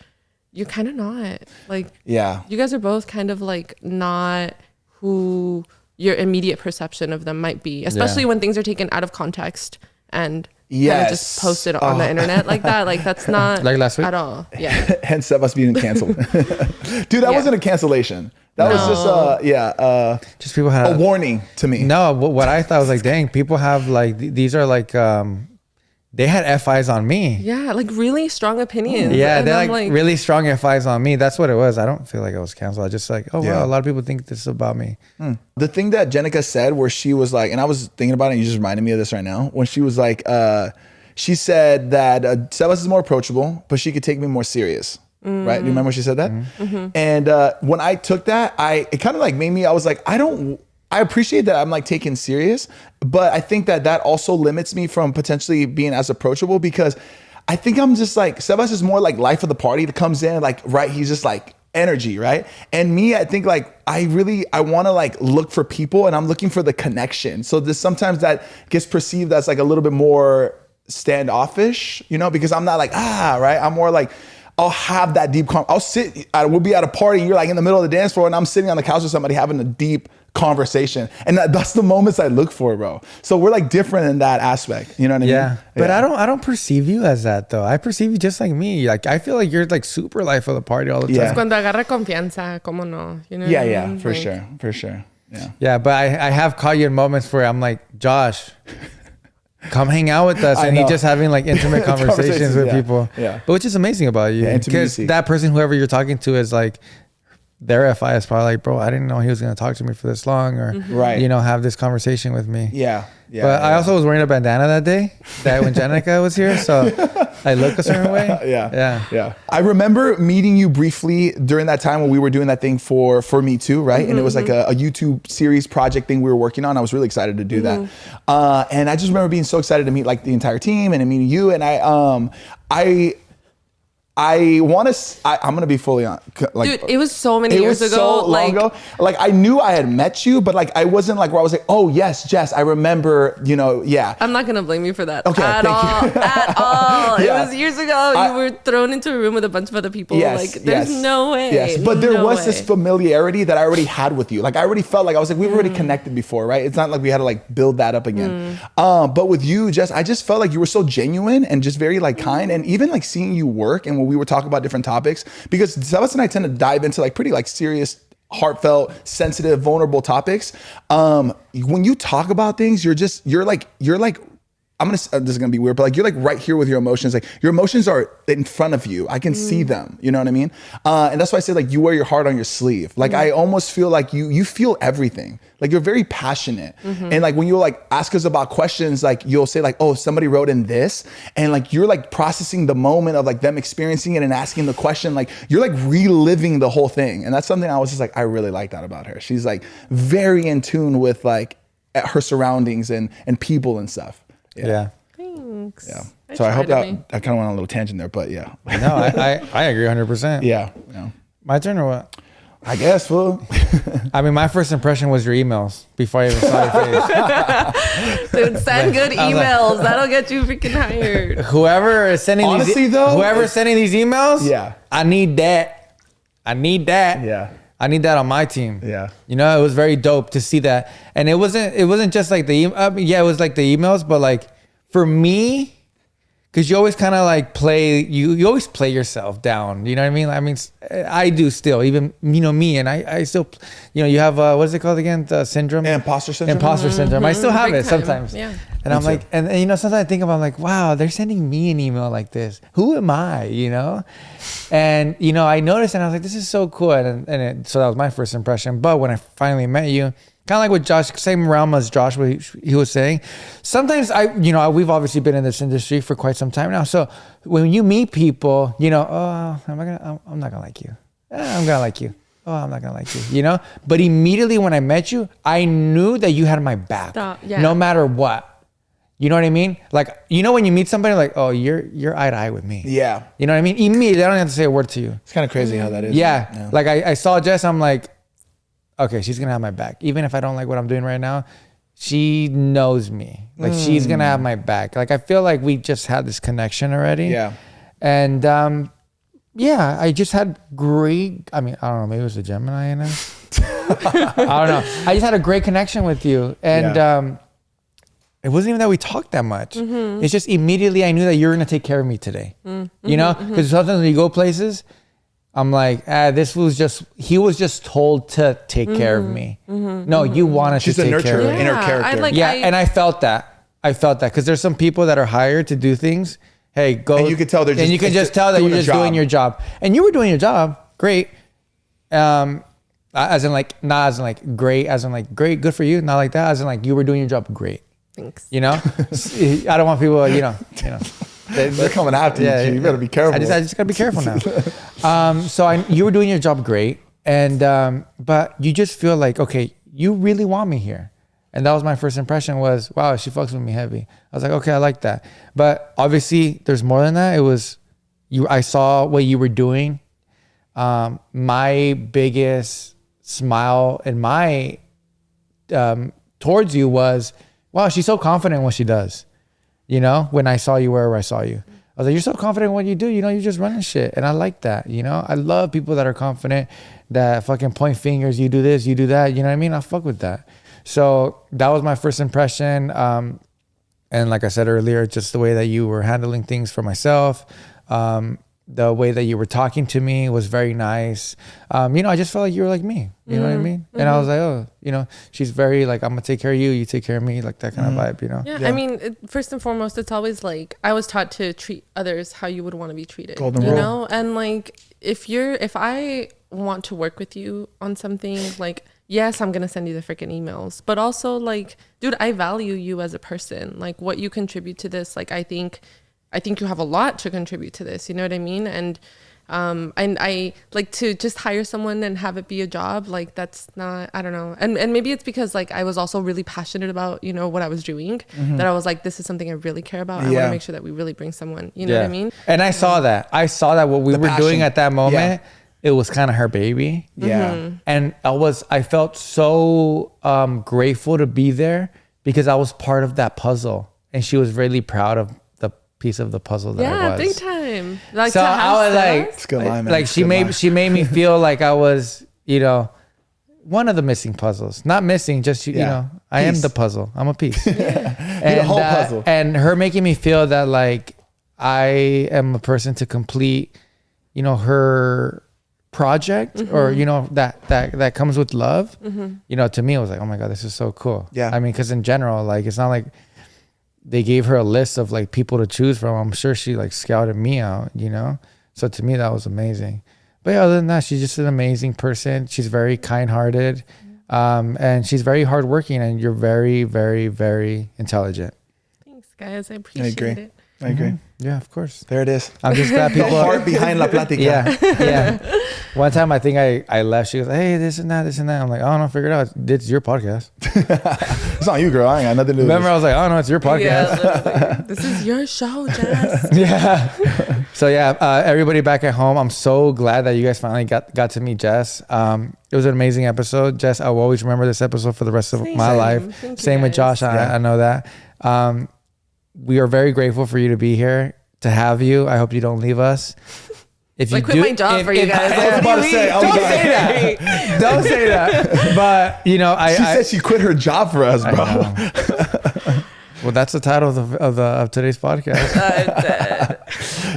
you're kind of not. Like, you guys are both kind of like not who your immediate perception of them might be, especially when things are taken out of context and kind of just posted on the internet like that. Like that's not like last week at all. Yeah. Hence Sebas being canceled. Dude, that wasn't a cancellation. That was just just people had a warning to me. No, what I thought was like, dang, people have like these are like they had FIs on me. Yeah, like really strong opinions. Yeah, and they're like really strong FIs on me. That's what it was. I don't feel like I was canceled. I just like, oh wow, a lot of people think this is about me. The thing that Jenica said where she was like, and I was thinking about it, and you just reminded me of this right now, when she was like, she said that Sebas is more approachable, but she could take me more serious. Right? Do you remember when she said that? And when I took that, it kind of like made me, I was like, I appreciate that I'm like taken serious, but I think that also limits me from potentially being as approachable because I think I'm just like, Sebas is more like life of the party that comes in, like, right? He's just like energy, right? And me, I think like, I want to like look for people and I'm looking for the connection. So sometimes that gets perceived as like a little bit more standoffish, you know, because I'm not like, right? I'm more like, I'll have that deep, we'll be at a party and you're like in the middle of the dance floor and I'm sitting on the couch with somebody having a deep conversation. And that's the moments I look for, bro. So we're like different in that aspect. You know what I mean? Yeah. But I don't perceive you as that though. I perceive you just like me. Like I feel like you're like super life of the party all the time. Yeah. Cuando agarra confianza, como no? You know yeah, what I yeah, mean? for Like, sure. For sure. Yeah. Yeah, but I have caught you in moments where I'm like, Josh, come hang out with us. And he's just having like intimate conversations with people. Yeah. But which is amazing about you. Yeah, because intimacy. that person, whoever you're talking to is like, their FI is probably like, bro, I didn't know he was going to talk to me for this long or, Right. you know, have this conversation with me. Yeah. Yeah. But I also was wearing a bandana that day when Jenica was here. So I look a certain way. Yeah. I remember meeting you briefly during that time when we were doing that thing for Me Too, right? And it was like a YouTube series project thing we were working on. I was really excited to do that. And I just remember being so excited to meet like the entire team and meeting you. And I I want to. I'm gonna be fully on. Like, Dude, it was so many it years was ago. so long ago. Like I knew I had met you, but like I wasn't like where I was like, oh yes, Jess, I remember. You know, yeah. I'm not gonna blame you for that Okay, at thank all. you. At all. Yeah. It was years ago. You were thrown into a room with a bunch of other people. Yes, like, there's no way. Yes, but there no was way. this familiarity that I already had with you. Like I already felt like I was like we've already connected before, right? It's not like we had to like build that up again. But with you, Jess, I just felt like you were so genuine and just very like kind, and even like seeing you work and when we were talking about different topics, because Sebas and I tend to dive into like pretty like serious, heartfelt, sensitive, vulnerable topics. When you talk about things, you're like this is gonna be weird, but like you're like right here with your emotions. Like your emotions are in front of you. I can see them. You know what I mean? And that's why I say like you wear your heart on your sleeve. Like I almost feel like you feel everything. Like you're very passionate. And like when you like ask us about questions, like you'll say like, oh, somebody wrote in this, and like you're like processing the moment of like them experiencing it and asking the question. Like you're like reliving the whole thing. And that's something I was just like, I really like that about her. She's like very in tune with like her surroundings and people and stuff. Yeah. Thanks. Yeah. So I hope that I kind of went on a little tangent there, but yeah. No, I agree 100%. Yeah. My turn or what? I guess, fool. I mean, my first impression was your emails before I even saw your face. Dude, send good emails. That'll get you freaking hired. Whoever is sending whoever's sending these emails, Yeah. I need that. Yeah. I need that on my team. Yeah. You know, it was very dope to see that. And it wasn't just like it was like the emails, but like for me, because you always kind of like play, you always play yourself down. You know what I mean? I mean, I do still, even, you know, me, and I still, you know, you have, what is it called again? The syndrome? Imposter syndrome. Imposter syndrome. I still have Big it time. sometimes. Yeah. And I'm like, and you know, sometimes I think about like, wow, they're sending me an email like this. Who am I, you know? And, you know, I noticed and I was like, this is so cool. So that was my first impression. But when I finally met you, kind of like what Josh, same realm as Josh, what he was saying. Sometimes we've obviously been in this industry for quite some time now. So when you meet people, you know, oh, I'm not gonna like you. I'm gonna like you. Oh, I'm not gonna like you. You know. But immediately when I met you, I knew that you had my back, no matter what. You know what I mean? Like, you know, when you meet somebody, like, oh, you're eye to eye with me. Yeah. You know what I mean? Immediately, I don't have to say a word to you. It's kind of crazy how that is. Yeah. Like I saw Jess, I'm like, okay, she's gonna have my back. Even if I don't like what I'm doing right now, she knows me. Like she's gonna have my back. Like I feel like we just had this connection already. Yeah. And yeah, I just had great. I mean, I don't know. Maybe it was a Gemini in us. I don't know. I just had a great connection with you, and it wasn't even that we talked that much. It's just immediately I knew that you're gonna take care of me today. You know, because sometimes when you go places, I'm like, he was just told to take care of me. No, you wanted to take care of me. Inner character. And I felt that. Because there's some people that are hired to do things. Hey, go. And you could tell and you can just tell that you're just doing your job. And you were doing your job. Great. As in like, not as in like great, as in like great, good for you. Not like that. As in like you were doing your job great. Thanks. You know? I don't want people, you know. They're coming after you. You better be careful. I just gotta be careful now. So you were doing your job great, and but you just feel like, okay, you really want me here, and that was my first impression. Was, wow, she fucks with me heavy. I was like, okay, I like that. But obviously, there's more than that. It was you. I saw what you were doing. My biggest smile in my towards you was, wow, she's so confident in what she does. You know, when I saw you wherever I saw you, I was like, you're so confident in what you do. You know, you're just running shit. And I like that. You know, I love people that are confident, that fucking point fingers. You do this, you do that. You know what I mean? I fuck with that. So that was my first impression. And like I said earlier, just the way that you were handling things for myself, the way that you were talking to me was very nice. You know, I just felt like you were like me. You know what I mean? And I was like, oh, you know, she's very like, I'm gonna take care of you, you take care of me, like that kind of vibe, you know? Yeah. I mean, first and foremost, it's always like, I was taught to treat others how you would want to be treated. Golden rule. rule. You know? And like, if I want to work with you on something, like, yes, I'm gonna send you the freaking emails, but also like, dude, I value you as a person. Like what you contribute to this, like I think you have a lot to contribute to this. You know what I mean? And And I like to just hire someone and have it be a job. Like that's not, I don't know. And maybe it's because like I was also really passionate about, you know, what I was doing, that I was like, this is something I really care about. I want to make sure that we really bring someone, you know what I mean? And I saw that. I saw that what we were doing at that moment, it was kind of her baby. Yeah. And I felt so grateful to be there because I was part of that puzzle. And she was really proud of the piece of the puzzle that I was. Big time. Like, so I was like, it's good line, man. like she made me feel like I was, you know, one of the missing puzzles. Not missing, just you know, I am the puzzle. I'm a piece. And the whole puzzle. And her making me feel that like I am a person to complete, you know, her project or you know that comes with love. You know, to me it was like, oh my God, this is so cool. I mean, because in general, like it's not like they gave her a list of like people to choose from. I'm sure she like scouted me out, you know. So to me that was amazing. But yeah, other than that, she's just an amazing person. She's very kind-hearted, and she's very hardworking, and you're very, very, very intelligent. Thanks guys, I appreciate it. I agree. Yeah, of course. There it is. I'm just glad people The heart behind La Platica. Yeah. One time I think I left. She goes, hey, this and that. I'm like, oh no, figure it out. It's your podcast. It's not you, girl. I ain't got nothing to do with Remember, this. I was like, oh no, it's your podcast. Yeah, this is your show, Jess. Yeah. So yeah, everybody back at home, I'm so glad that you guys finally got to meet Jess. It was an amazing episode. Jess, I'll always remember this episode for the rest of my life. Same with Josh. I know that. We are very grateful for you to be here, to have you. I hope you don't leave us. If you I quit my job for you guys. I was about to say, don't say that. Don't say that. But you know, she said she quit her job for us, bro. Well, that's the title of today's podcast.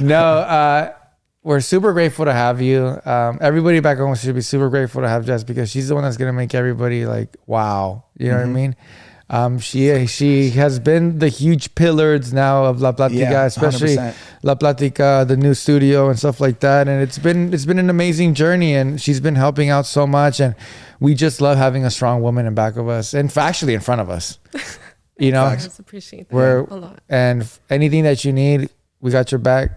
No, we're super grateful to have you. Everybody back home should be super grateful to have Jess because she's the one that's gonna make everybody like, wow. You know what I mean? She has been the huge pillars now of La Platica, especially 100%. La Platica, the new studio and stuff like that. And it's been an amazing journey, and she's been helping out so much. And we just love having a strong woman in back of us, and actually in front of us. You know, I just appreciate that a lot. And anything that you need, we got your back.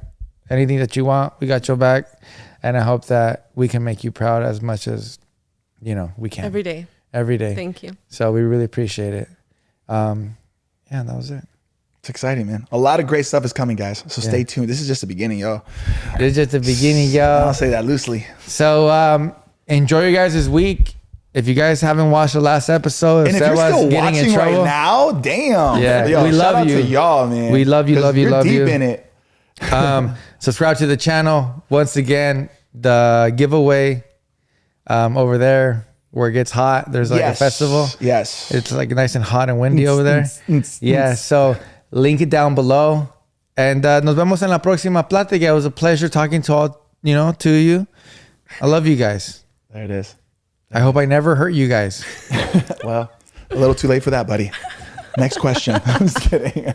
Anything that you want, we got your back. And I hope that we can make you proud as much as, you know, we can. Every day. Thank you. So we really appreciate it. Yeah, that was it. It's exciting, man. A lot of great stuff is coming, guys. So stay tuned. This is just the beginning, yo. This is just the beginning, yo. I'll say that loosely. So enjoy your guys' week. If you guys haven't watched the last episode, and if you're still watching right now, damn. Yeah, yo, we love you. Shout out to y'all, man. We love you, love you, love you. You're deep in it. Subscribe to the channel. Once again, the giveaway over there where it gets hot. There's like a festival. Yes. It's like nice and hot and windy over there. Yeah. So link it down below. And nos vemos en la próxima plática. It was a pleasure talking to all, to you. I love you guys. There it is. I hope I never hurt you guys. Well, a little too late for that, buddy. Next question. I'm just kidding.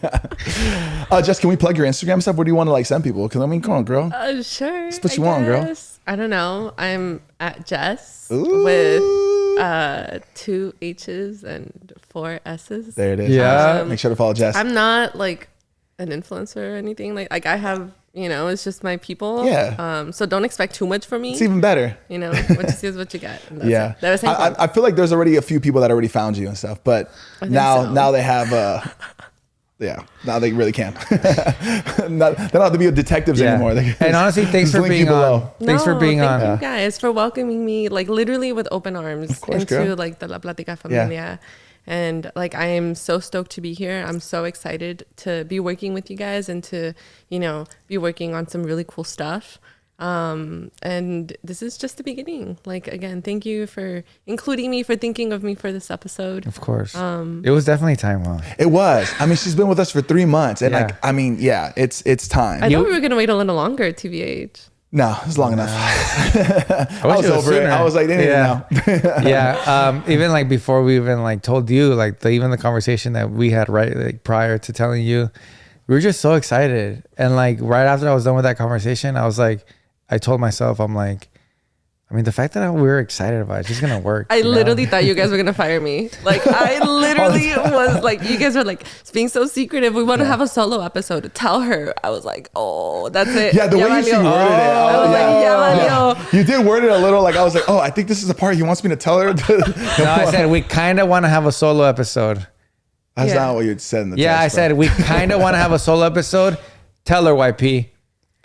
Jess, can we plug your Instagram stuff? Where do you want to send people? Because come on, girl. Sure. That's what you want, girl. I don't know. I'm at Jess Ooh. with 2 H's and 4 S's. There it is. Yeah. Make sure to follow Jess. I'm not like an influencer or anything. Like I have, it's just my people. Yeah. So don't expect too much from me. It's even better. What you see is what you get. And that's yeah. I feel like there's already a few people that already found you and stuff, but now they have now they really can. They don't have to be detectives anymore. And honestly, thanks for being on. Thanks for being on. Thank you guys for welcoming me, like literally with open arms into like the La Platica familia. Yeah. And like I am so stoked to be here. I'm so excited to be working with you guys and to, be working on some really cool stuff. And this is just the beginning. Like again, thank you for including me, for thinking of me for this episode. Of course. It was definitely time long. It was. I mean, she's been with us for 3 months, and it's time. I thought we were gonna wait a little longer, TBH. No, it's long enough. I was over it. I was like, they didn't know. Yeah. Even like before we even told you, even the conversation that we had prior to telling you, we were just so excited. And right after I was done with that conversation, I was like, I told myself, I'm I mean, the fact that we were excited about it's just gonna work. I literally thought you guys were gonna fire me. Like I literally was like, you guys are like being so secretive. We want to have a solo episode. Tell her. I was like, oh, that's it. Yeah, the way you worded it. I was like, You did word it a little like I was like, oh, I think this is the part he wants me to tell her. No, I said we kind of want to have a solo episode. That's not what you said in the text. I said we kind of want to have a solo episode. Tell her, YP.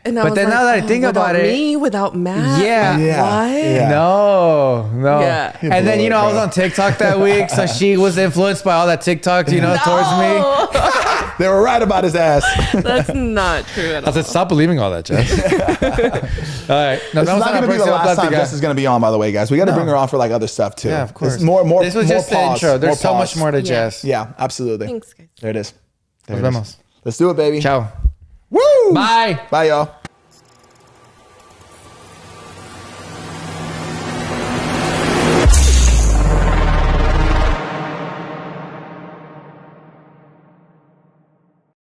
And I But was then like, now that I think about it, me without Matt. Yeah. Like, Yeah. what? Yeah. No. Yeah. And then blew it, I was bro. on TikTok that week, so she was influenced by all that TikTok, towards me. They were right about his ass. That's not true at all. I said, stop believing all that, Jess. All right. No, This is not going to be the last time Jess is going to be on, by the way, guys. We got to bring her on for like other stuff too. Yeah, of course. It's more. This was more just the pause, intro. There's so pause. much more to Jess. Yeah, absolutely. Thanks, guys. There it is. There Nos it is. vemos. Let's do it, baby. Ciao. Woo! Bye. Bye, y'all.